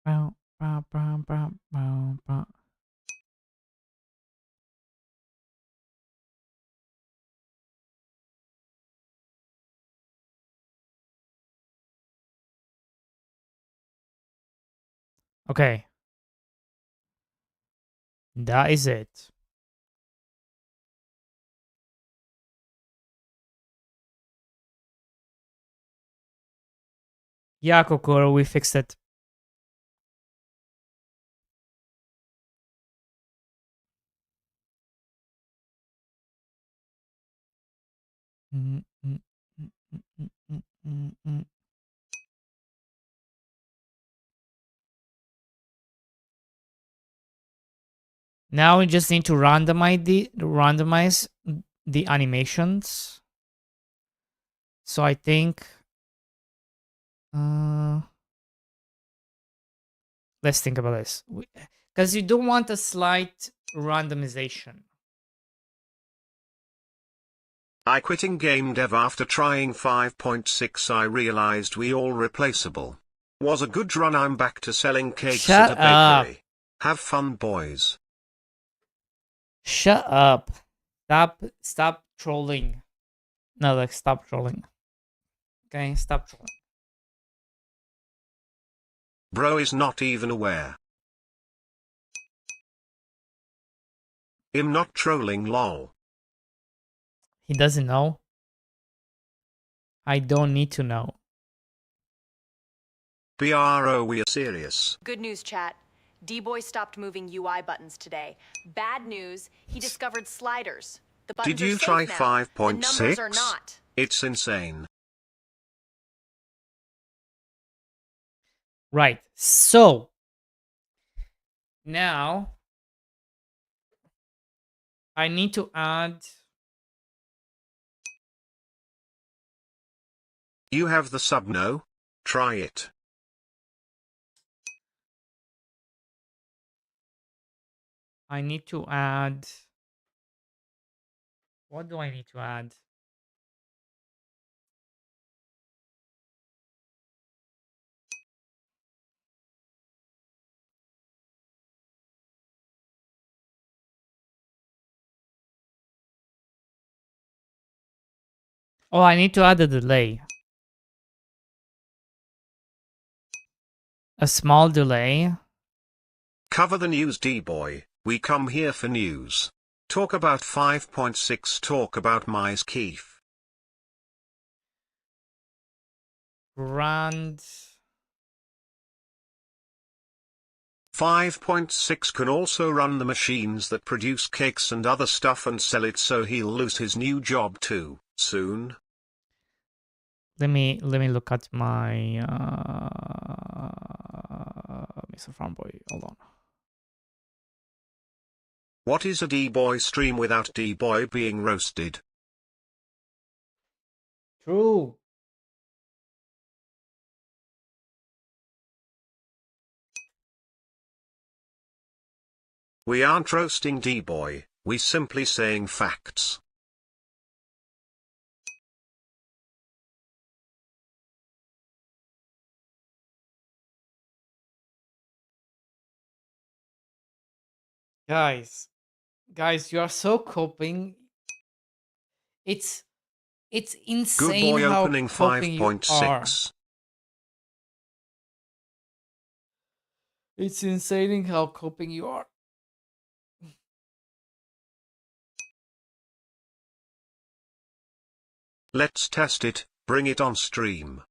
Bow, bow, bow, bow, bow, bow. Okay, that is it. Yeah, Kokoro, we fixed it. Mm, mm, mm, mm, mm, mm, mm, mm. Now we just need to randomize the animations. So I think let's think about this. Because you don't want a slight randomization. I quitting game dev after trying 5.6. I realized we all replaceable. Was a good run. I'm back to selling cakes at Shut a up. bakery. Have fun, boys. Shut up. Stop trolling. No, like stop trolling. Okay, stop trolling. Bro is not even aware. I'm not trolling, lol. He doesn't know. I don't need to know. Bro, we are serious. Good news, chat. D-Boy stopped moving UI buttons today. Bad news, he discovered sliders. The buttons Did you are safe try now. The numbers are 5.6? not. It's insane. Right. So now I need to add. You have the sub, no? Try it. I need to add. What do I need to add? Oh, I need to add a delay. A small delay. Cover the news, D-Boy. We come here for news. Talk about 5.6. Talk about Mise Keith. Grand. 5.6 can also run the machines that produce cakes and other stuff and sell it, so he'll lose his new job too, soon. Let me look at my Mr. Farmboy. Hold on. What is a D-Boy stream without D-Boy being roasted? True. We aren't roasting D-Boy, we simply saying facts. Guys, you are so coping. It's Good insane boy how opening coping you are. 5.6. It's insane how coping you are. Let's test it, bring it on stream.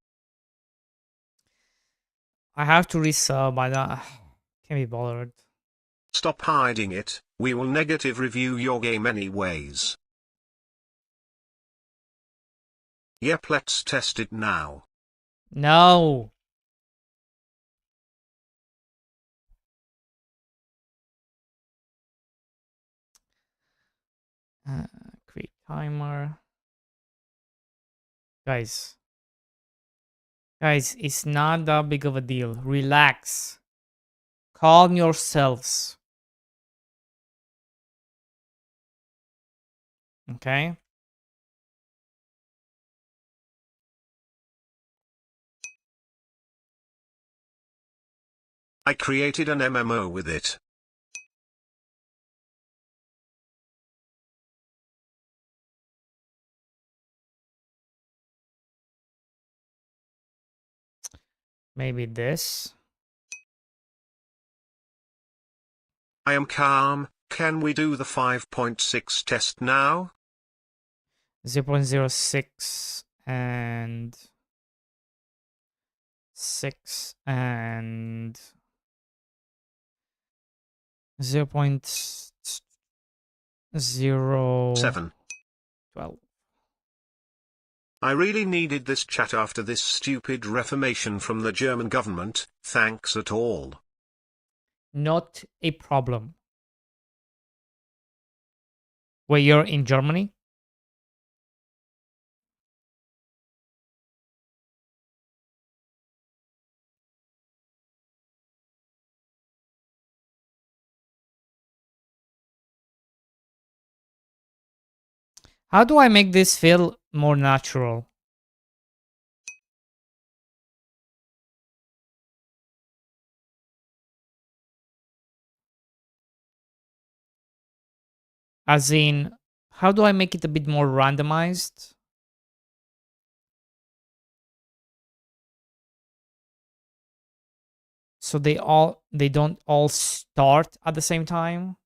I have to resub. I don't, can't be bothered. Stop hiding it, we will negative review your game anyways. Yep, let's test it now. No. Create timer. Guys, it's not that big of a deal. Relax. Calm yourselves. Okay? I created an MMO with it. Maybe this. I am calm, can we do the 5.6 test now? 0.06 and 6 and 0.0 7. 12. I really needed this chat after this stupid reformation from the German government, thanks at all. Not a problem. Wait, you're in Germany? How do I make this feel more natural? As in, how do I make it a bit more randomized? So they don't all start at the same time?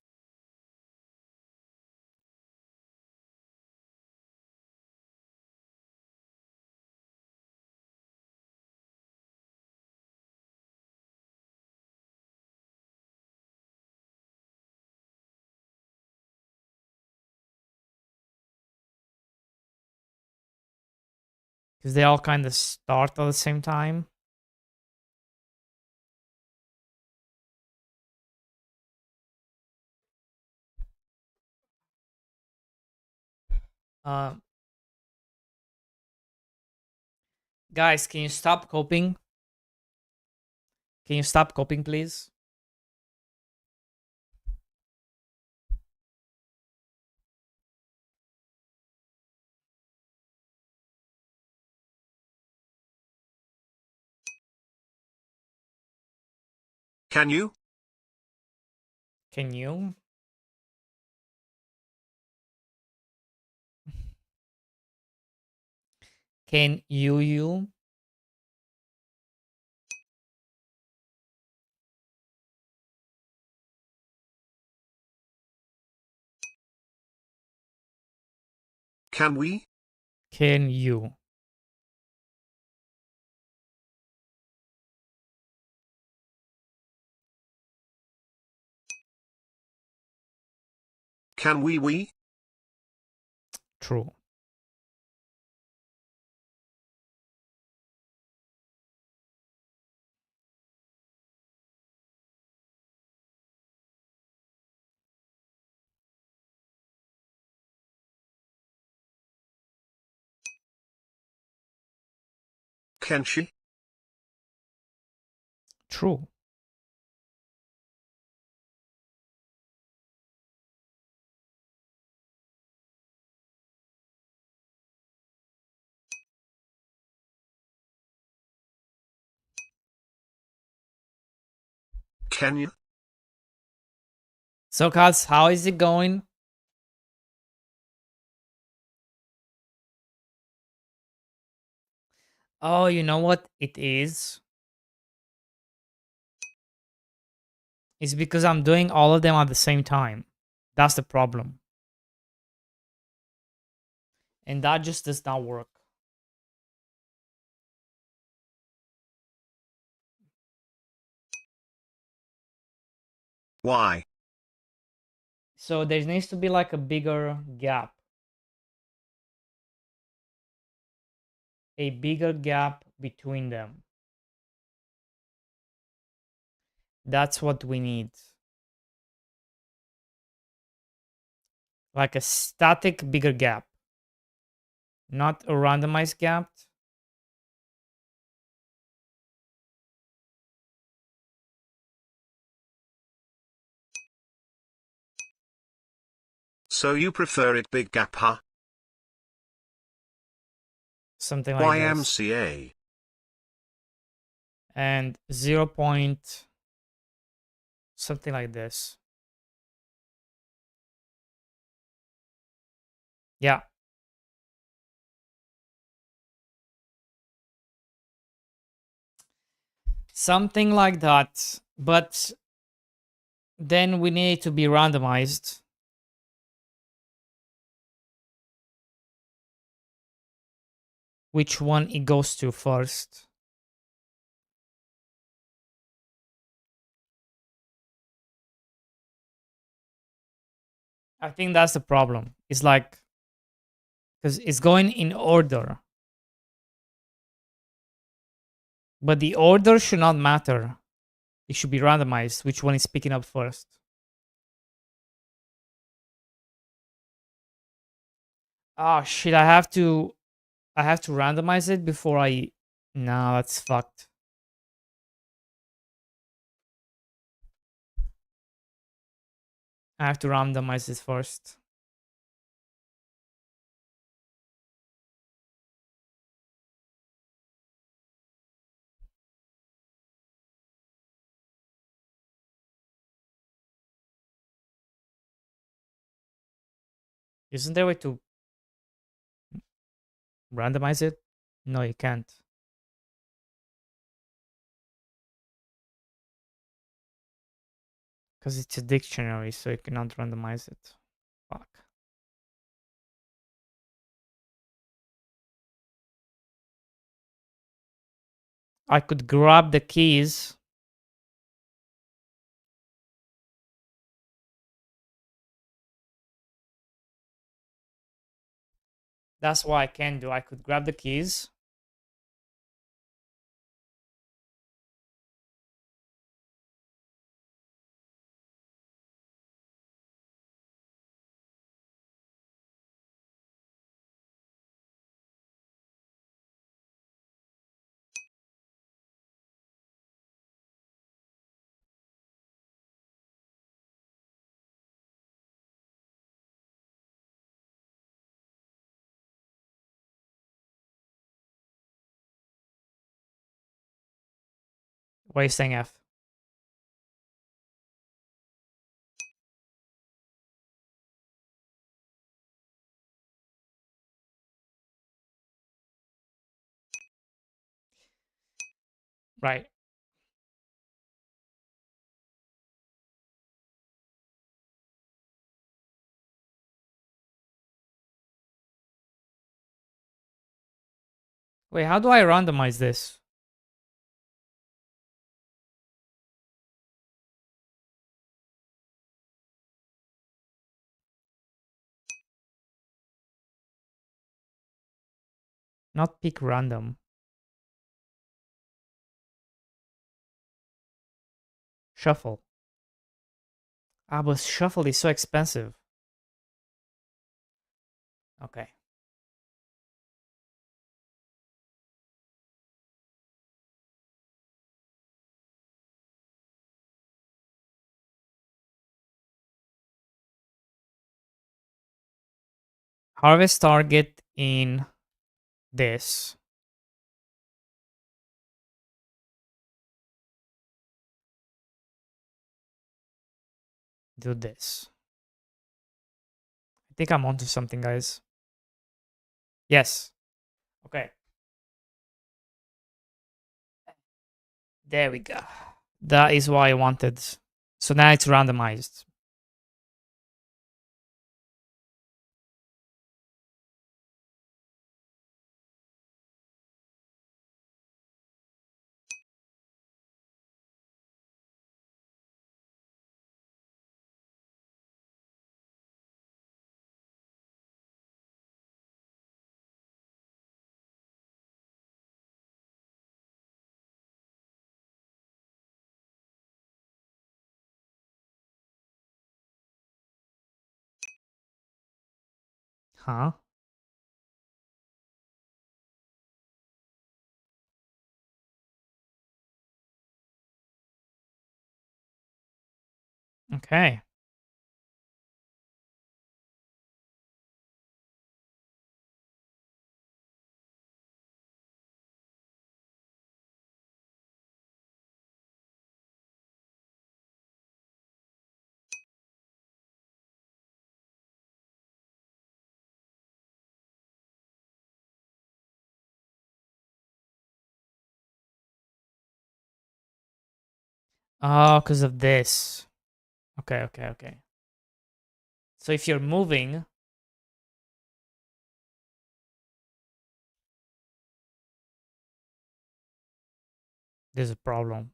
Because they all kind of start at the same time. Uh, guys, can you stop coping? Can you stop coping, please? Can you? Can you? Can you? Can we? Can you? Can we? True. Can she? True. tenure? So, guys, how is it going? Oh, you know what it is? It's because I'm doing all of them at the same time. That's the problem. And that just does not work. Why? So there needs to be like a bigger gap. A bigger gap between them. That's what we need. Like a static bigger gap. Not a randomized gap. So you prefer it big gap, huh? Something like this. YMCA. And 0 point something like this. Yeah. Something like that. But then we need to be randomized. Which one it goes to first. I think that's the problem. It's like, because it's going in order. But the order should not matter. It should be randomized, which one is picking up first. Oh shit, I have to randomize it before I... No, that's fucked. I have to randomize it first. Isn't there a way to randomize it? No, you can't. Because it's a dictionary, so you cannot randomize it. Fuck. I could grab the keys. That's what I can do. I could grab the keys. What are you saying, F? Right. Wait, how do I randomize this? Not pick random. Shuffle. Ah, but shuffle is so expensive. Okay. Harvest target in this. do this. I think I'm onto something, guys. Yes. Okay. There we go. That is what I wanted. So now it's randomized. Huh? Okay. Oh, because of this. Okay, okay, okay. So if you're moving, there's a problem.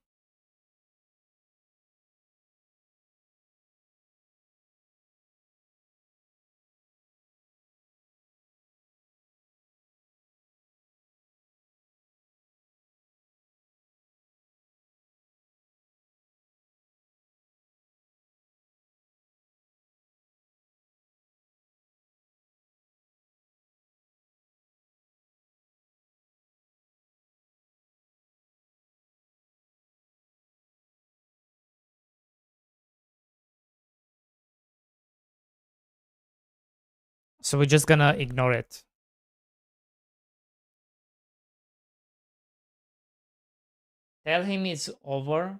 So we're just gonna ignore it. Tell him it's over.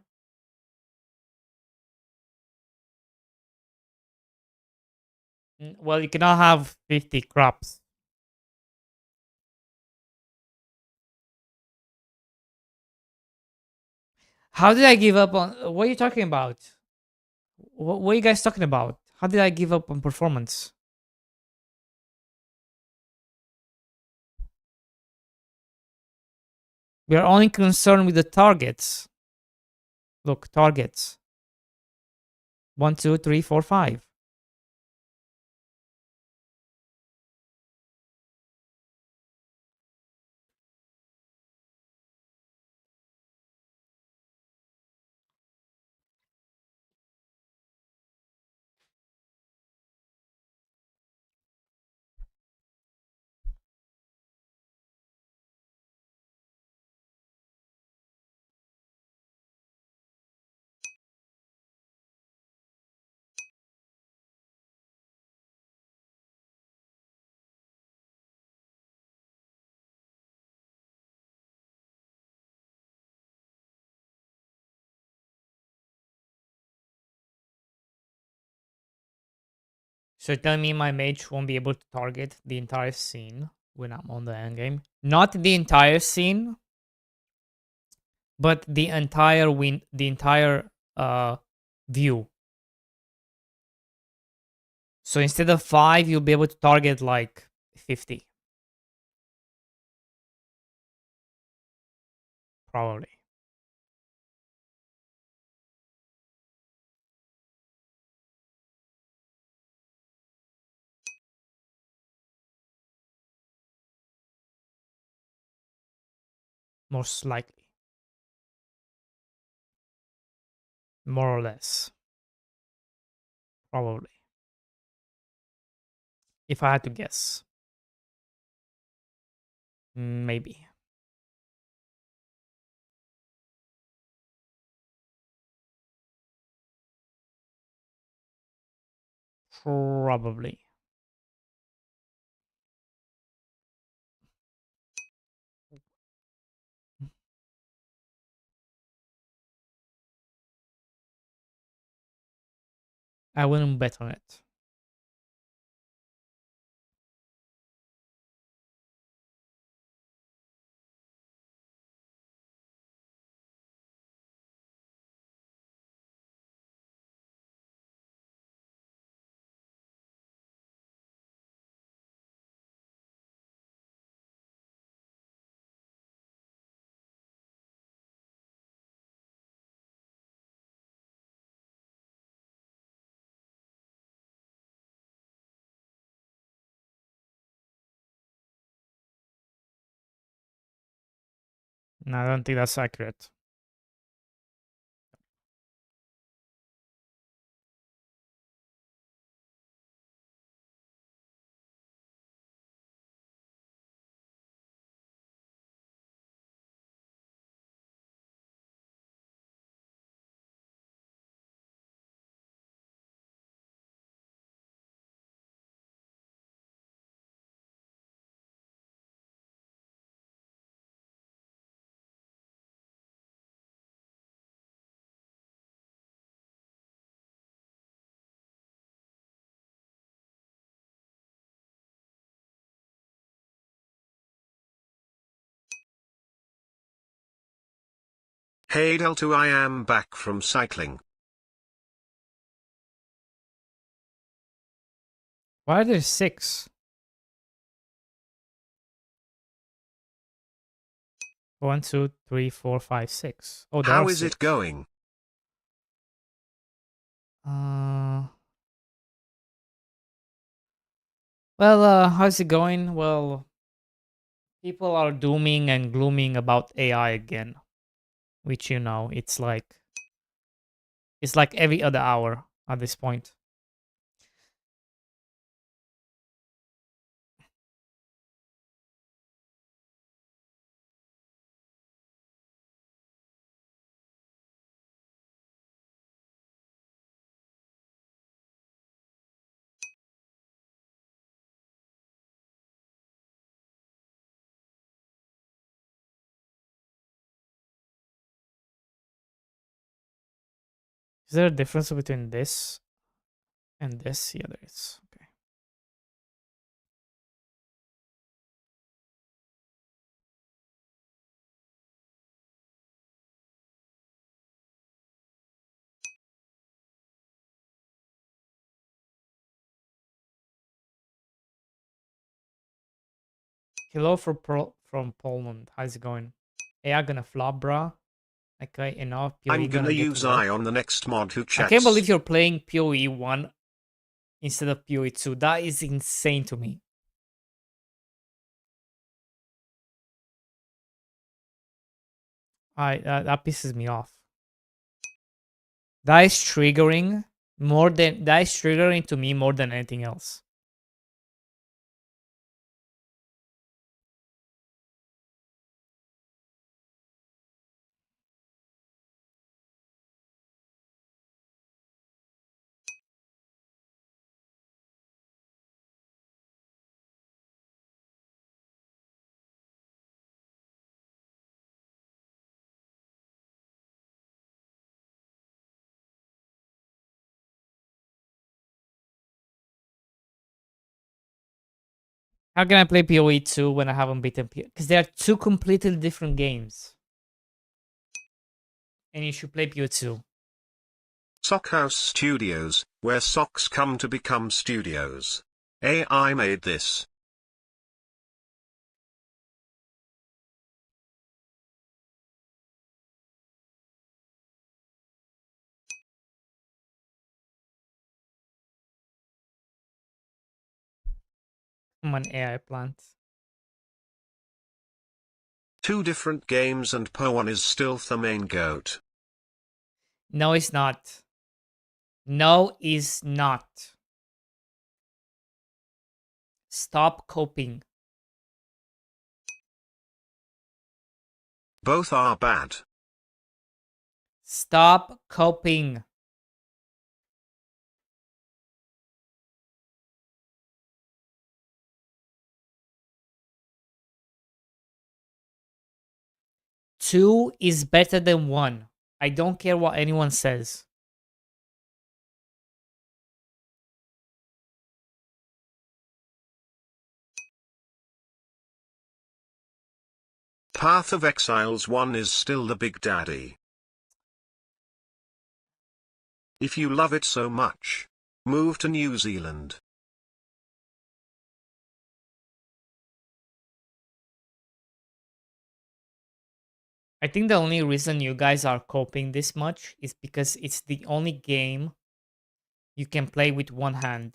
Well, you cannot have 50 crops. How did I give up on? What are you talking about? What are you guys talking about? How did I give up on performance? We are only concerned with the targets. Look, targets. 1, 2, 3, 4, 5. So tell me my mage won't be able to target the entire scene when I'm on the endgame. Not the entire scene, but the entire view. So instead of 5, you'll be able to target like 50. Probably. Most likely. More or less. Probably. If I had to guess. Maybe. Probably. I wouldn't bet on it. No, I don't think that's accurate. Hey Del2, I am back from cycling. Why are there 6? 1, 2, 3, 4, 5, 6. Oh, there How are is 6. it going? Well, how's it going? Well, people are dooming and glooming about AI again, which it's like every other hour at this point. Is there a difference between this and this? Yeah, there is. Okay. Hello from Poland. How's it going? AI gonna flop, bruh. Okay, enough. PoE I'm gonna gonna get use work. Eye on the next mod who I chats. can't believe you're playing PoE 1 instead of PoE 2. That is insane to me. That pisses me off. That is triggering to me more than anything else. How can I play PoE 2 when I haven't beaten PoE? Because they are two completely different games. And you should play PoE 2. Sockhouse Studios, where socks come to become studios. AI made this. I'm an AI plant. 2 different games and Po1 is still the main goat. No, it's not. No, it's not. Stop coping. Both are bad. Stop coping. Two is better than one. I don't care what anyone says. Path of Exiles 1 is still the big daddy. If you love it so much, move to New Zealand. I think the only reason you guys are coping this much is because it's the only game you can play with one hand.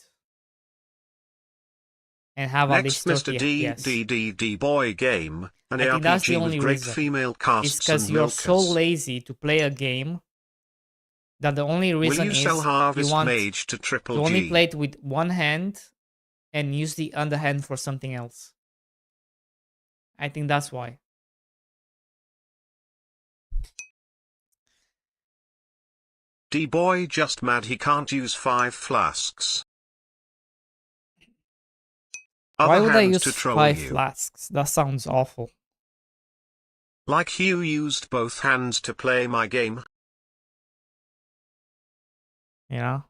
And have at Next, least Mr. 30 FPS. D Boy game, an I think that's the ARPG only with great reason. female It's casts because and you're so milkers. lazy to play a game that the only Will reason you is sell Harvest you want Mage to Triple to only G? play it with one hand and use the other hand for something else. I think that's why. D-Boy just mad he can't use 5 flasks. Why Other would I hands use to troll 5 you. flasks? That sounds awful. Like you used both hands to play my game. You know?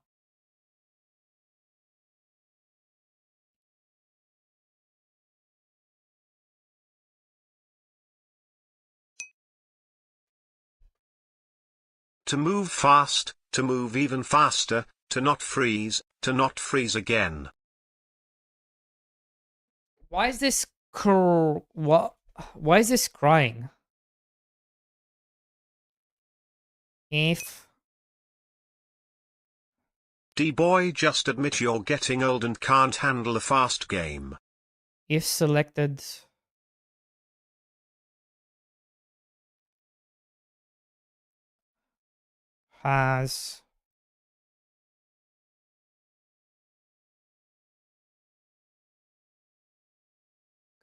To move fast, to move even faster, to not freeze again. Why is this what? Why is this crying? If D-Boy just admit you're getting old and can't handle a fast game. selected has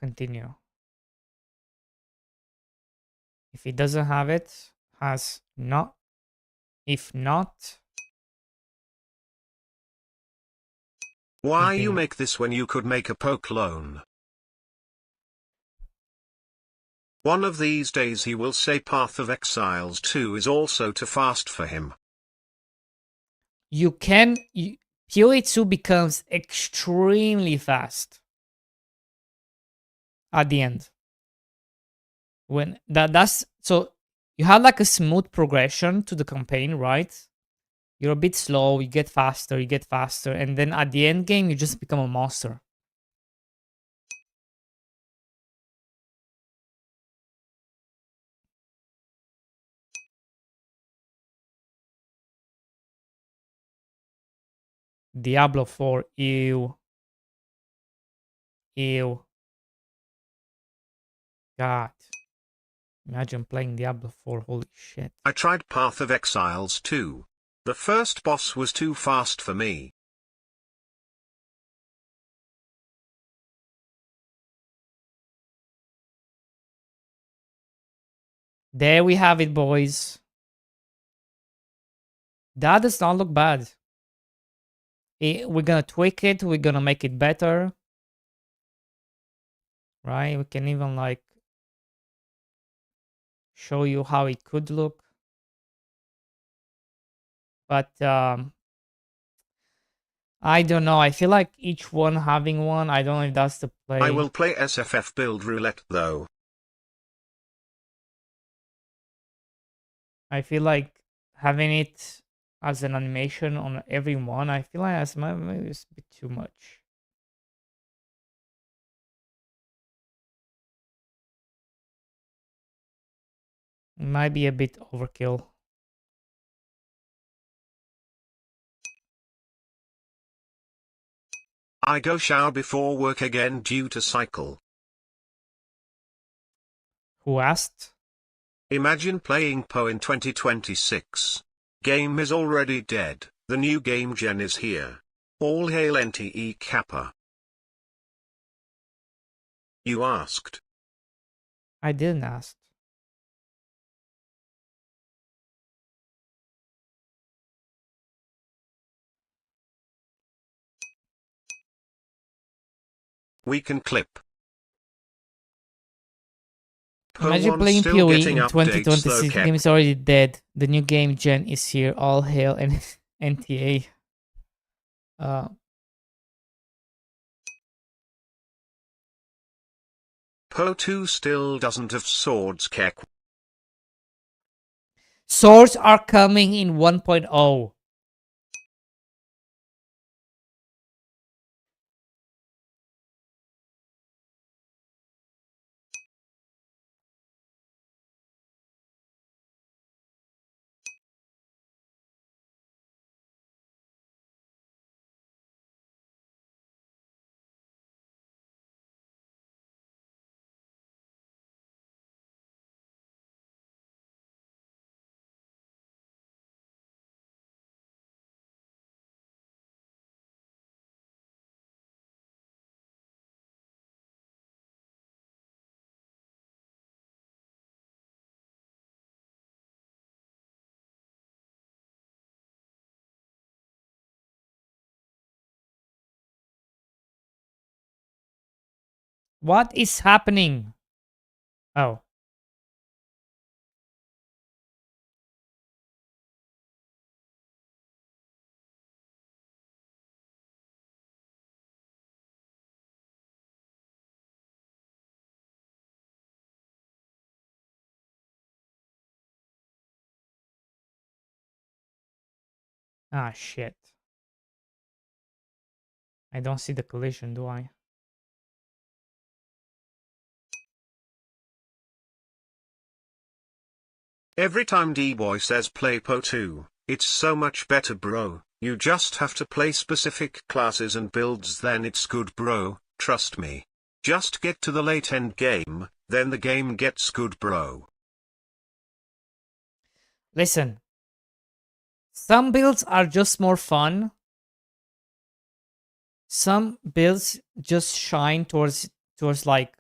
continue. If it doesn't have it, has not. If not, Why continue. you make this when you could make a poke clone? One of these days he will say Path of Exiles 2 is also too fast for him. You can PoE 2 becomes extremely fast at the end. When that's so you have like a smooth progression to the campaign, right? You're a bit slow, you get faster, and then at the end game you just become a monster. Diablo 4, ew. Ew. God. Imagine playing Diablo 4, holy shit. I tried Path of Exiles 2. The first boss was too fast for me. There we have it, boys. That does not look bad. We're gonna tweak it, we're gonna make it better. Right? We can even like show you how it could look. But I don't know. I feel like each one having one, I don't know if that's the play. I will play SFF build roulette though. I feel like having it as an animation on every one, I feel like that's maybe it's a bit too much. It might be a bit overkill. I go shower before work again due to cycle. Who asked? Imagine playing Poe in 2026. Game is already dead, the new game gen is here. All hail NTE Kappa. You asked. I didn't ask. We can clip. Imagine playing PoE in 2026. The game is already dead. The new game gen is here. All hail and NTA. Po2 still doesn't have swords, Keck. Swords are coming in 1.0. What is happening? Oh. Ah, shit. I don't see the collision, do I? Every time D-Boy says play Po2, it's so much better, bro. You just have to play specific classes and builds, then it's good, bro. Trust me. Just get to the late end game, then the game gets good, bro. Listen. Some builds are just more fun. Some builds just shine towards like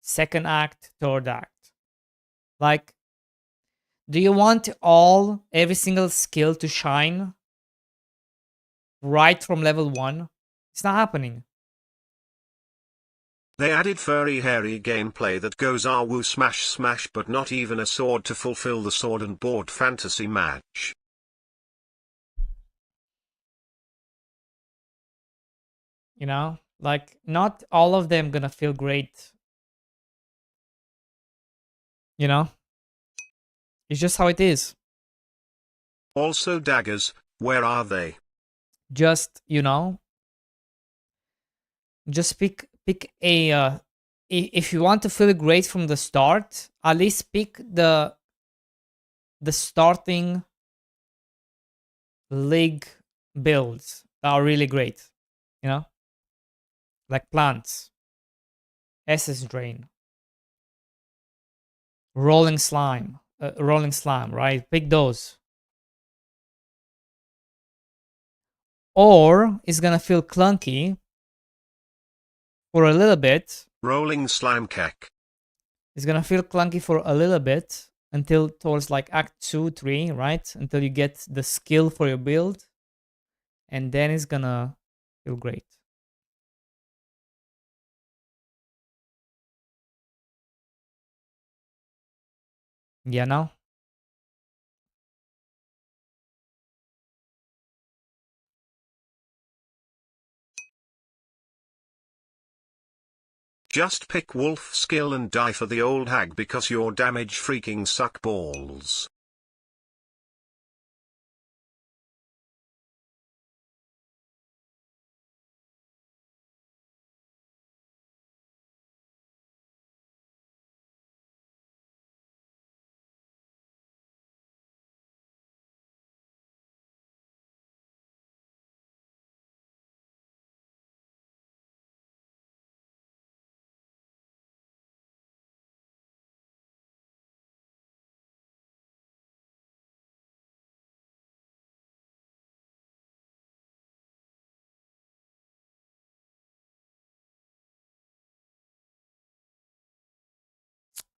second act, third act. Like, do you want every single skill to shine right from level 1? It's not happening. They added furry hairy gameplay that goes woo smash smash, but not even a sword to fulfill the sword and board fantasy match. You know? Like, not all of them gonna feel great. You know? It's just how it is. Also daggers, where are they? Just, you know, just pick a if you want to feel great from the start, at least pick the starting league builds that are really great, you know, like plants, SS drain, rolling slime, right? Pick those. Or it's gonna feel clunky for a little bit. Rolling slime cack. It's gonna feel clunky for a little bit until towards like Act 2, 3, right? Until you get the skill for your build. And then it's gonna feel great. Yeah, now? Just pick wolf skill and die for the old hag because your damage freaking suck balls.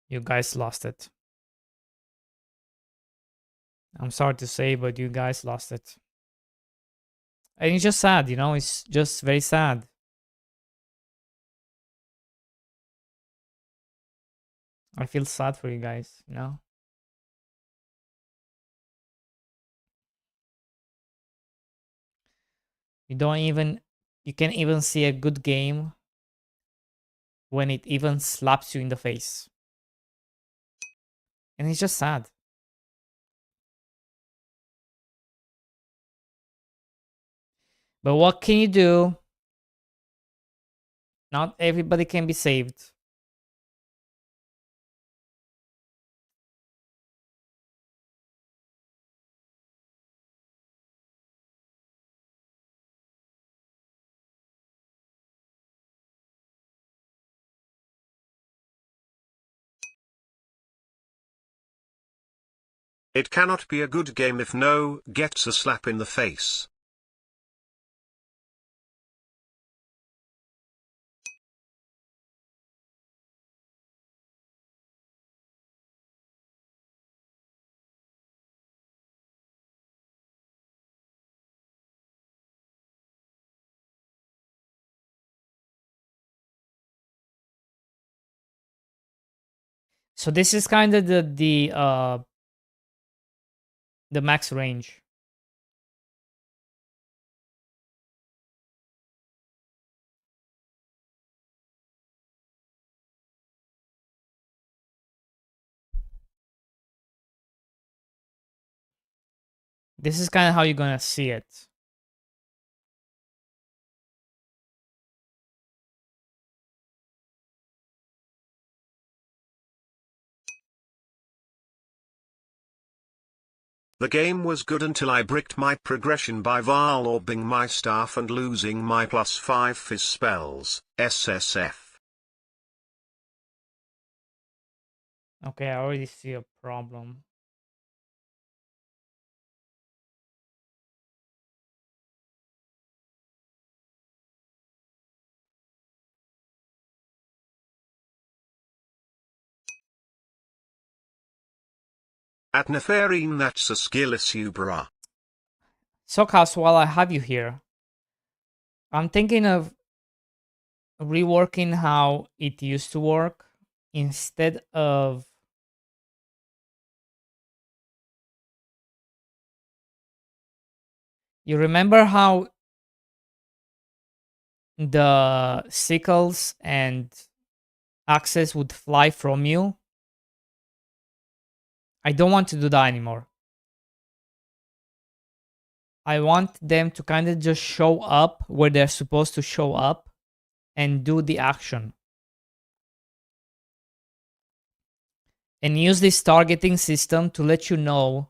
You guys lost it. I'm sorry to say, but you guys lost it. And it's just sad, you know? It's just very sad. I feel sad for you guys, you know? You can't even see a good game when it even slaps you in the face. And it's just sad. But what can you do? Not everybody can be saved. It cannot be a good game if no gets a slap in the face. So this is kind of the max range. This is kind of how you're gonna see it. The game was good until I bricked my progression by Varl orbing my staff and losing my +5 fizz spells, SSF. Okay, I already see a problem. At Neferine, that's a skill issue, bruh. Sokas, while I have you here, I'm thinking of reworking how it used to work instead of you remember how the sickles and axes would fly from you? I don't want to do that anymore. I want them to kind of just show up where they're supposed to show up and do the action. And use this targeting system to let you know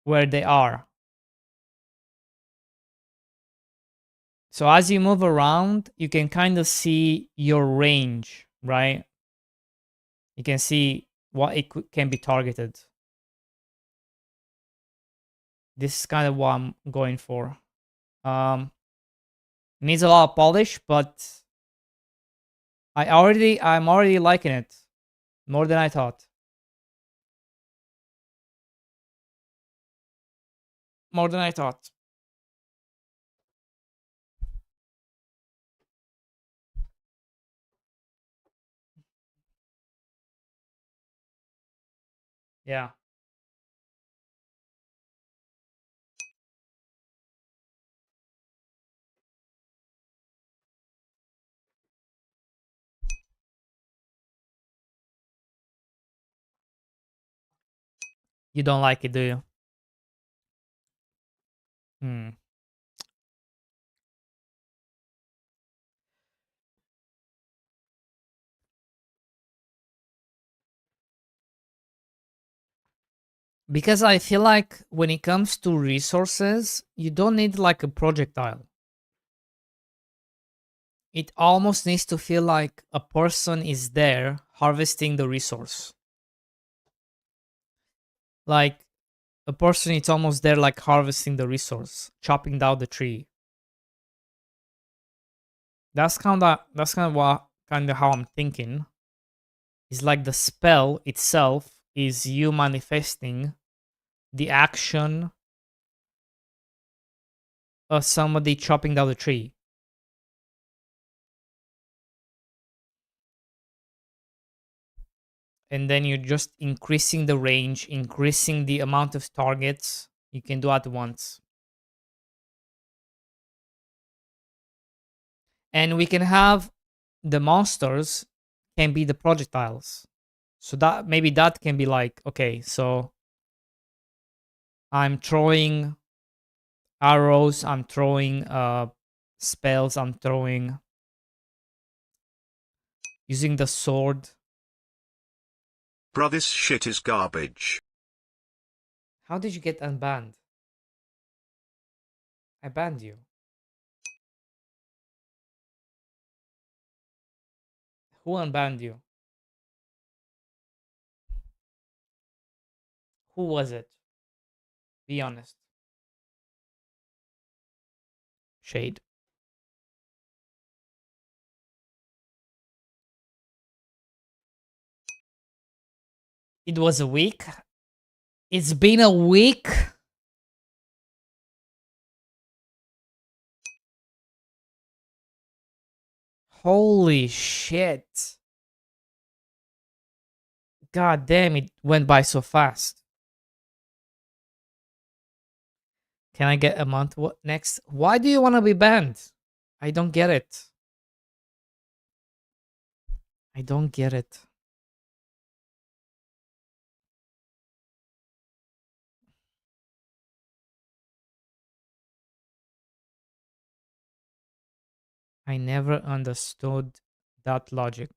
where they are. So as you move around, you can kind of see your range, right? You can see what it can be targeted. This is kind of what I'm going for. Needs a lot of polish, but I'm already liking it more than I thought. More than I thought. Yeah. You don't like it, do you? Hmm. Because I feel like when it comes to resources, you don't need like a projectile. It almost needs to feel like a person is there harvesting the resource. Like a person is almost there like harvesting the resource, chopping down the tree. That's kind of how I'm thinking. It's like the spell itself is you manifesting the action of somebody chopping down the tree. And then you're just increasing the range, increasing the amount of targets you can do at once. And we can have the monsters can be the projectiles. So that maybe that can be like, okay, so I'm throwing arrows, I'm throwing spells, I'm throwing using the sword. Bro, this shit is garbage. How did you get unbanned? I banned you. Who unbanned you? Who was it? Be honest. Shade. It was a week. It's been a week. Holy shit. God damn, it went by so fast. Can I get a month? What next? Why do you want to be banned? I don't get it. I don't get it. I never understood that logic.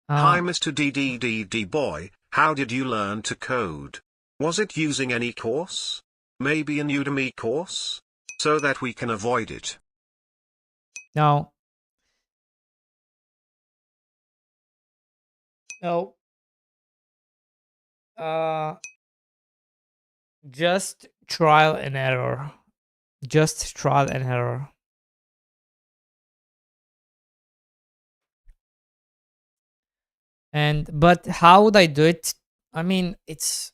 Hi Mr. DDDD boy, how did you learn to code? Was it using any course? Maybe an Udemy course? So that we can avoid it. No. No. Just trial and error. Just trial and error. But how would I do it? I mean, it's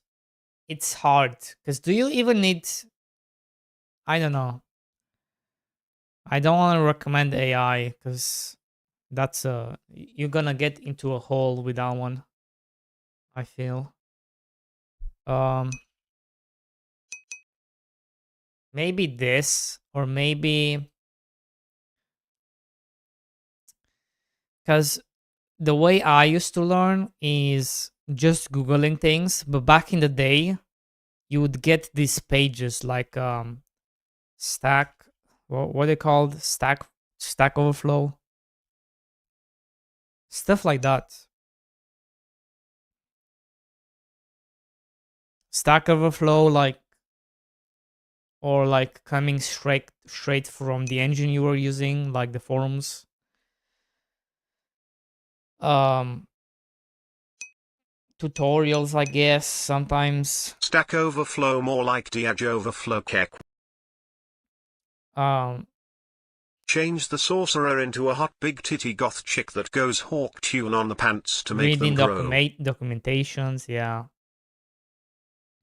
hard because do you even need? I don't know. I don't want to recommend AI because that's you're gonna get into a hole with that one. I feel. Maybe this or maybe because the way I used to learn is just googling things, but back in the day, you would get these pages like stack. What are they called? Stack Overflow, stuff like that. Stack Overflow, like or like coming straight from the engine you were using, like the forums. Um, tutorials, I guess sometimes. Stack Overflow, more like Diag Overflow Kek. Change the sorcerer into a hot big titty goth chick that goes hawk tune on the pants to make them Reading grow. documentations, yeah.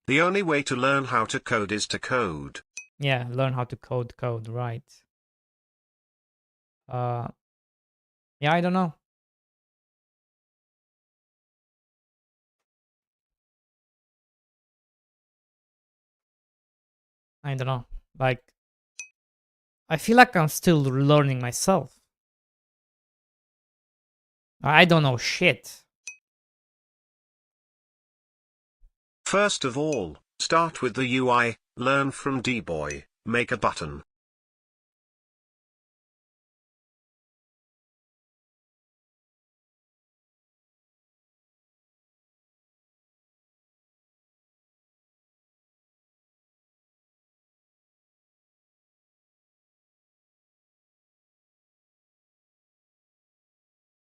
The only way to learn how to code is to code. Yeah, learn how to code, right. Yeah, I don't know. I don't know. Like, I feel like I'm still learning myself. I don't know shit. First of all, start with the UI, learn from D-Boy, make a button.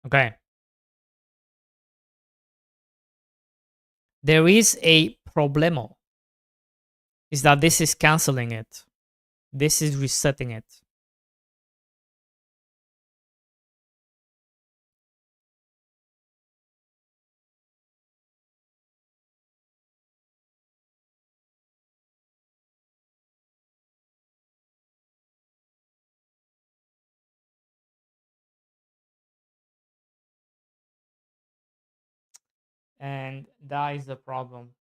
Okay. There is a problemo. Is that this is canceling it. This is resetting it. And that is the problem.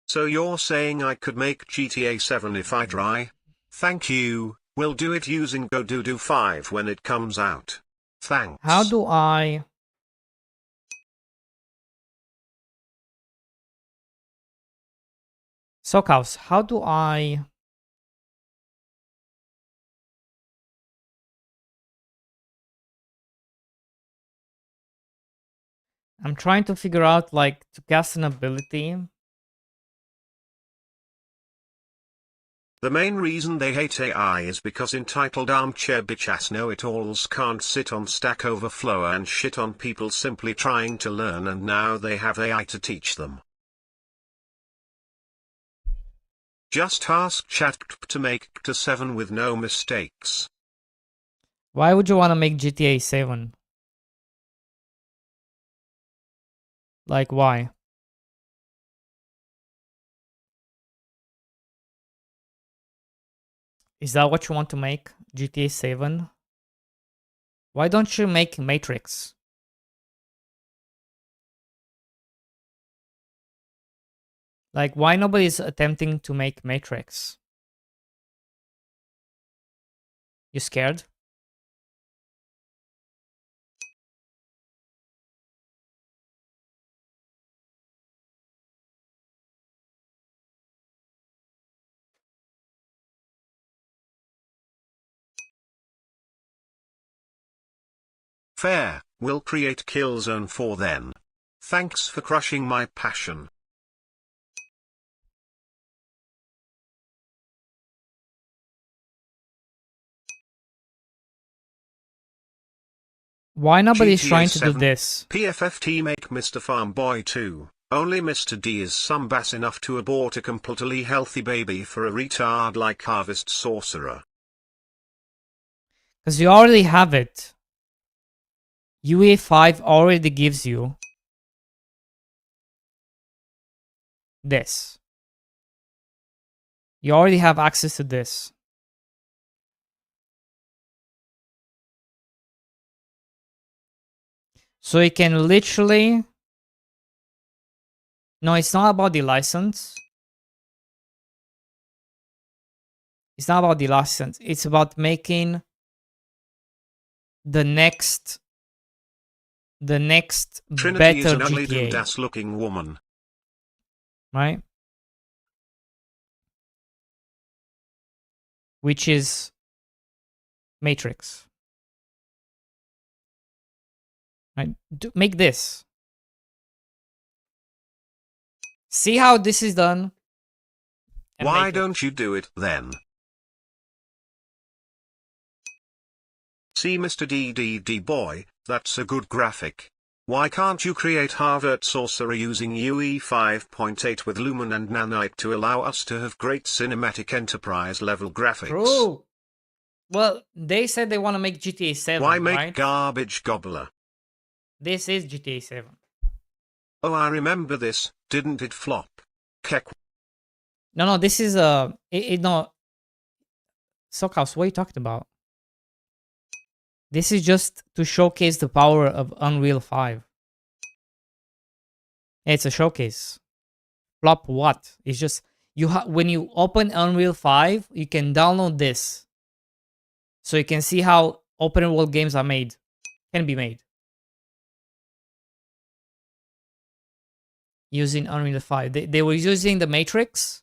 So you're saying I could make GTA 7 if I try? Thank you, we'll do it using GoDoodoo 5 when it comes out. Thanks. How do I... Sockhouse, how do I... I'm trying to figure out, like, to cast an ability. The main reason they hate AI is because entitled armchair bitch-ass know-it-alls can't sit on Stack Overflow and shit on people simply trying to learn, and now they have AI to teach them. Just ask ChatGPT to make GTA 7 with no mistakes. Why would you want to make GTA 7? Like, why? Is that what you want to make? GTA 7? Why don't you make Matrix? Like, why nobody's attempting to make Matrix? You scared? Fair, we'll create Killzone 4 then. Thanks for crushing my passion. Why nobody's GTA trying to do 7, this? PFFT make Mr. Farmboy 2. Only Mr. D is some bass enough to abort a completely healthy baby for a retard like Harvest Sorcerer. Because you already have it. UE5 already gives you this. You already have access to this. So you can literally... No, it's not about the license. It's not about the license. It's about making the next Trinity better is an ugly GTA, dude-ass looking woman. right? Which is Matrix. Right? Make this. See how this is done? And Why make it. don't you do it then? See Mr. DDD boy, that's a good graphic. Why can't you create Harvard Sorcerer using UE 5.8 with Lumen and Nanite to allow us to have great cinematic enterprise level graphics? True. Well, they said they want to make GTA 7, Why make right? Garbage Gobbler? This is GTA 7. Oh, I remember this, didn't it flop? Kek. No, this is no. Sockhouse, what are you talking about? This is just to showcase the power of Unreal 5. It's a showcase. Flop what? It's just when you open Unreal 5, you can download this. So you can see how open world games are made. Can be made. Using Unreal 5. They were using the Matrix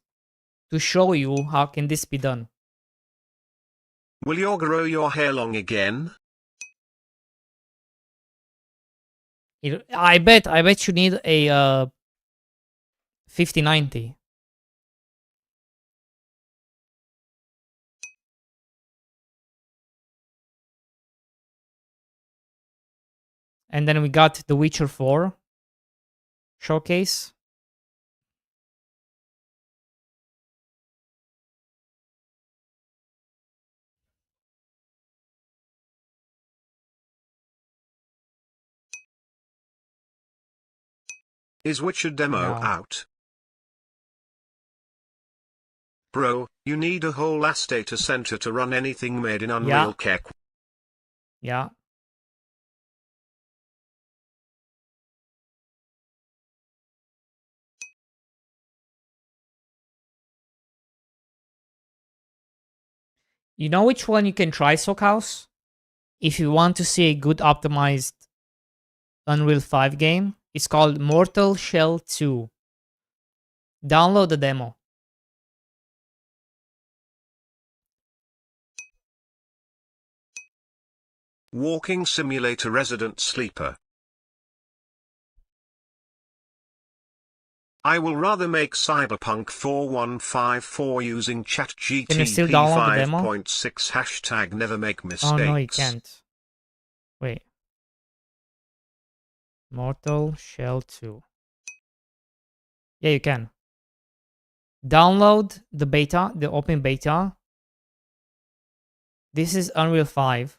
to show you how can this be done. Will you grow your hair long again? I bet you need a 5090. And then we got The Witcher 4 showcase. Is Witcher demo No. out? Bro, you need a whole ass data center to run anything made in Unreal Kek. Yeah. You know which one you can try, Sockhouse? If you want to see a good optimized Unreal 5 game, it's called Mortal Shell 2. Download the demo. Walking Simulator Resident Sleeper. I will rather make Cyberpunk 4154 using Can you still download the ChatGPT demo? 5.6 hashtag never make mistakes. Oh no, you can't. Wait. Mortal Shell 2. Yeah, you can. Download the beta, the open beta. This is Unreal 5.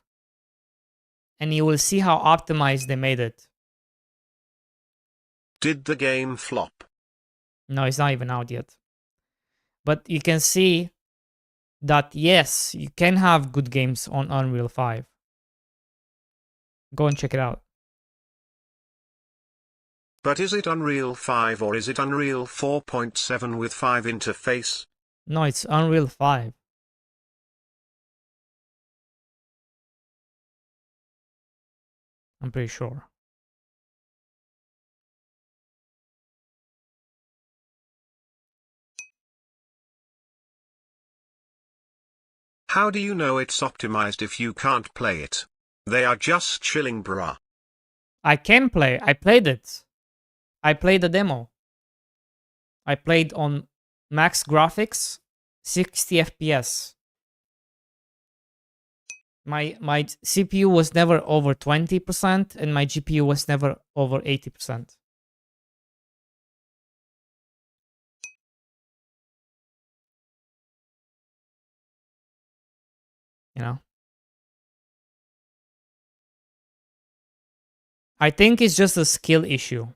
And you will see how optimized they made it. Did the game flop? No, it's not even out yet. But you can see that yes, you can have good games on Unreal 5. Go and check it out. But is it Unreal 5 or is it Unreal 4.7 with 5 interface? No, it's Unreal 5. I'm pretty sure. How do you know it's optimized if you can't play it? They are just chilling, bruh. I can play. I played it. I played the demo. I played on max graphics, 60 FPS. My CPU was never over 20% and my GPU was never over 80%. You know? I think it's just a skill issue.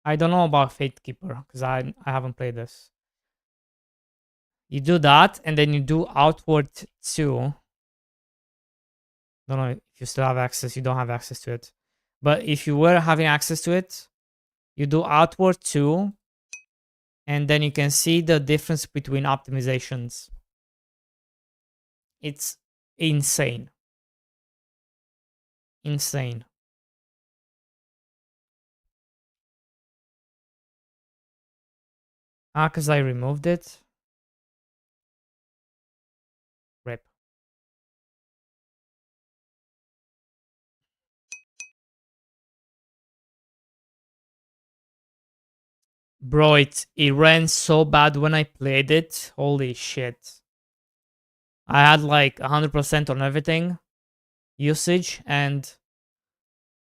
I don't know about Fate Keeper because I haven't played this. You do that and then you do Outward 2. Don't know if you still have access. You don't have access to it. But if you were having access to it, you do Outward 2 and then you can see the difference between optimizations. It's insane. Insane. Ah, because I removed it. Rip. Bro, it ran so bad when I played it. Holy shit. I had like 100% on everything. Usage and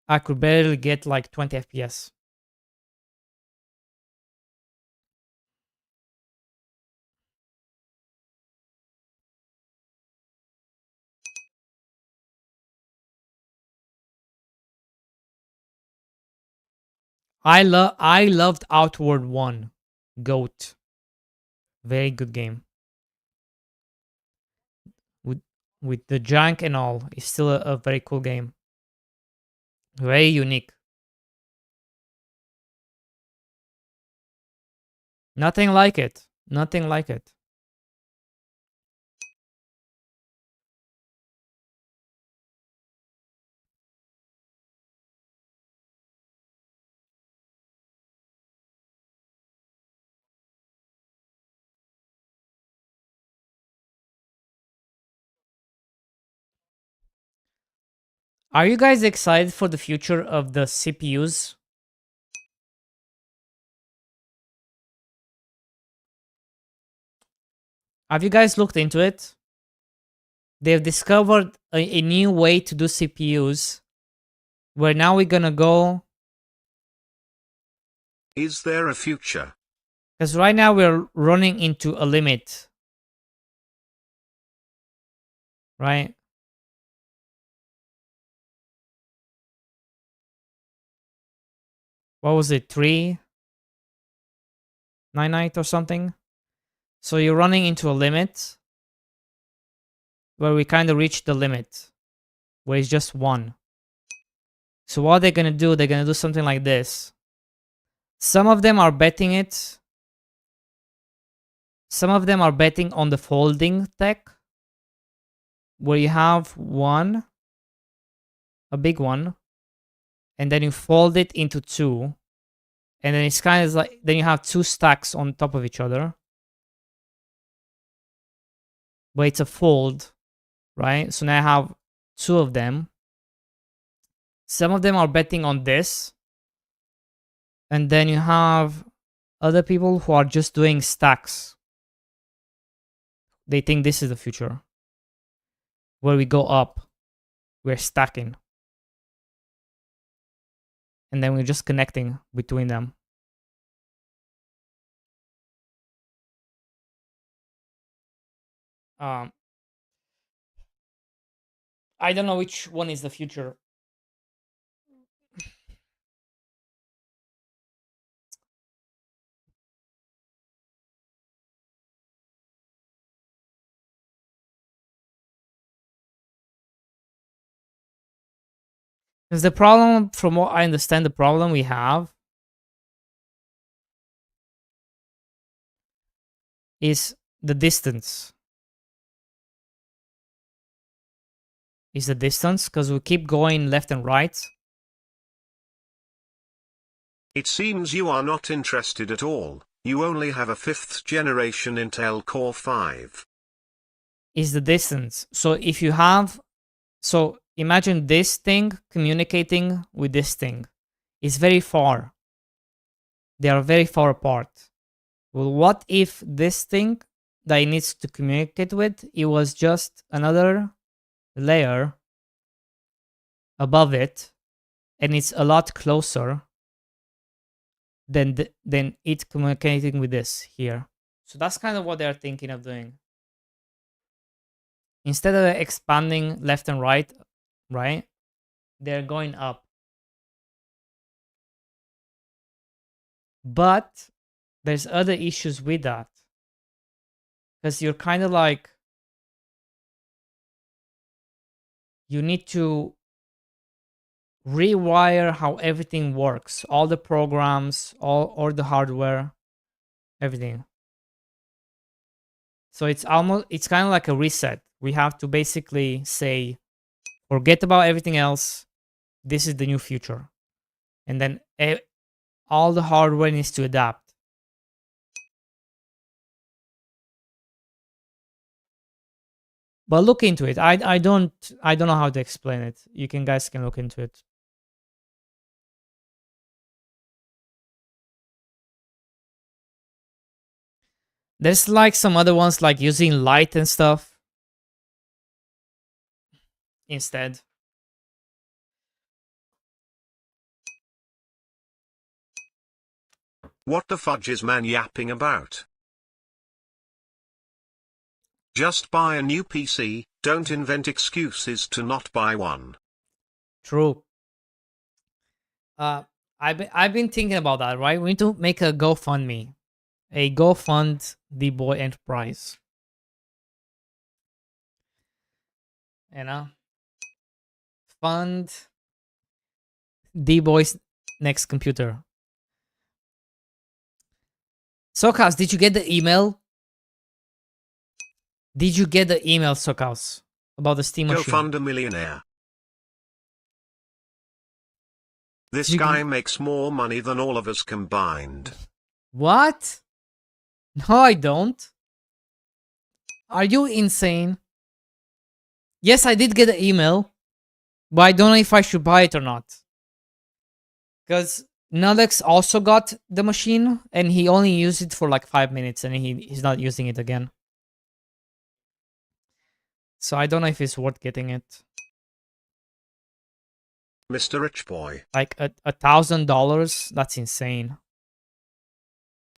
I could barely get like 20 FPS. I loved Outward 1. GOAT. Very good game. With the jank and all, it's still a very cool game. Very unique. Nothing like it. Nothing like it. Are you guys excited for the future of the CPUs? Have you guys looked into it? They've discovered a new way to do CPUs where now we're gonna go, Is there a future? because right now we're running into a limit, right? What was it, 399 or something? So you're running into a limit where we kind of reached the limit, where it's just 1. So what they're gonna do, they're gonna do something like this. Some of them are betting it. Some of them are betting on the folding tech, where you have one, a big one, and then you fold it into 2. And then it's kind of like, then you have 2 stacks on top of each other. But it's a fold, right? So now I have 2 of them. Some of them are betting on this. And then you have other people who are just doing stacks. They think this is the future. Where we go up, we're stacking. And then we're just connecting between them. I don't know which one is the future. Because the problem, from what I understand, the problem we have is the distance. Is the distance, because we keep going left and right. It seems you are not interested at all. You only have a 5th generation Intel Core 5. Is the distance. So if you have, so imagine this thing communicating with this thing. It's very far. They are very far apart. Well, what if this thing that it needs to communicate with, it was just another layer above it, and it's a lot closer than it communicating with this here. So that's kind of what they're thinking of doing. Instead of expanding left and right, they're going up. But there's other issues with that. Because you're kind of like, you need to rewire how everything works. All the programs, all the hardware, everything. So it's kind of like a reset. We have to basically say, forget about everything else. This is the new future. And then all the hardware needs to adapt. But look into it. I don't know how to explain it. You guys can look into it. There's like some other ones like using light and stuff instead. What the fudge is man yapping about? Just buy a new PC, don't invent excuses to not buy one. True. I've been thinking about that, right? We need to make a GoFundMe. A GoFund D-Boy Enterprise. You know? Fund D-Boy's next computer. Sokas, did you get the email? Did you get the email, Sokas, about the Steam Go machine? fund a millionaire. This guy makes more money than all of us combined. What? No, I don't. Are you insane? Yes, I did get the email, but I don't know if I should buy it or not. Because Nalex also got the machine, and he only used it for like 5 minutes, and he's not using it again. So I don't know if it's worth getting it. Mr. Rich Boy. Like $1,000? That's insane.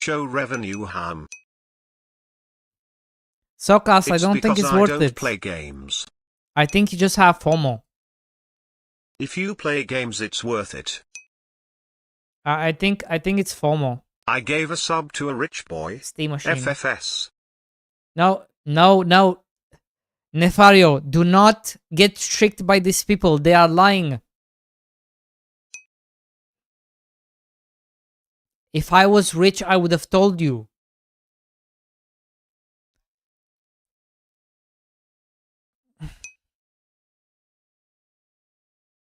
Show revenue ham. Socas, I It's don't think because it's I worth don't it. play games. I think you just have FOMO. If you play games, it's worth it. I think it's FOMO. I gave a sub to a rich boy. Steam machine. FFS. No. Nefario, do not get tricked by these people. They are lying. If I was rich, I would have told you.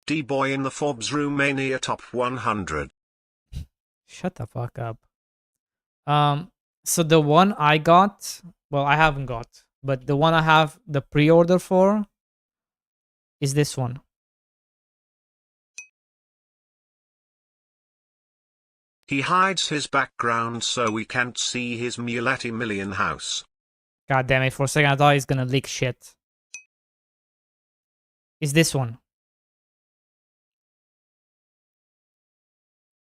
D-Boy in the Forbes Romania Top 100. Shut the fuck up. So the one I got, well, I haven't got, but the one I have the pre-order for is this one. He hides his background so we can't see his multi-million house. God damn it, for a second I thought he's gonna leak shit. Is this one.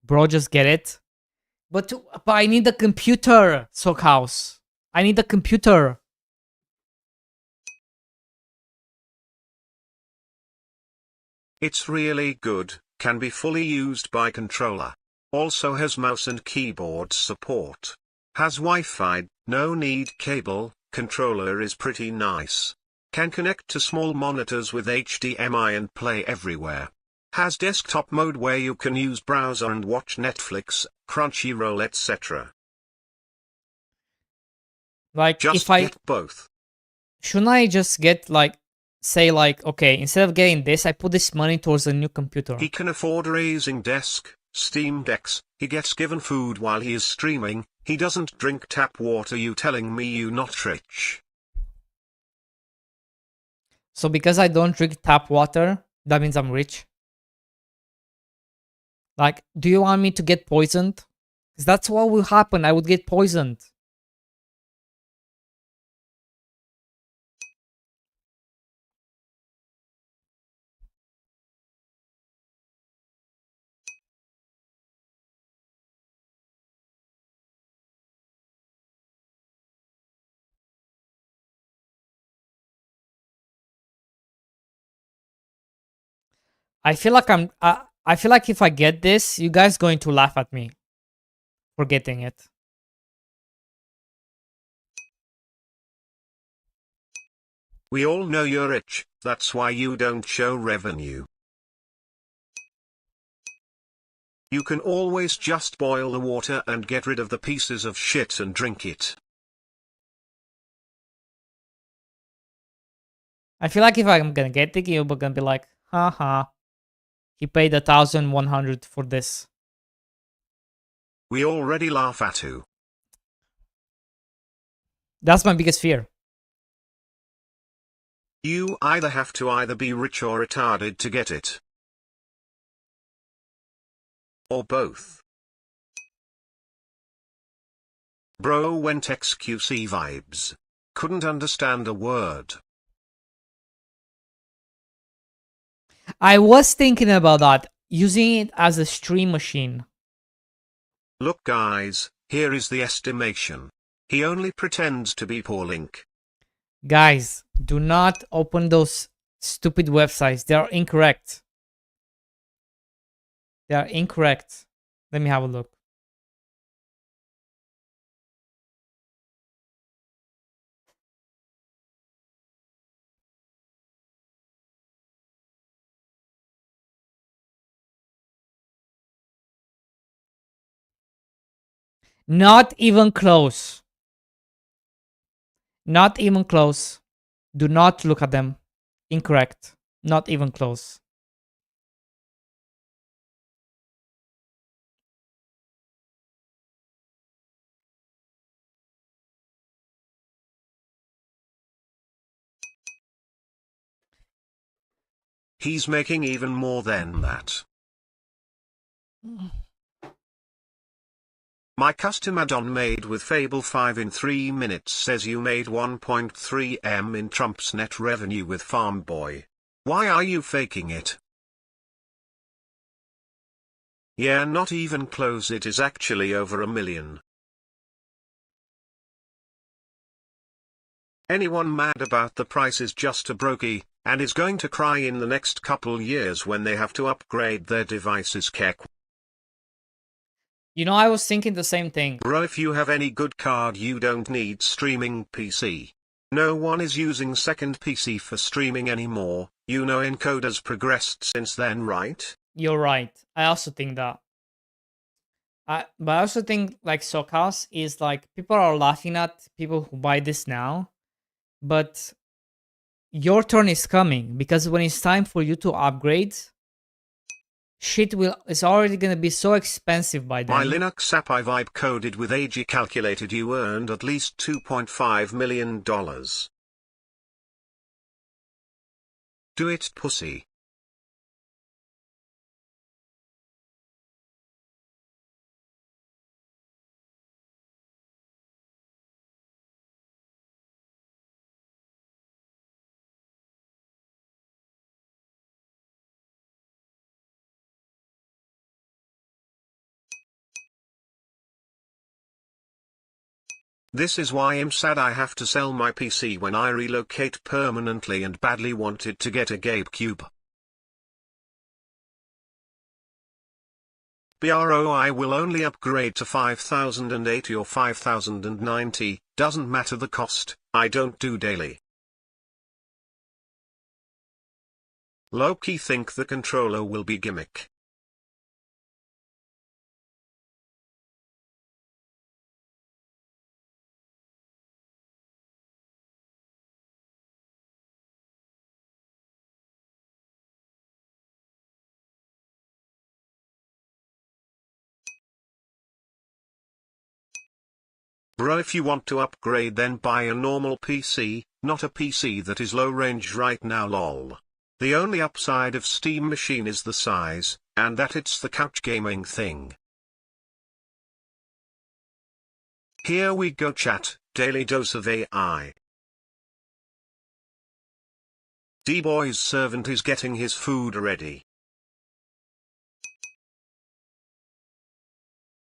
Bro, just get it. But I need a computer, Sockhouse. I need a computer. It's really good, can be fully used by controller. Also has mouse and keyboard support. Has Wi-Fi, no need cable, controller is pretty nice. Can connect to small monitors with HDMI and play everywhere. Has desktop mode where you can use browser and watch Netflix, Crunchyroll, etc. Like, Just if I... get both. Shouldn't I just get, like, say, like, okay, instead of getting this, I put this money towards a new computer. He can afford raising desk, Steam Decks, he gets given food while he is streaming, he doesn't drink tap water. You telling me you not rich? So because I don't drink tap water, that means I'm rich? Like, do you want me to get poisoned? Because that's what will happen. I would get poisoned. I feel like I feel like if I get this, you guys going to laugh at me for getting it. We all know you're rich, that's why you don't show revenue. You can always just boil the water and get rid of the pieces of shit and drink it. I feel like if I'm gonna get it, you're gonna be like, haha. He paid 1,100 for this. We already laugh at you. That's my biggest fear. You either have to either be rich or retarded to get it. Or both. Bro went XQC vibes. Couldn't understand a word. I was thinking about that, using it as a stream machine. Look guys, here is the estimation. He only pretends to be poor Link. Guys, do not open those stupid websites. They are incorrect. They are incorrect. Let me have a look. Not even close. Not even close. Do not look at them. Incorrect. Not even close. He's making even more than that. My custom add-on made with Fable 5 in 3 minutes says you made 1.3 M in Trump's net revenue with Farm Boy. Why are you faking it? Yeah, not even close. It is actually over 1 million. Anyone mad about the price is just a brokey, and is going to cry in the next couple years when they have to upgrade their devices. Kek. You know, I was thinking the same thing. Bro, if you have any good card, you don't need streaming PC. No one is using second PC for streaming anymore. You know, encoder's progressed since then, right? You're right. I also think that. But I also think like Socas is like people are laughing at people who buy this now, but your turn is coming because when it's time for you to upgrade, shit it's already gonna be so expensive by then. My Linux app I vibe coded with AG calculated you earned at least $2.5 million. Do it, pussy. This is why I'm sad I have to sell my PC when I relocate permanently and badly wanted to get a GameCube. Bro, I will only upgrade to 5080 or 5090, doesn't matter the cost, I don't do daily. Low-key think the controller will be gimmick. Bro, if you want to upgrade then buy a normal PC, not a PC that is low range right now lol. The only upside of Steam Machine is the size, and that it's the couch gaming thing. Here we go chat, daily dose of AI. D-Boy's servant is getting his food ready.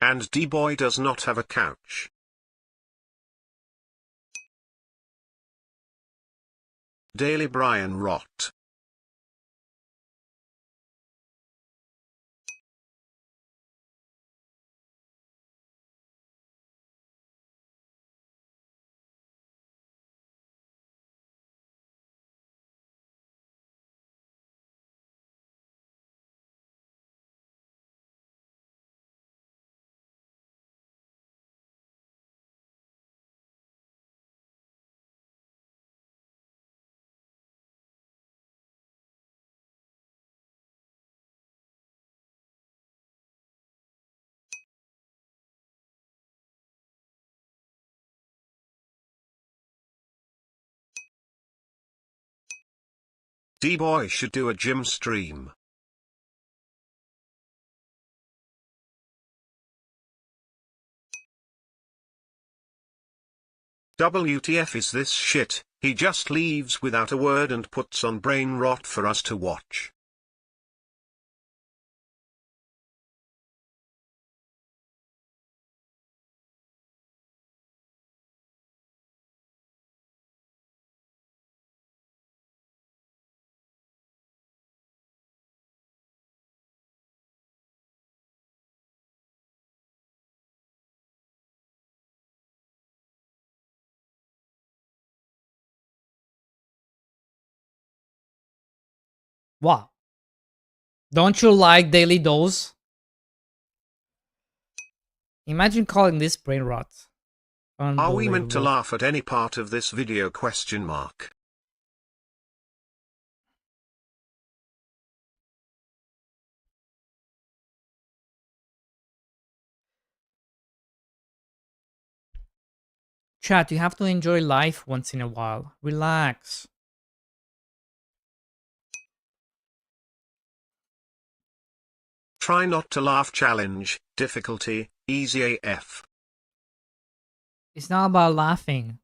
And D-Boy does not have a couch. Daily Brian Rot. D-Boy should do a gym stream. WTF is this shit? He just leaves without a word and puts on brain rot for us to watch. Wow. Don't you like daily dose? Imagine calling this brain rot. Are we meant to Unbelievable. laugh at any part of this video ? Chat, you have to enjoy life once in a while. Relax. Try not to laugh challenge, difficulty, easy AF. It's not about laughing.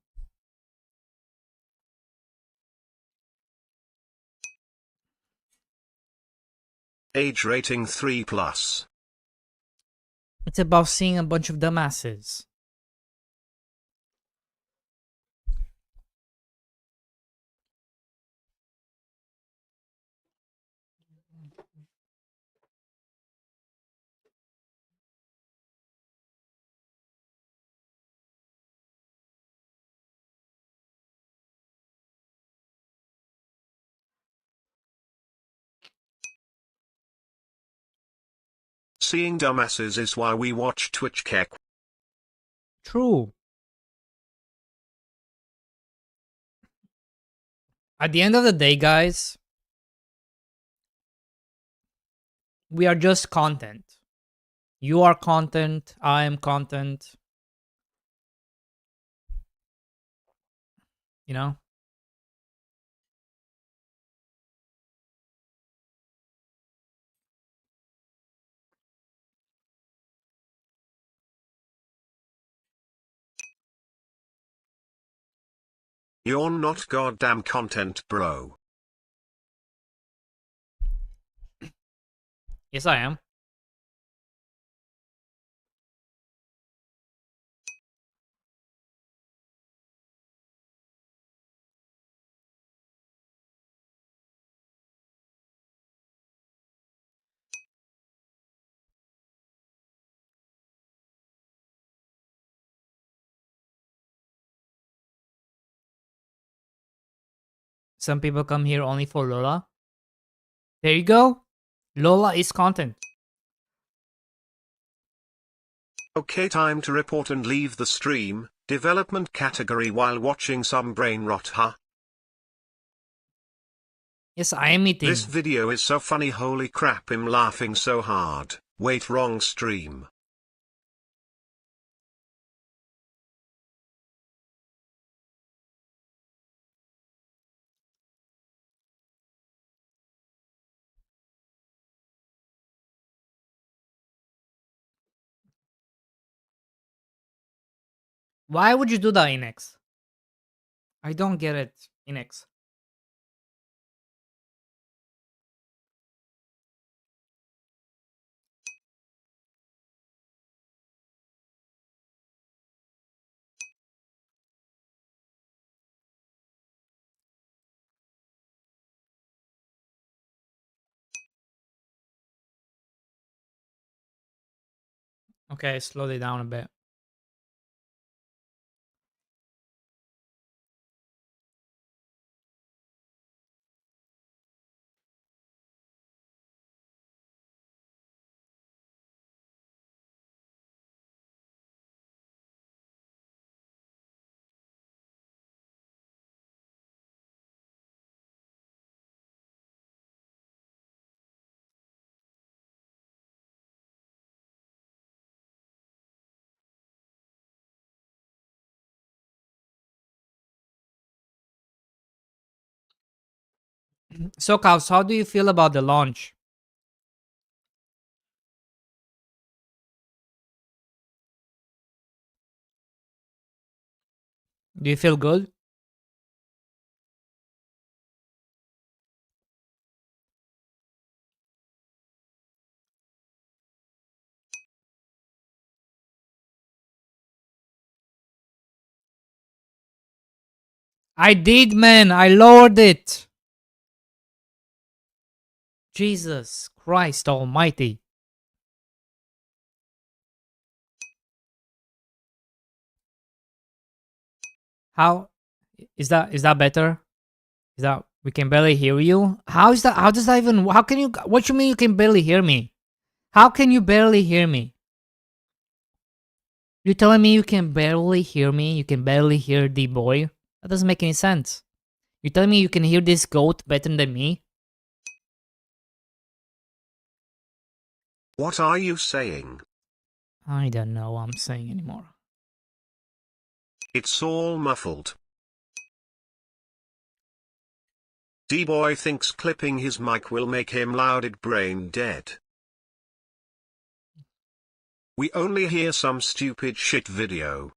Age rating 3+. It's about seeing a bunch of dumbasses. Seeing dumbasses is why we watch Twitch Keck. True. At the end of the day, guys, we are just content. You are content, I am content. You know? You're not goddamn content, bro. Yes, I am. Some people come here only for Lola. There you go. Lola is content. Okay, time to report and leave the stream. Development category while watching some brain rot, huh? Yes, I am eating. This video is so funny, holy crap, I'm laughing so hard. Wait, wrong stream. Why would you do that, Inex? I don't get it, Inex. Okay, slow it down a bit. So, Kaus, how do you feel about the launch? Do you feel good? I did, man. I lowered it. Jesus Christ Almighty. How is that better? Is that we can barely hear you? How is that? How does that even? How can you? What you mean you can barely hear me? How can you barely hear me? You're telling me you can barely hear me? You can barely hear the boy? That doesn't make any sense. You're telling me you can hear this goat better than me? What are you saying? I don't know what I'm saying anymore. It's all muffled. D-Boy thinks clipping his mic will make him louded brain dead. We only hear some stupid shit video.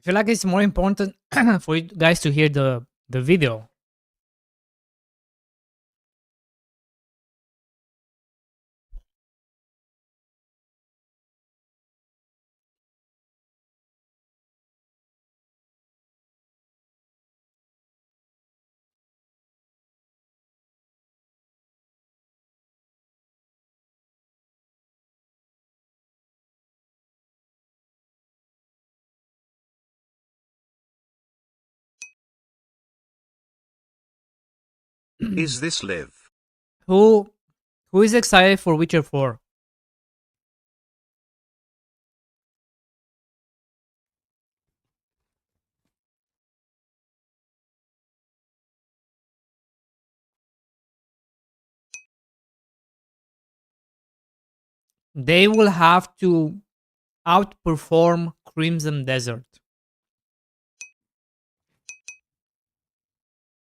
I feel like it's more important for you guys to hear the video. Is this Liv? Who who is excited for Witcher 4? They will have to outperform Crimson Desert.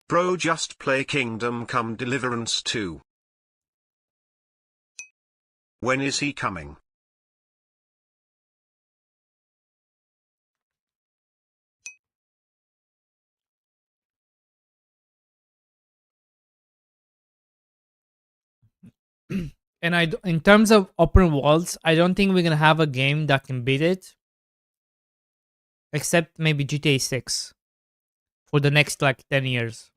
Bro, just play Kingdom Come Deliverance 2. When is he coming? And in terms of open worlds, I don't think we're gonna have a game that can beat it, except maybe GTA 6 for the next like 10 years.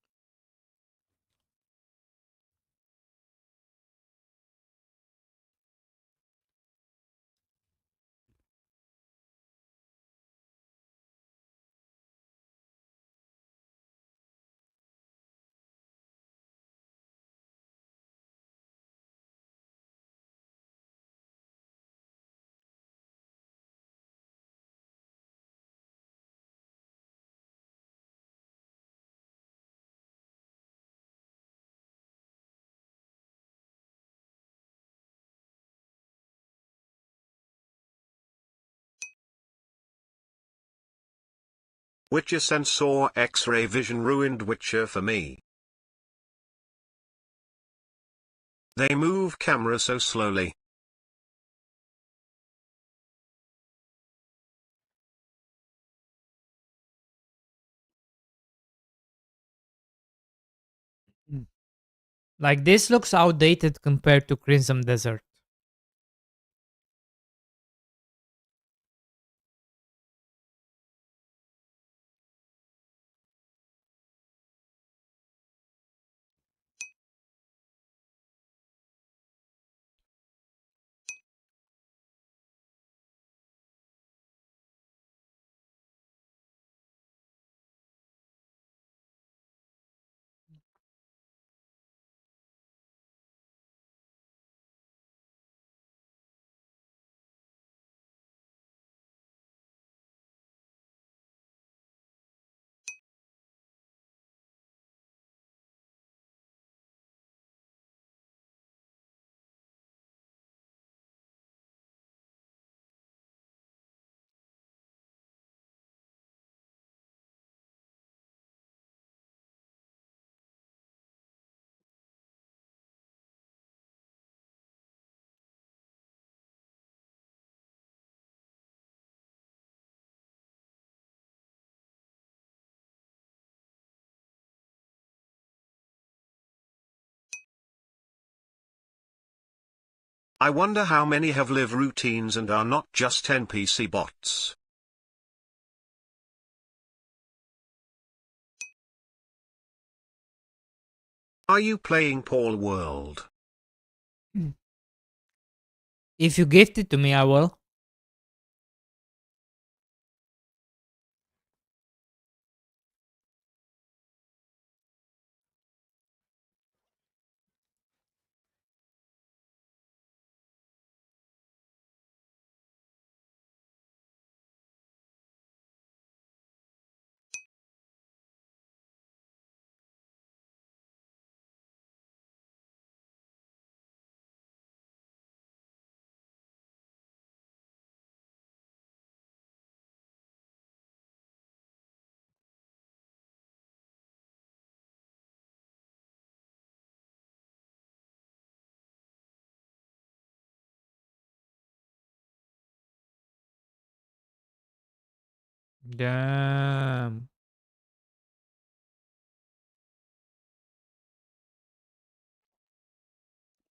Witcher Sensor X-ray vision ruined Witcher for me. They move camera so slowly. Like this looks outdated compared to Crimson Desert. I wonder how many have live routines and are not just NPC bots. Are you playing Paul World? If you gift it to me, I will. Damn.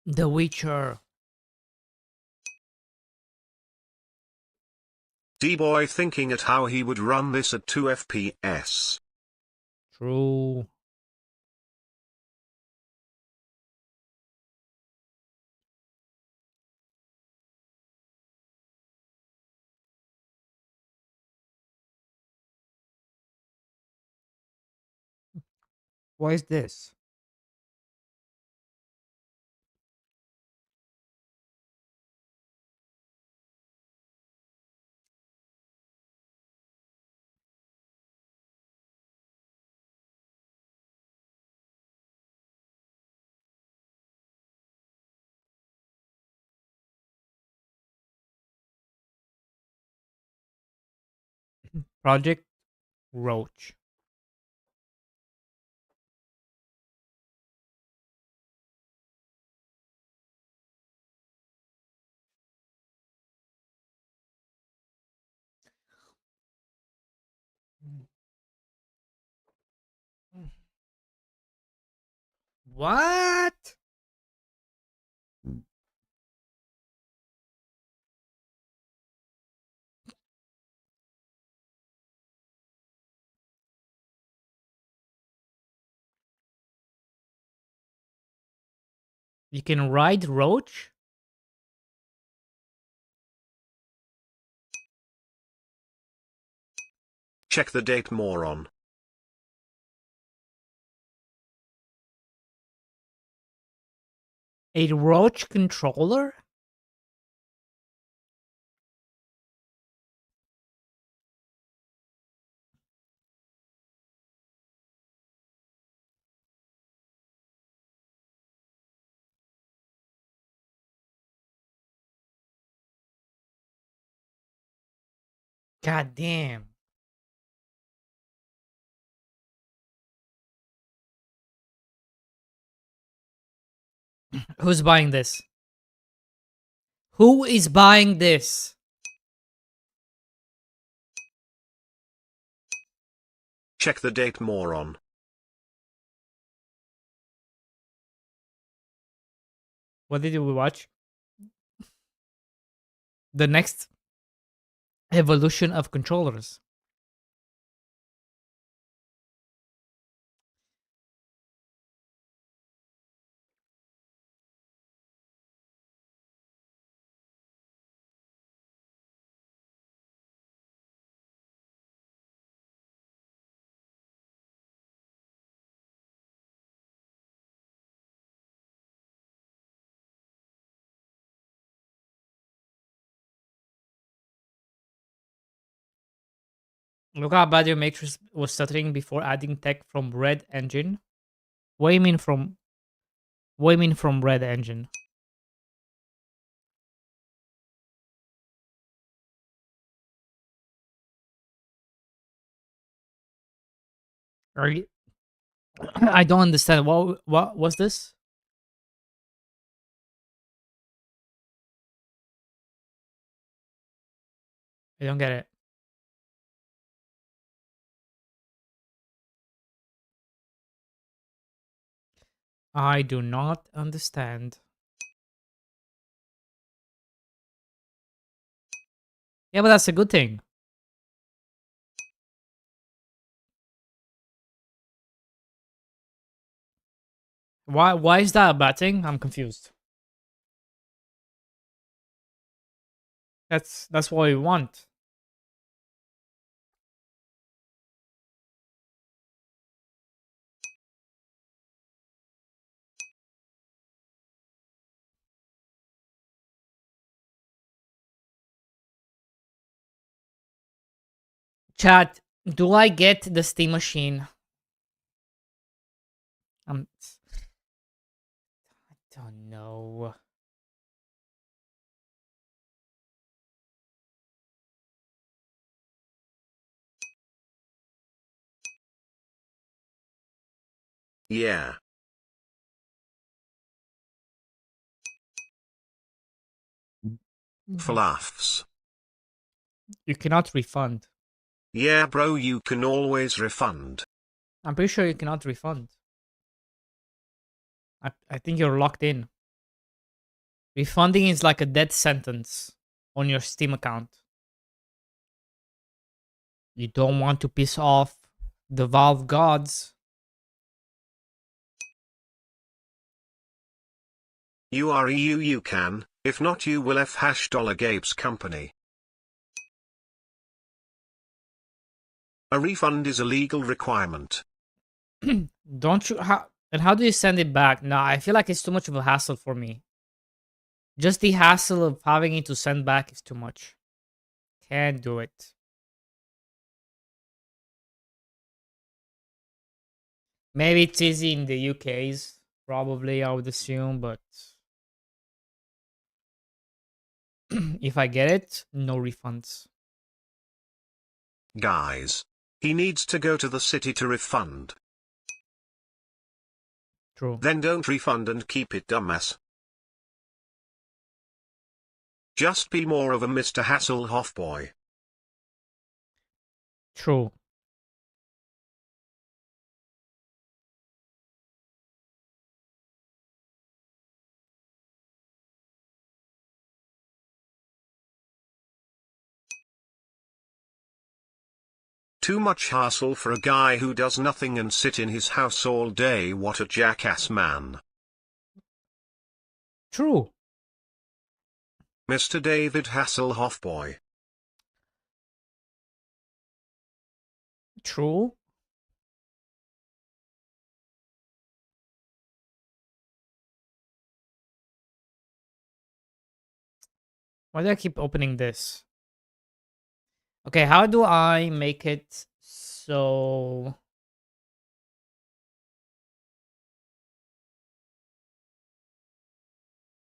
The Witcher. D-Boy thinking at how he would run this at 2 FPS. True. What is this? Project Roach. What? You can ride Roach? Check the date, moron. A Roach controller? God damn. Who's buying this? Who is buying this? Check the date, moron. What did we watch? The next evolution of controllers. Look how bad your matrix was stuttering before adding tech from Red Engine. What do you mean from? What do you mean from Red Engine? Are you? I don't understand. What was this? I don't get it. I do not understand. Yeah, but that's a good thing. Why is that a bad thing? I'm confused. That's what we want. Chat, do I get the Steam machine? I don't know. Yeah. For laughs. You cannot refund. Yeah bro, you can always refund. I'm pretty sure you cannot refund. I think you're locked in. Refunding is like a death sentence on your Steam account. You don't want to piss off the Valve gods. You are EU, you can, if not you will F hash $Gabe's company. A refund is a legal requirement. Don't you? And how do you send it back? No, I feel like it's too much of a hassle for me. Just the hassle of having it to send back is too much. Can't do it. Maybe it's easy in the UK's, probably, I would assume, but if I get it, no refunds. Guys. He needs to go to the city to refund. True. Then don't refund and keep it, dumbass. Just be more of a Mr. Hasselhoff boy. True. Too much hassle for a guy who does nothing and sit in his house all day. What a jackass man. True. Mr. David Hasselhoff boy. True. Why do I keep opening this? Okay, how do I make it so...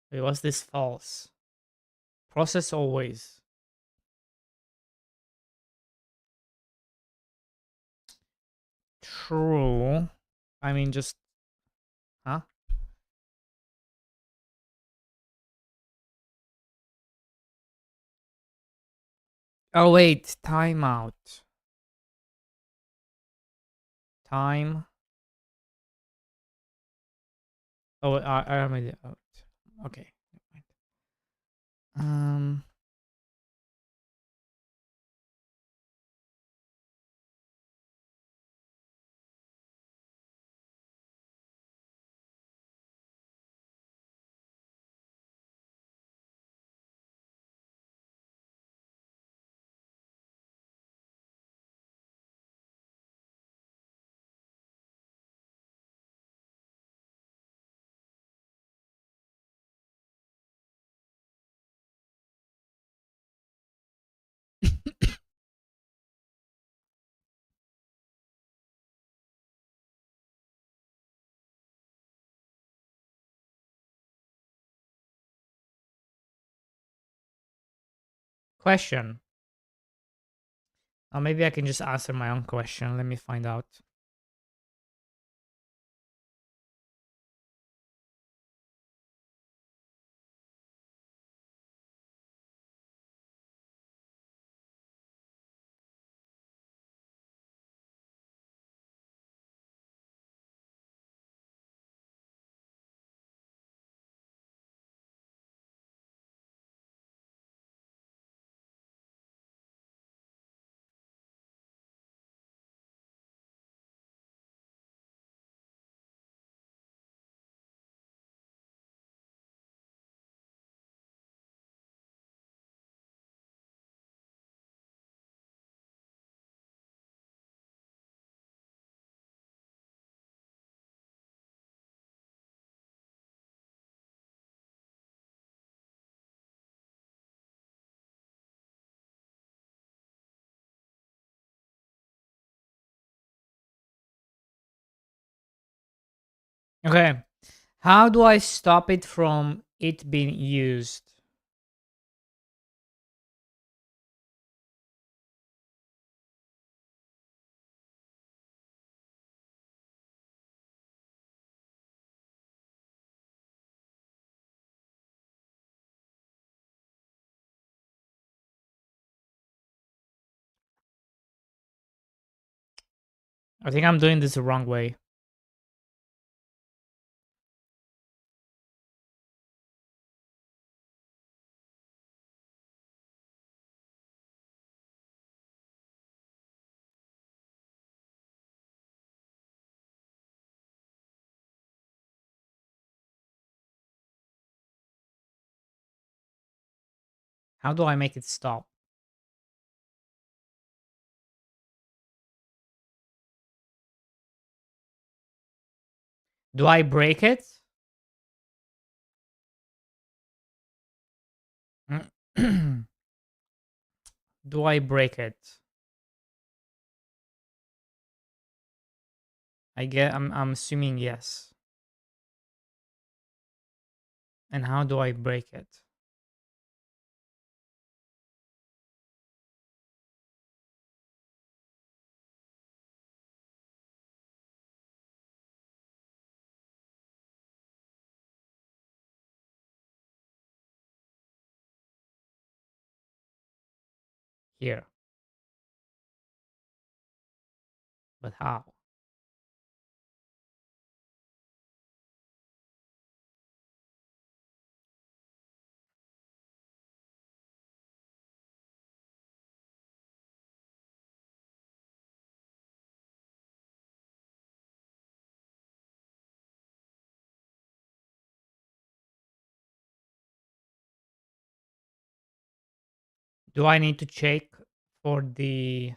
Wait, was this false? Process always. True. I mean, just... Huh? Oh, wait. Timeout. Time. Oh, I made it out. Okay. Um... Question. Or maybe I can just answer my own question. Let me find out. Okay. How do I stop it from it being used? I think I'm doing this the wrong way. How do I make it stop? Do I break it? Do I break it? I'm assuming yes. And how do I break it? Here. But how? Do I need to check for the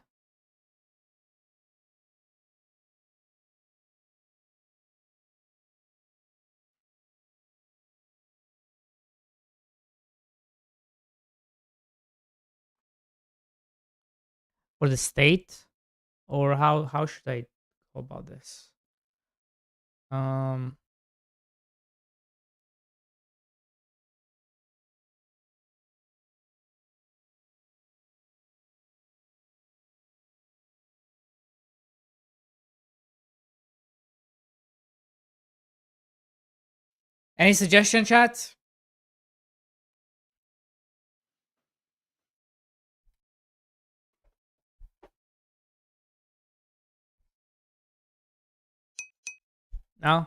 state? Or how should I go about this? Um Any suggestion, chat? No?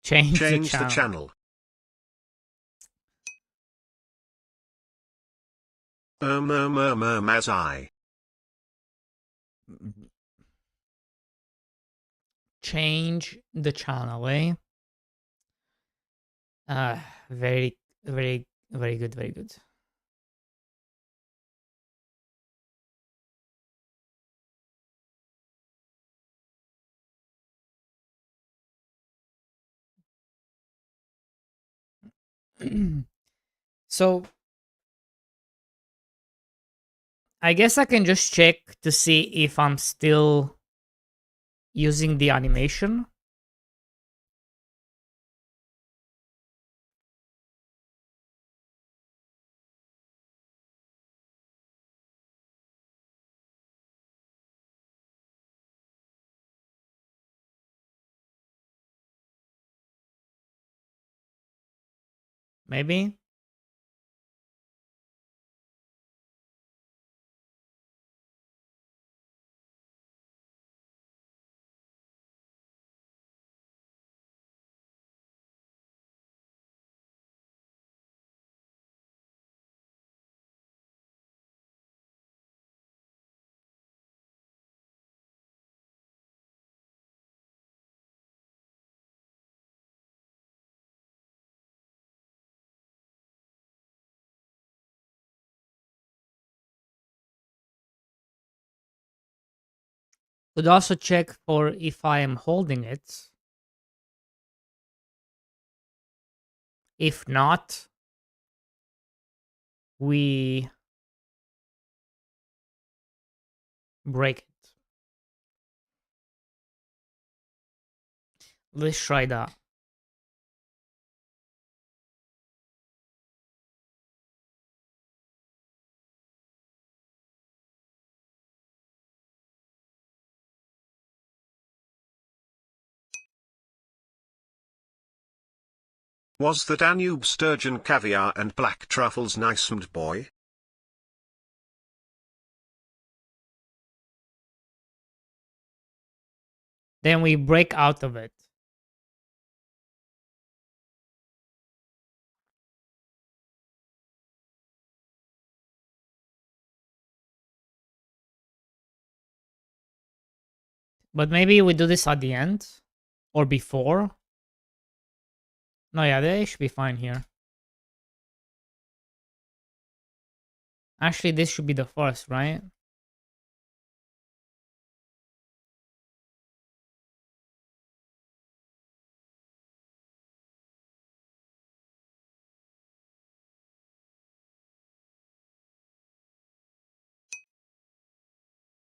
Change the Change the channel. channel. As I. Change the channel, eh? Very, very, very good, very good. So I guess I can just check to see if I'm still using the animation. Maybe. Could also check for if I am holding it. If not, we break it. Let's try that. Was the Danube sturgeon caviar and black truffles nice, boy? Then we break out of it. But maybe we do this at the end or before. No, yeah, they should be fine here. Actually, this should be the first, right?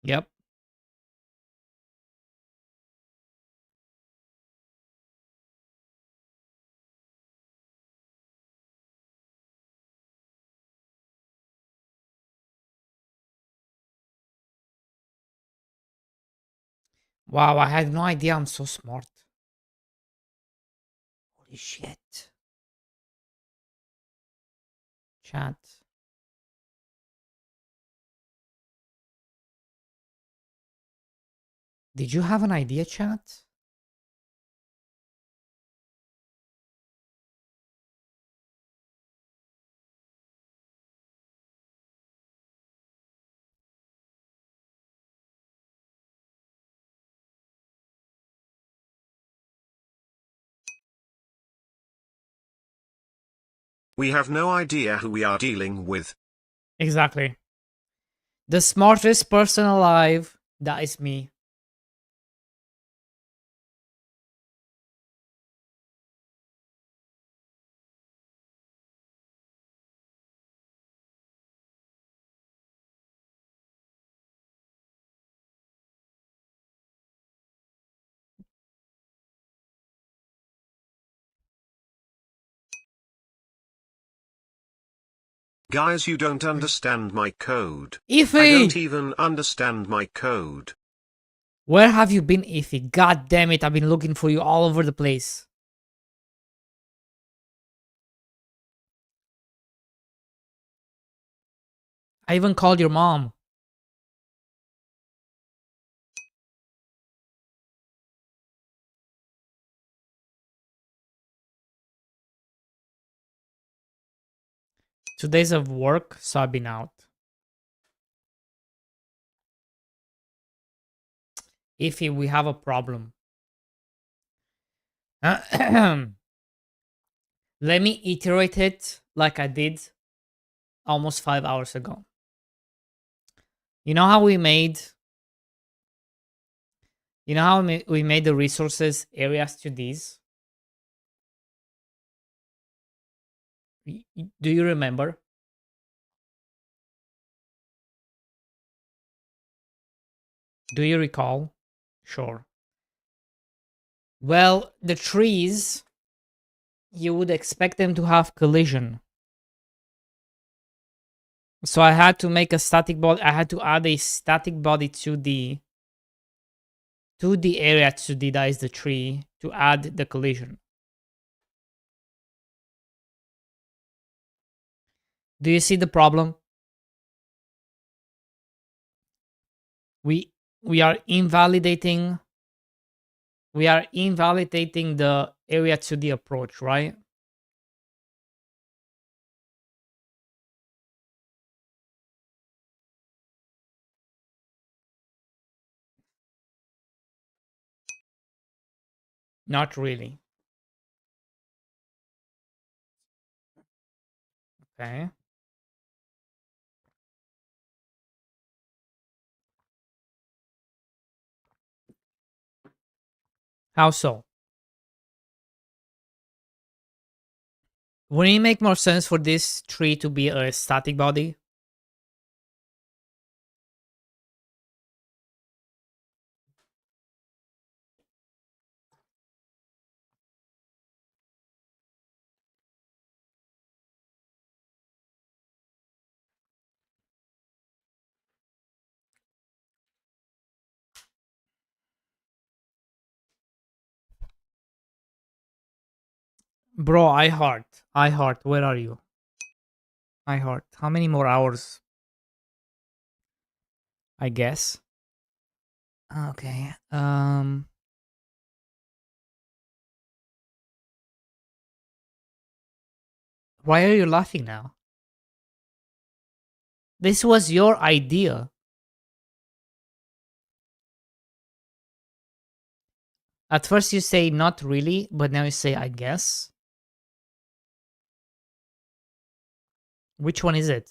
Yep. Wow, I had no idea I'm so smart. Holy shit. Chat. Did you have an idea, chat? We have no idea who we are dealing with. Exactly. The smartest person alive, that is me. Guys, you don't understand my code. I Ify! don't even understand my code. Where have you been, Ify? God damn it, I've been looking for you all over the place. I even called your mom. Two days of work, so I've been out. Ify, we have a problem. Let me iterate it like I did almost 5 hours ago. You know how we made we made the resources areas to these? Do you remember? Do you recall? Sure. Well, the trees, you would expect them to have collision. So I had to make a static body. I had to add a static body to the area 2D that is the tree to add the collision. Do you see the problem? We are invalidating the area 2D approach, right? Not really. Okay. How so? Wouldn't it make more sense for this tree to be a static body? Bro, I heart, where are you? I heart. How many more hours? I guess. Okay. Why are you laughing now? This was your idea. At first you say not really, but now you say I guess. Which one is it?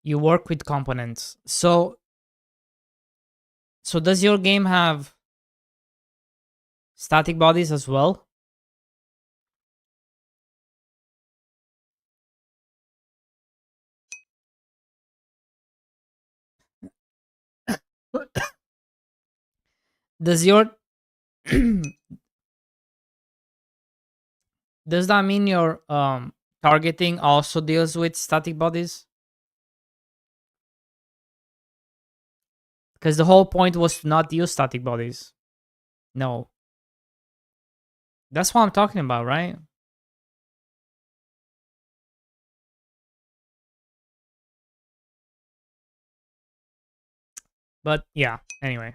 You work with components. So does your game have static bodies as well? Does your does that mean your targeting also deals with static bodies? Because the whole point was to not use static bodies. No. That's what I'm talking about, right? But yeah, anyway.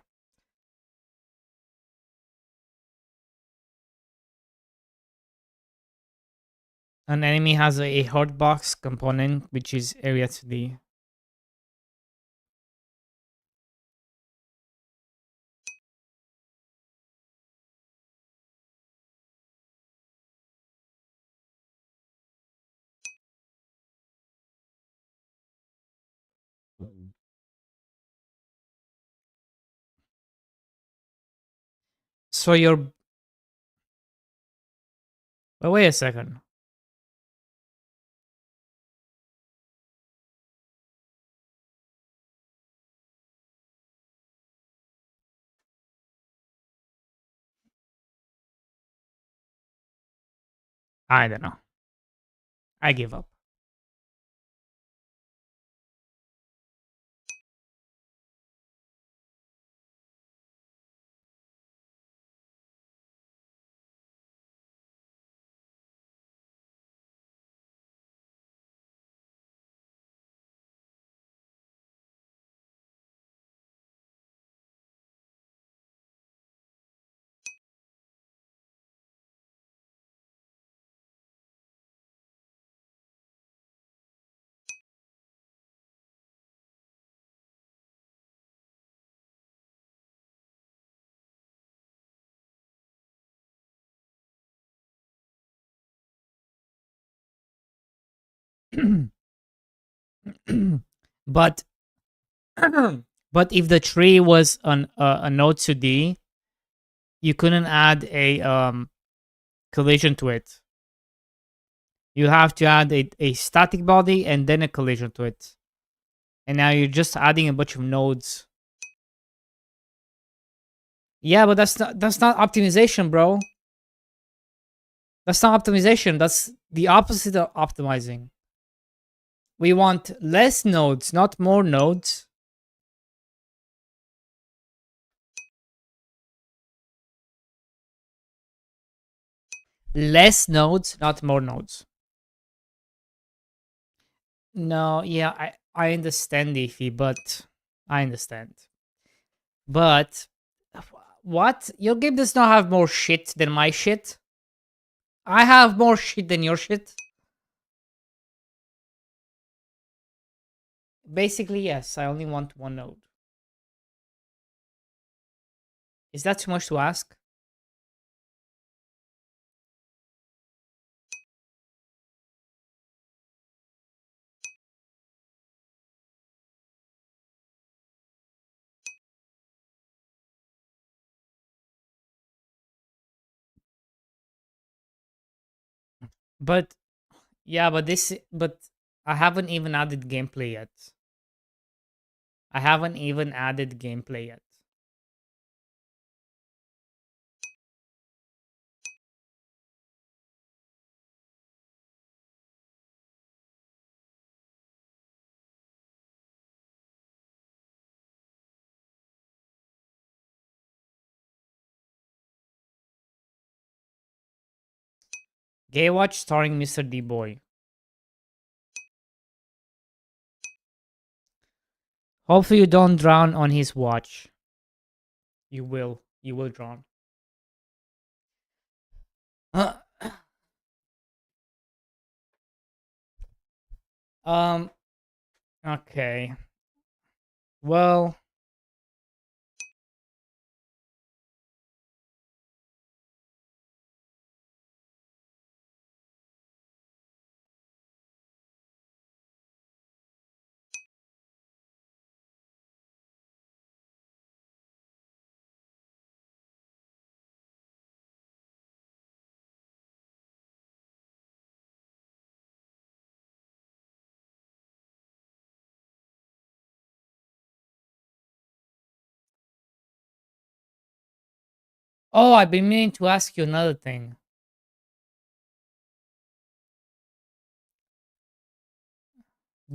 An enemy has a hotbox component, which is area 2D. So you're... But wait a second. I don't know. I give up. But but if the tree was a node 2D, you couldn't add a collision to it. You have to add a static body and then a collision to it. And now you're just adding a bunch of nodes. Yeah, but that's not optimization, bro. That's not optimization. That's the opposite of optimizing. We want less nodes, not more nodes. Less nodes, not more nodes. No, yeah, I understand, Ify, but I understand. But what? Your game does not have more shit than my shit. I have more shit than your shit. Basically, yes, I only want one node. Is that too much to ask? But yeah, but I haven't even added gameplay yet. I haven't even added gameplay yet. Gay Watch starring Mr. D-Boy. Hopefully you don't drown on his watch. You will drown. Um. Okay. Well. Oh, I've been meaning to ask you another thing.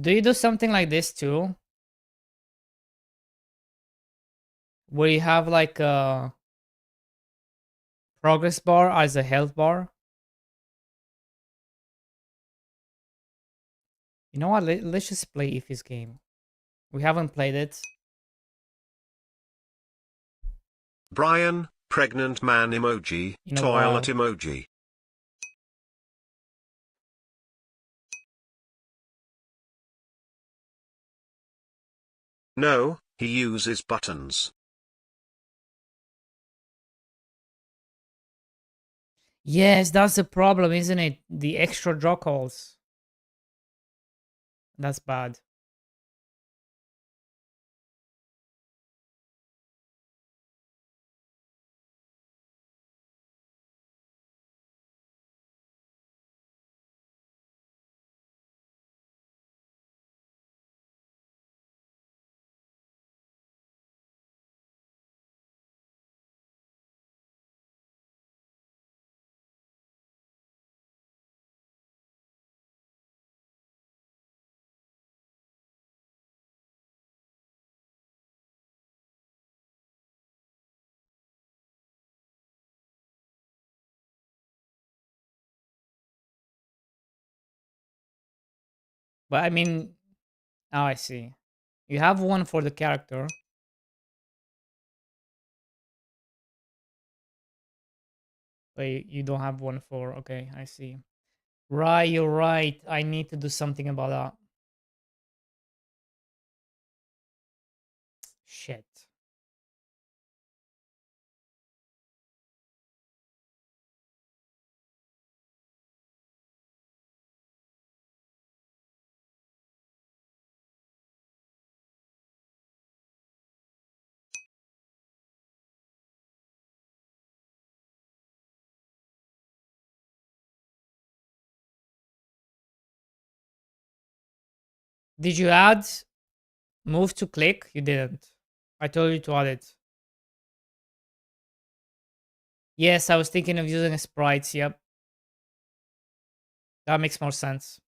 Do you do something like this too? Where you have like a progress bar as a health bar? You know what? Let's just play Ify's game. We haven't played it. Brian, pregnant man emoji, In a toilet while. emoji. No, he uses buttons. Yes, that's the problem, isn't it? The extra draw calls. That's bad. But I mean, oh, I see. You have one for the character. But you don't have one for, okay, I see. Right, you're right. I need to do something about that. Shit. Did you add move to click? You didn't. I told you to add it. Yes, I was thinking of using sprites. Yep. That makes more sense.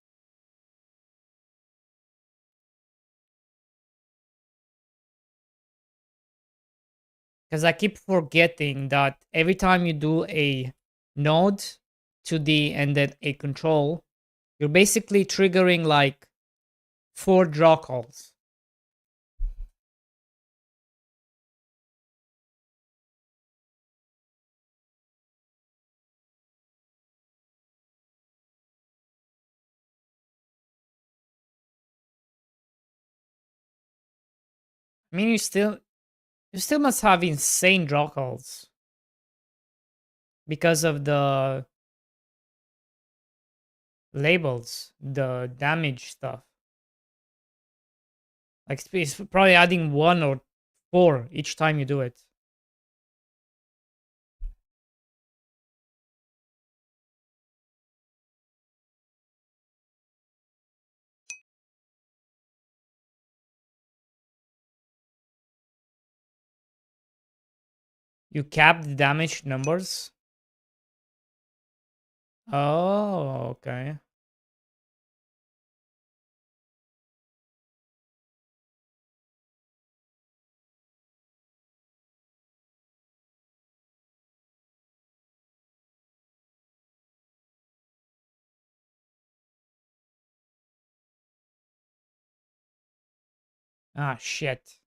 Because I keep forgetting that every time you do a node 2D and then a control, you're basically triggering like 4 draw calls. I mean, you still must have insane draw calls because of the labels, the damage stuff. Like it's probably adding 1 or 4 each time you do it. You cap the damage numbers. Oh, okay. Ah, shit.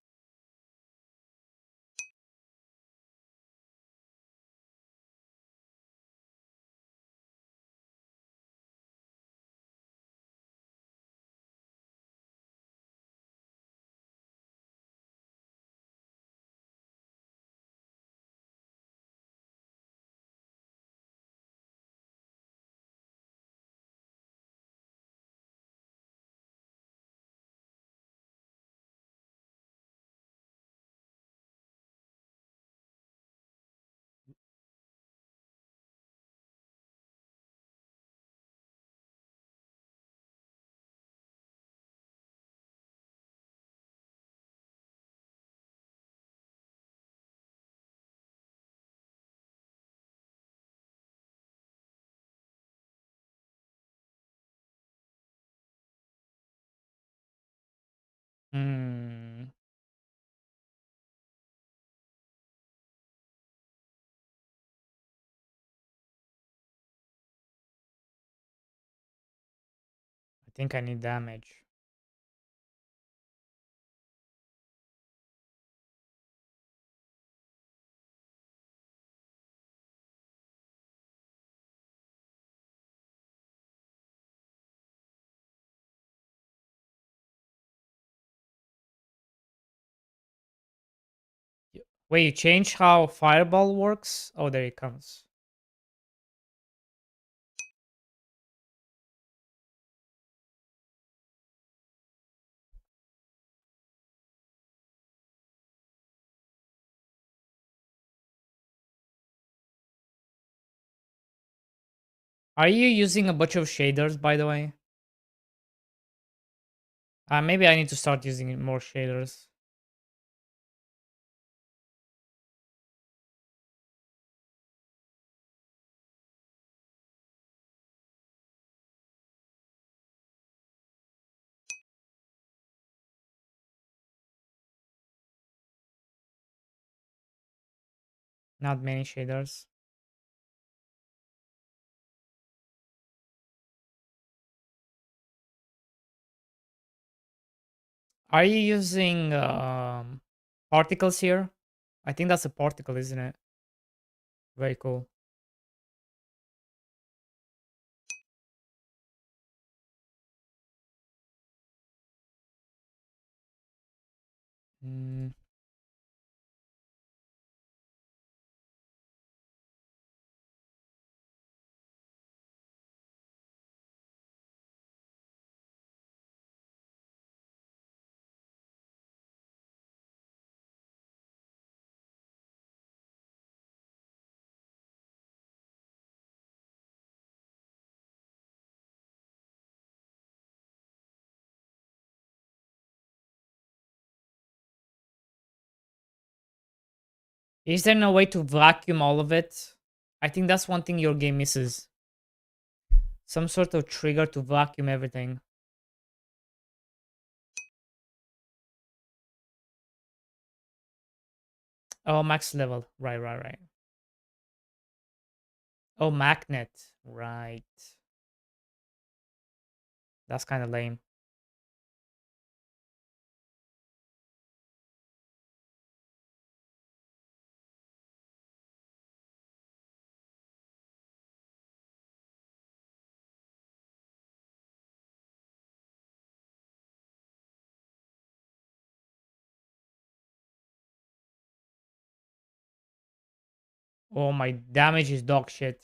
think I need damage. Wait, you changed how fireball works? Oh, there it comes. Are you using a bunch of shaders, by the way? Maybe I need to start using more shaders. Not many shaders. Are you using particles here? I think that's a particle, isn't it? Very cool. Mm. Is there no way to vacuum all of it? I think that's one thing your game misses. Some sort of trigger to vacuum everything. Oh, max level. Right. Oh, magnet. Right. That's kind of lame. Oh, my damage is dog shit.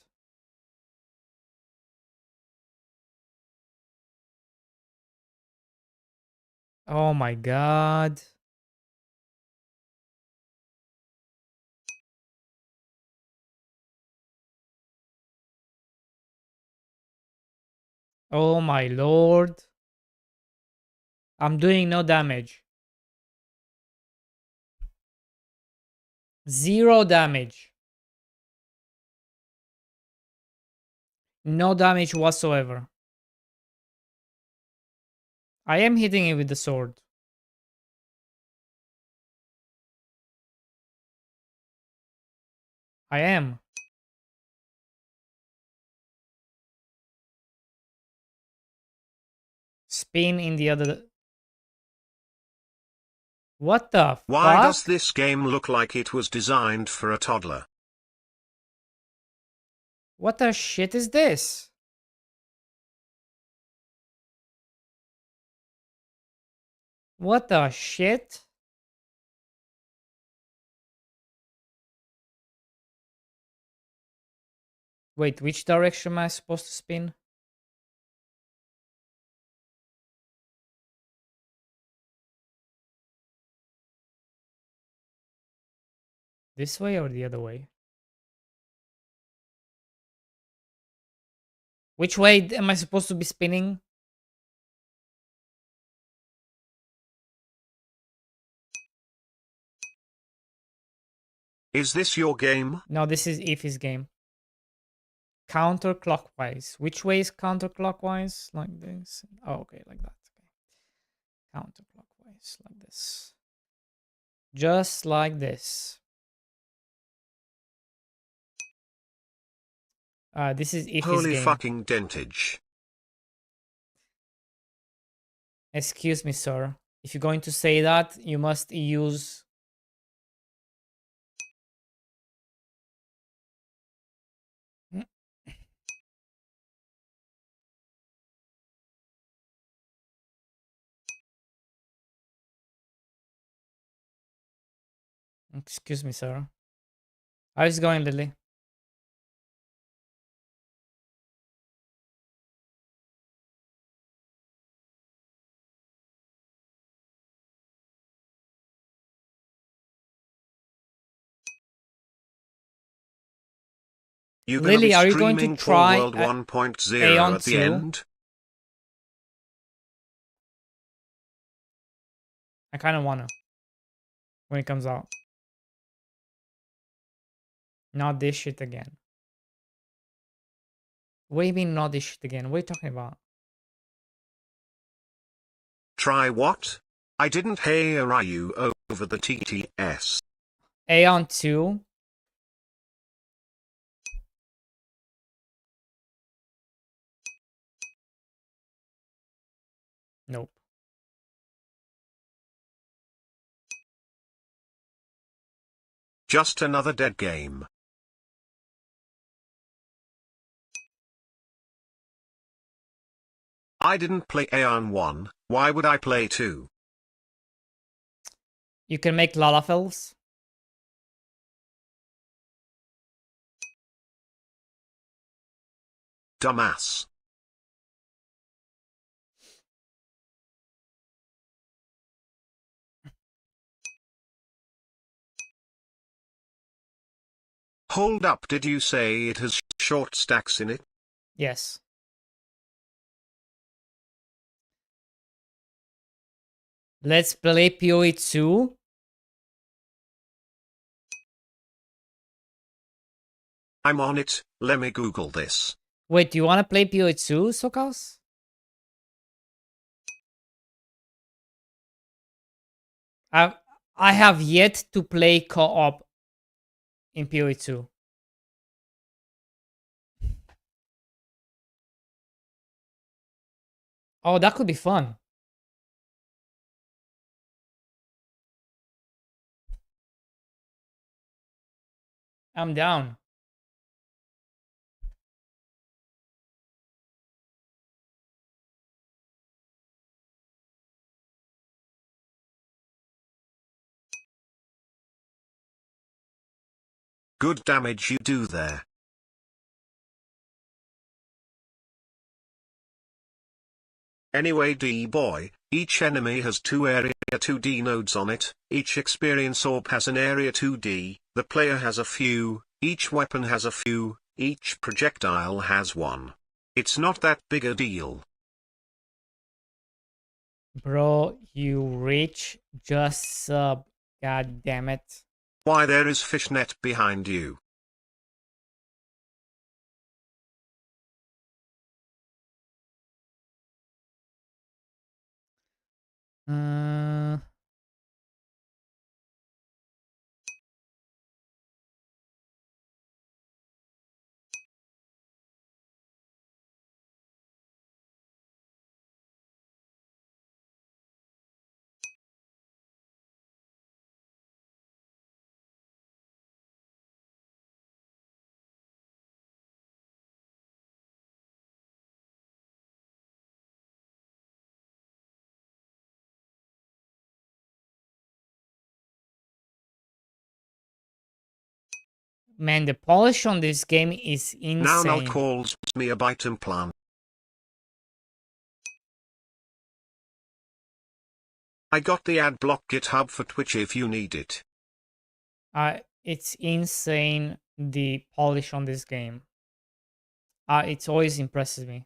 Oh my god. Oh my lord. I'm doing no damage. 0 damage. No damage whatsoever. I am hitting it with the sword. I am. Spin in the other. What the Why fuck? does this game look like it was designed for a toddler? What the shit is this? What the shit? Wait, which direction am I supposed to spin? This way or the other way? Which way am I supposed to be spinning? Is this your game? No, this is Ify's game. Counterclockwise. Which way is counterclockwise? Like this? Oh, okay, like that. Okay. Counterclockwise, like this. Just like this. This is Ify's Holy game. fucking dentage. Excuse me, sir. If you're going to say that, you must use... Excuse me, sir. How's it going, Lily? You gonna Lily, be are you going to streaming for try World 1.0 Aeon at the 2? end? I kind of wanna when it comes out. Not this shit again. What do you mean not this shit again? What are you talking about? Try what? I didn't hear you over the TTS. Aeon 2? Nope. Just another dead game. I didn't play Aeon 1, why would I play 2? You can make Lalafels. Dumbass. Hold up, did you say it has short stacks in it? Yes. Let's play PoE 2. I'm on it, let me Google this. Wait, do you want to play PoE 2, Sokals? I have yet to play co-op in PoE 2. Oh, that could be fun. I'm down. Good damage you do there. Anyway D-boy, each enemy has 2 area 2D nodes on it, each experience orb has an area 2D, the player has a few, each weapon has a few, each projectile has 1. It's not that big a deal. Bro, you rich. Just sub. God damn it. Why there is fishnet behind you. Uh, Man, the polish on this game is Now insane. calls me a bite implant. I got the ad block GitHub for Twitch if you need it. It's insane, the polish on this game. It always impresses me.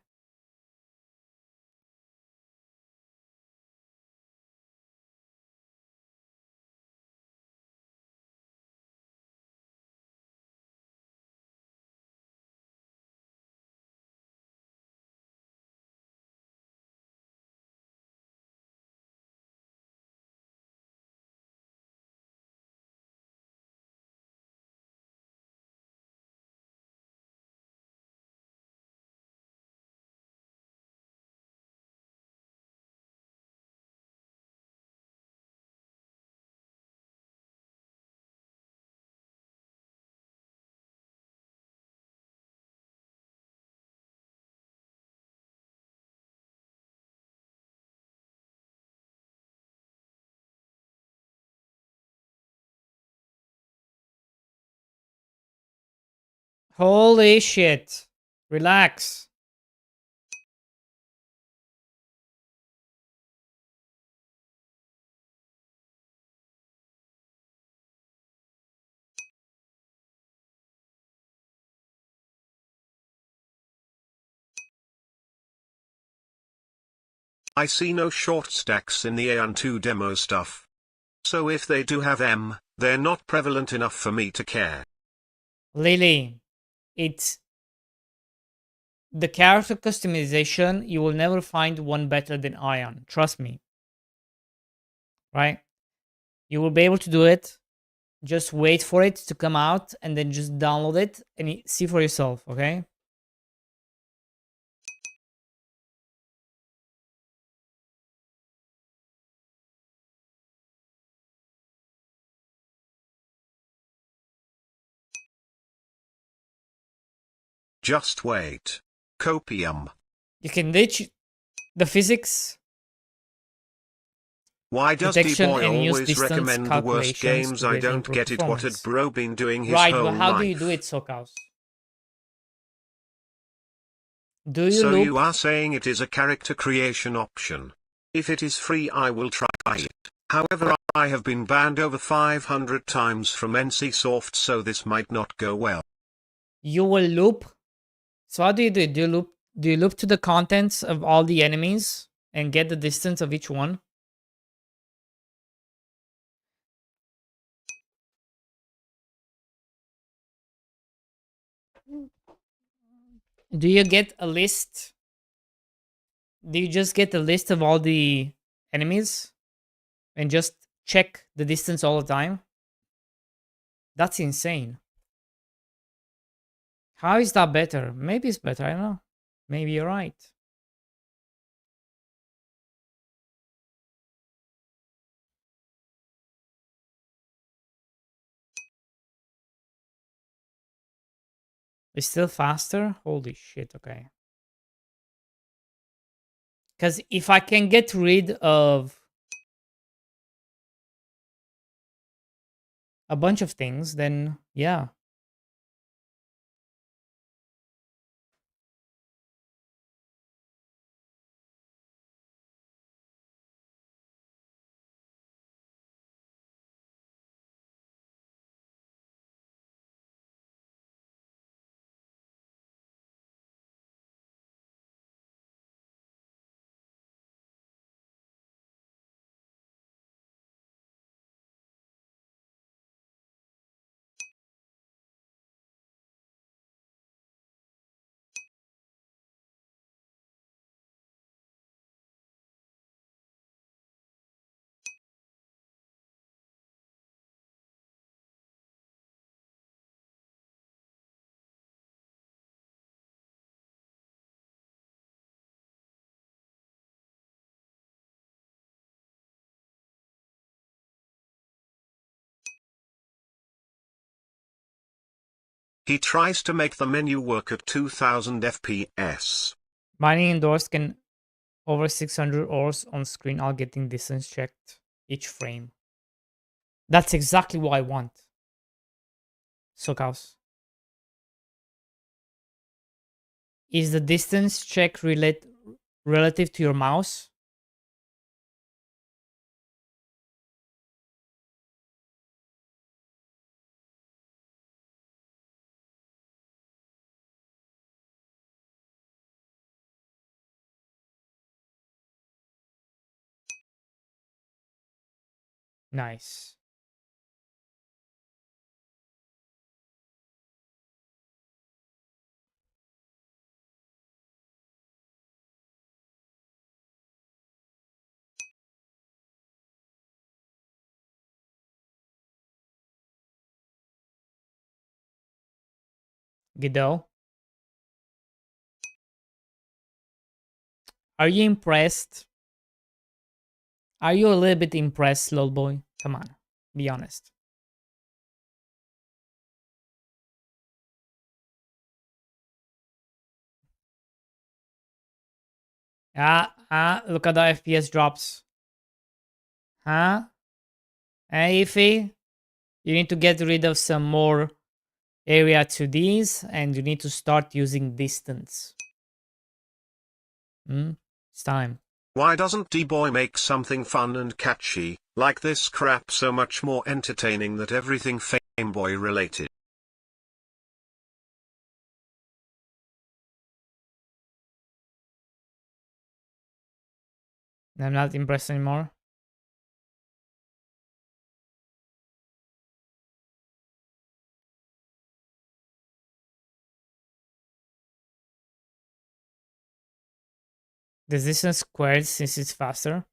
Holy shit. Relax. I see no short stacks in the AN2 demo stuff. So if they do have M, they're not prevalent enough for me to care. Lily, it's the character customization. You will never find one better than Ion. Trust me. Right? You will be able to do it. Just wait for it to come out and then just download it and see for yourself, okay? Just wait. Copium. You can ditch the physics. Why does Detection D-Boy and use always distance recommend the worst calculations games? to I get don't improved get it. What had performance. Bro been doing his Right, whole but how life? do you do it, Sockhouse? Do you So loop? you are saying it is a character creation option. If it is free I will try it. However, I have been banned over 500 times from NCSoft, so this might not go well. You will loop. So how do you do it? Do you loop to the contents of all the enemies and get the distance of each one? Do you get a list? Do you just get a list of all the enemies and just check the distance all the time? That's insane. How is that better? Maybe it's better, I don't know. Maybe you're right. It's still faster? Holy shit, okay. Because if I can get rid of a bunch of things, then yeah. He tries to make the menu work at 2000 FPS. Mining indoors can over 600 ores on screen, all getting distance checked each frame. That's exactly what I want. Sockhouse. Is the distance check relative to your mouse? Nice. Godot. Are you impressed? Are you a little bit impressed, little boy? Come on, be honest. Look at the FPS drops. Huh? Hey, Ify, you need to get rid of some more area to these, and you need to start using distance. It's time. Why doesn't D-Boy make something fun and catchy, like this crap, so much more entertaining that everything Fameboy related? I'm not impressed anymore. The distance squared since it's faster.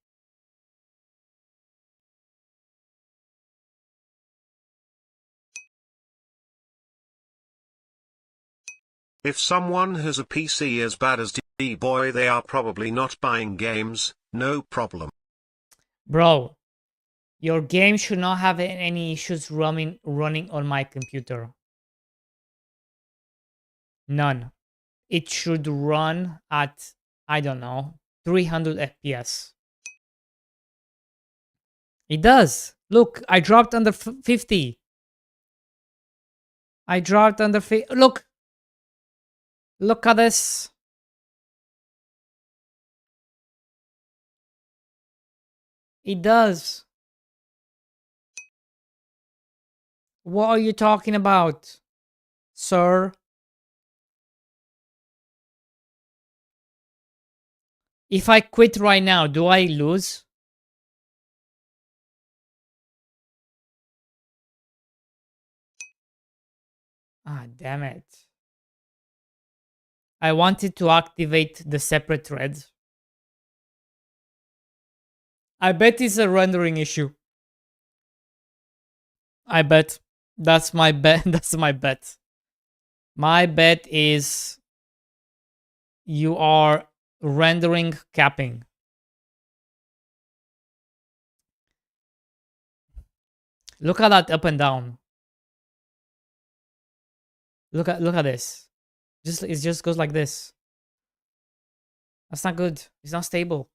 If someone has a PC as bad as D-Boy, they are probably not buying games, no problem. Bro, your game should not have any issues running on my computer. None. It should run at, I don't know, 300 FPS. It does. Look, I dropped under 50. I dropped under 50. Look. Look at this. It does. What are you talking about, sir? If I quit right now, do I lose? Ah, damn it. I wanted to activate the separate threads. I bet it's a rendering issue. I bet. That's my bet. That's my bet. My bet is you are rendering capping. Look at that up and down. Look at this. It just goes like this. That's not good. It's not stable.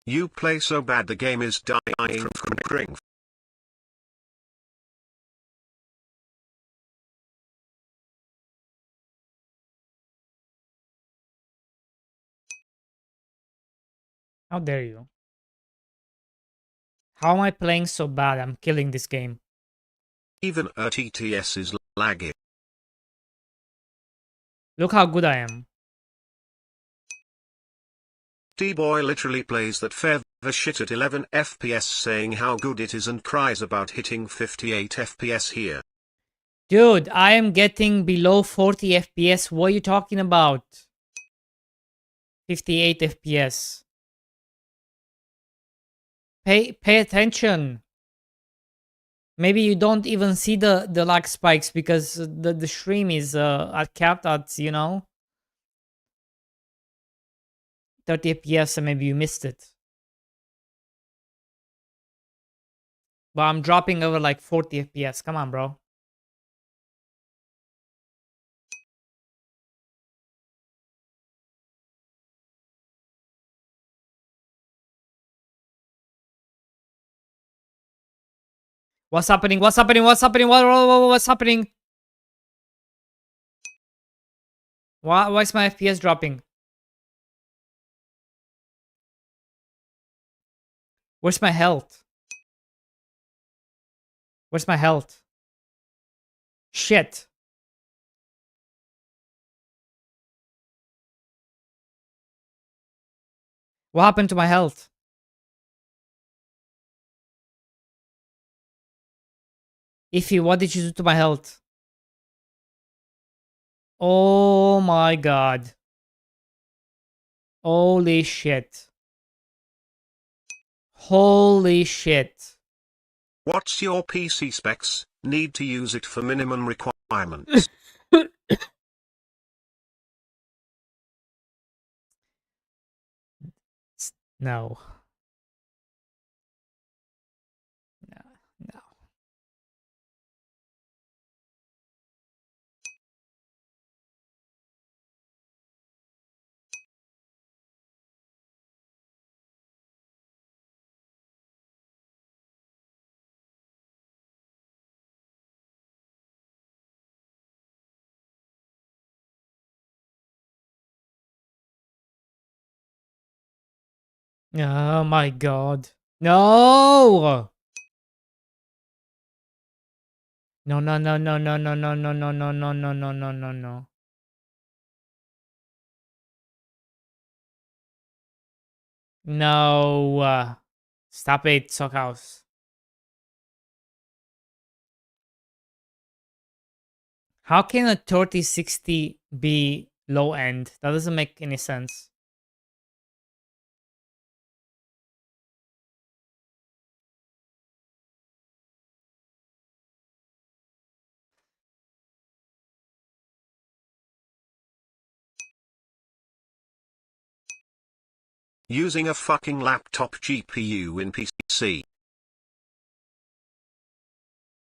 You play so bad the game is dying from cring. How dare you? How am I playing so bad? I'm killing this game. Even a TTS is laggy. Look how good I am. D-Boy literally plays that feather shit at 11 FPS saying how good it is and cries about hitting 58 FPS here. Dude, I am getting below 40 FPS. What are you talking about? 58 FPS. Pay attention. Maybe you don't even see the lag spikes because the stream is capped at, you know, 30 FPS, and maybe you missed it. But I'm dropping over like 40 FPS. Come on, bro. What's happening? What's happening? What's happening? What's happening? Why is my FPS dropping? Where's my health? Where's my health? Shit. What happened to my health? Ify, what did you do to my health? Oh my god. Holy shit. Holy shit. What's your PC specs? Need to use it for minimum requirements. No. No. No. Oh my god. No! No, no, no, no, no, no, no, no, no, no, no, no, no, no, no, no. No. Stop it, Sockhouse. How can a 3060 be low end? That doesn't make any sense. Using a fucking laptop GPU in PC.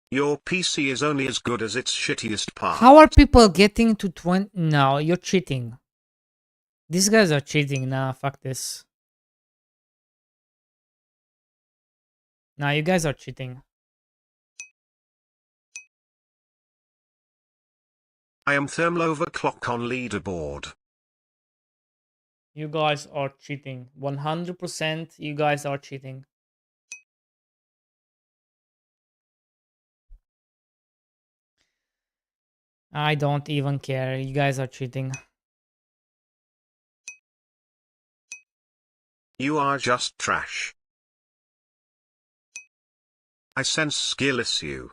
Your PC is only as good as its shittiest part. How are people getting to 20? No, you're cheating. These guys are cheating. Nah, fuck this. Nah, you guys are cheating. I am thermal overclock on leaderboard. You guys are cheating. 100% you guys are cheating. I don't even care. You guys are cheating. You are just trash. I sense skill issue.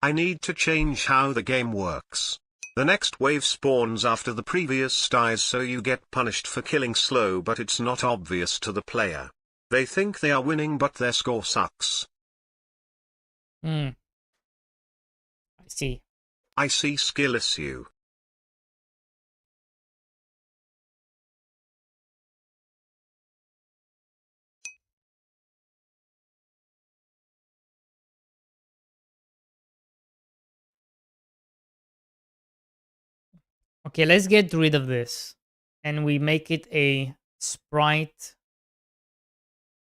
I need to change how the game works. The next wave spawns after the previous dies, so you get punished for killing slow, but it's not obvious to the player. They think they are winning, but their score sucks. I see. I see skill issue. Okay, let's get rid of this. And we make it a sprite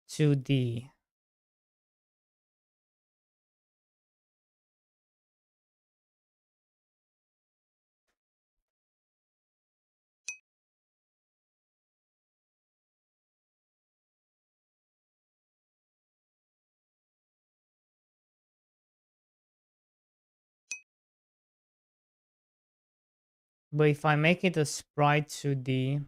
2D. But if I make it a sprite 2D,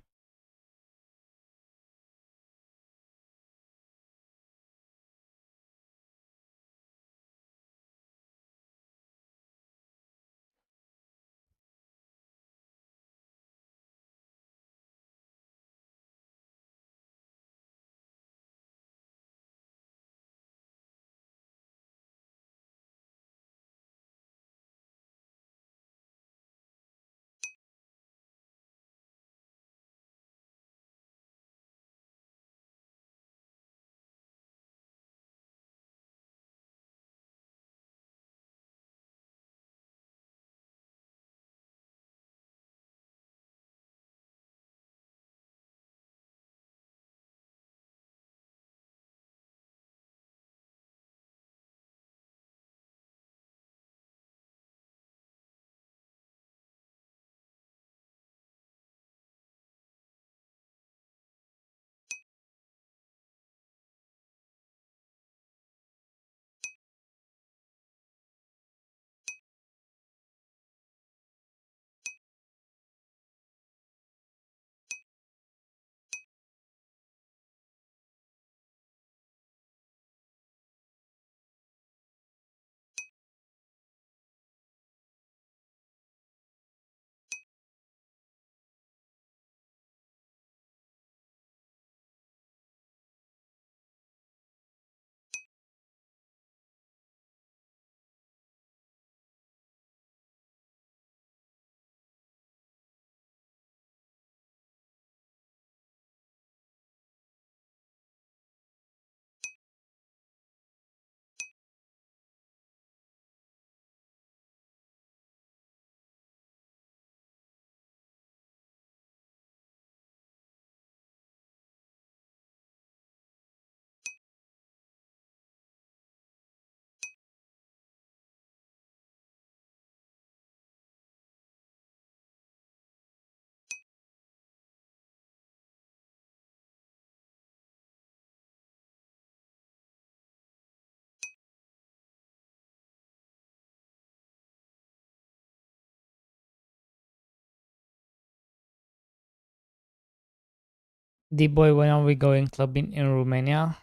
D-boy, when are we going clubbing in Romania?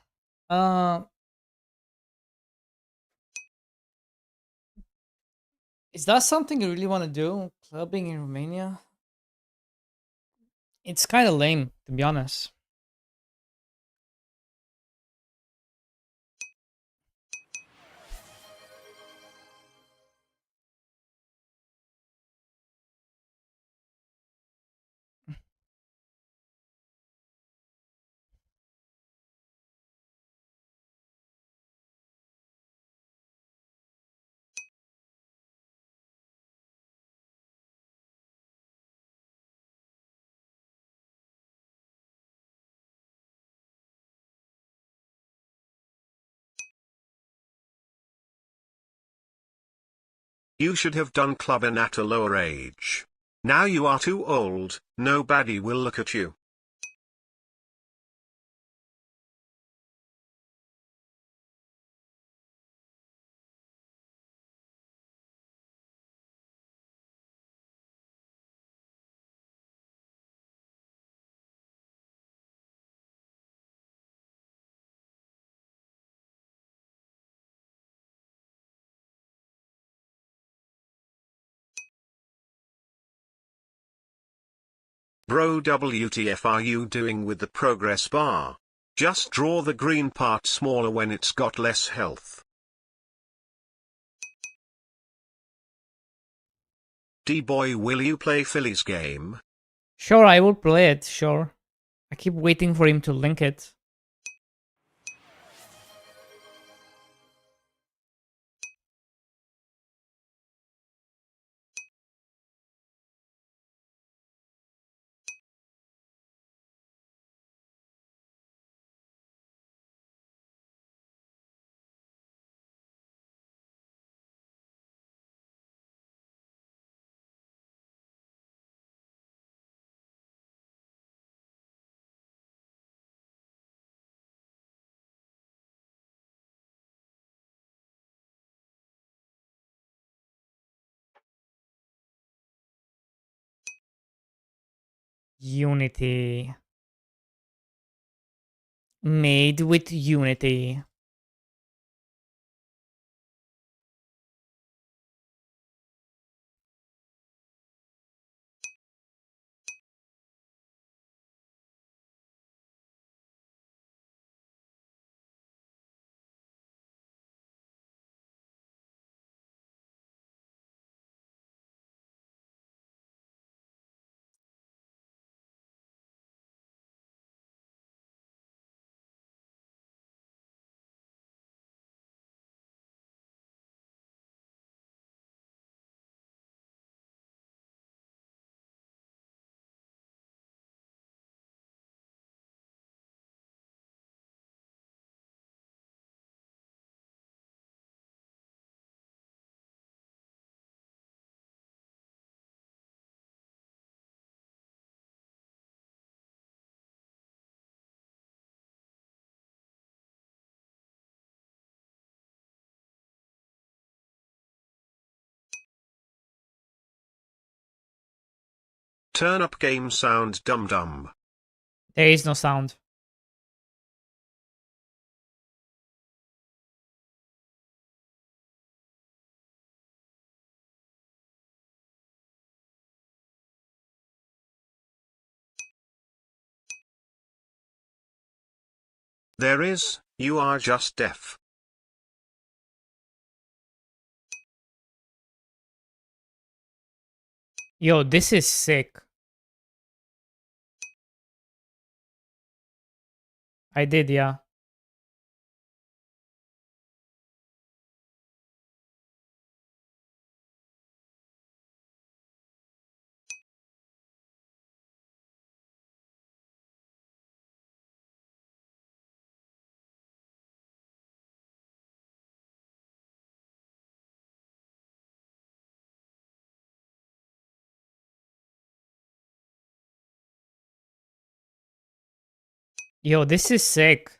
Uh, is that something you really want to do? Clubbing in Romania? It's kind of lame, to be honest. You should have done clubbing at a lower age. Now you are too old, nobody will look at you. Bro, WTF are you doing with the progress bar? Just draw the green part smaller when it's got less health. D-boy, will you play Philly's game? Sure, I will play it, sure. I keep waiting for him to link it. Unity. Made with Unity. Turn up game sound, dum dum. There is no sound. There is, you are just deaf. Yo, this is sick. I did, yeah. Yo, this is sick.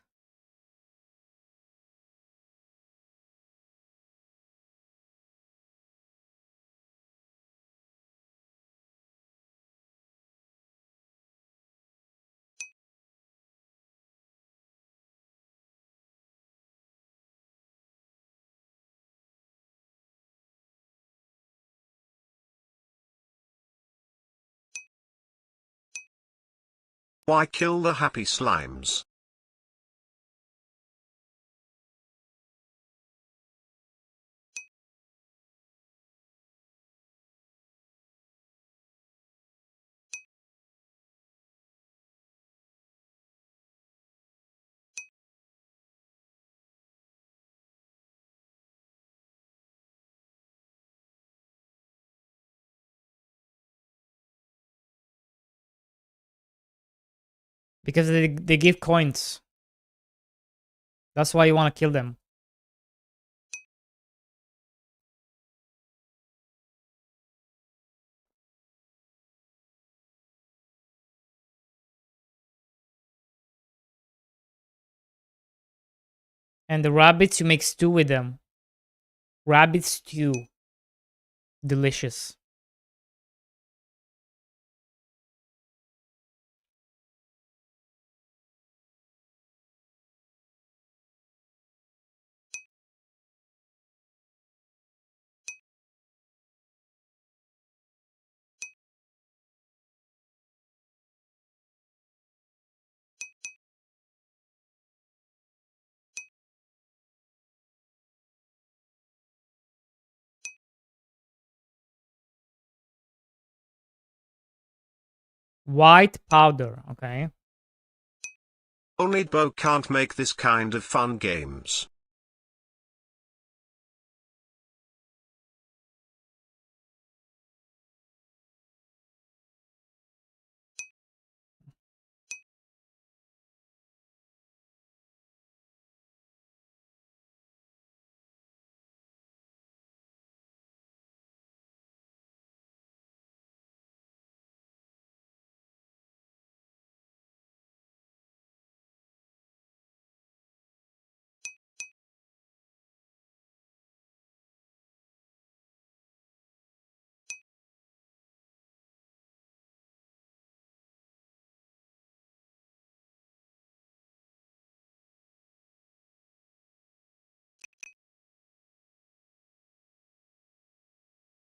Why kill the happy slimes? Because they give coins. That's why you want to kill them. And the rabbits, you make stew with them. Rabbit stew. Delicious. White powder, okay. Only Bo can't make this kind of fun games.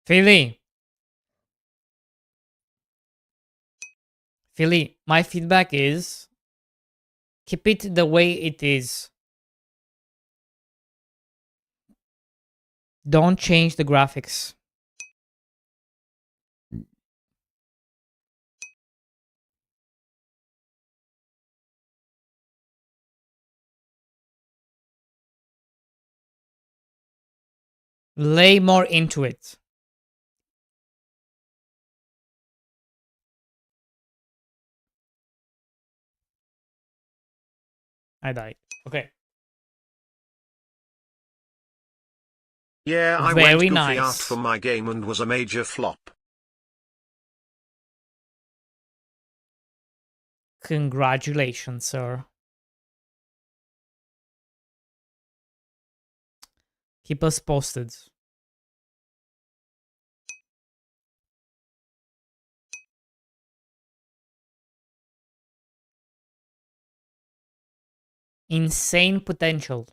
Philly, my feedback is keep it the way it is. Don't change the graphics. Lay more into it. I died. Okay. Yeah, I Very went goofy nice. out for my game and was a major flop. Congratulations, sir. Keep us posted. Insane potential.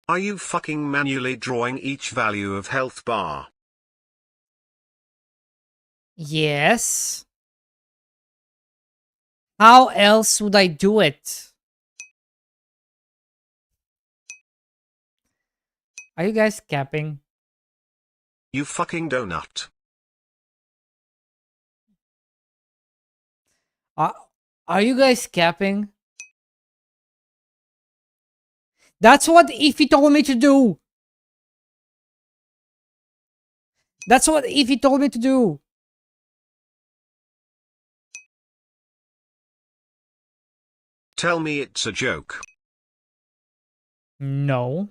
Are you fucking manually drawing each value of health bar? Yes. How else would I do it? Are you guys capping? You fucking donut. Are you guys capping? That's what Ify told me to do. That's what Ify told me to do. Tell me it's a joke. No.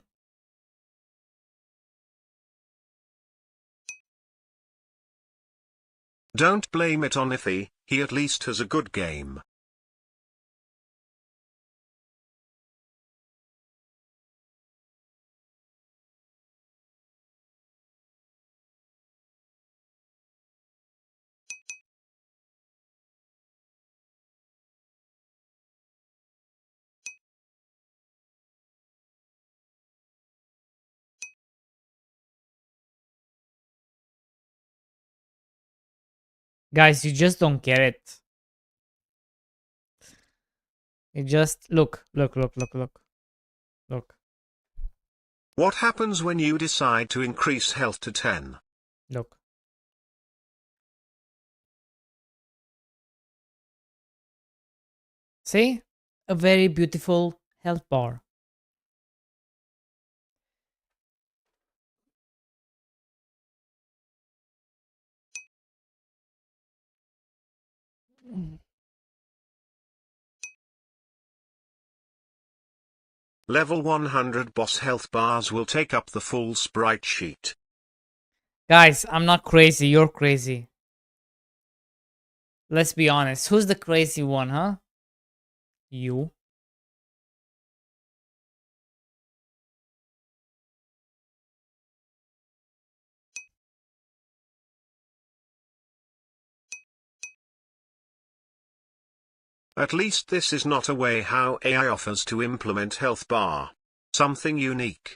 Don't blame it on Iffy, he at least has a good game. Guys, you just don't get it. You just look. Look. What happens when you decide to increase health to 10? Look. See? A very beautiful health bar. Level 100 boss health bars will take up the full sprite sheet. Guys, I'm not crazy. You're crazy. Let's be honest. Who's the crazy one, huh? You. At least this is not a way how AI offers to implement health bar. Something unique.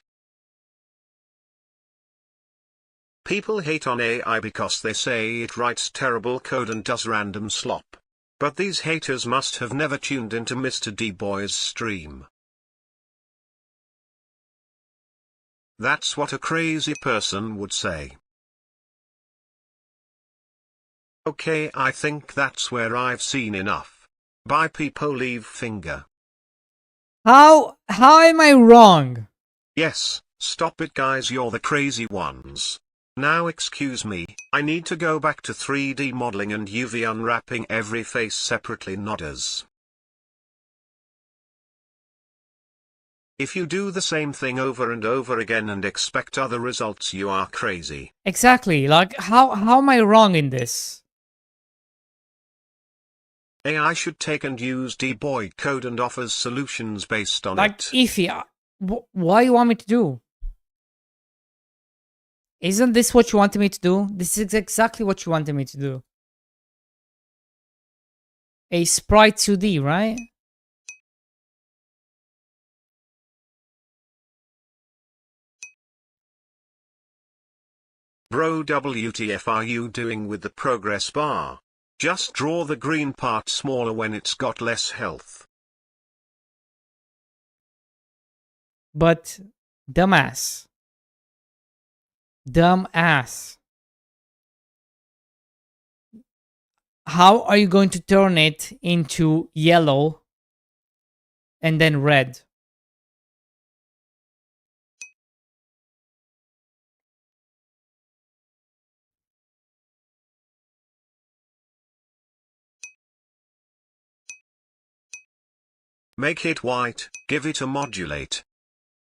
People hate on AI because they say it writes terrible code and does random slop. But these haters must have never tuned into Mr. D-Boy's stream. That's what a crazy person would say. Okay, I think that's where I've seen enough. Bye people, leave finger. How am I wrong? Yes, stop it guys, you're the crazy ones. Now excuse me, I need to go back to 3D modeling and UV unwrapping every face separately, nodders. If you do the same thing over and over again and expect other results, you are crazy. Exactly. Like how am I wrong in this? AI should take and use D-Boy code and offers solutions based on Like it. Iffy, what do you want me to do? Isn't this what you wanted me to do? This is exactly what you wanted me to do. A Sprite 2D, right? Bro, WTF are you doing with the progress bar? Just draw the green part smaller when it's got less health. But dumbass. Dumbass. How are you going to turn it into yellow and then red? Make it white, give it a modulate,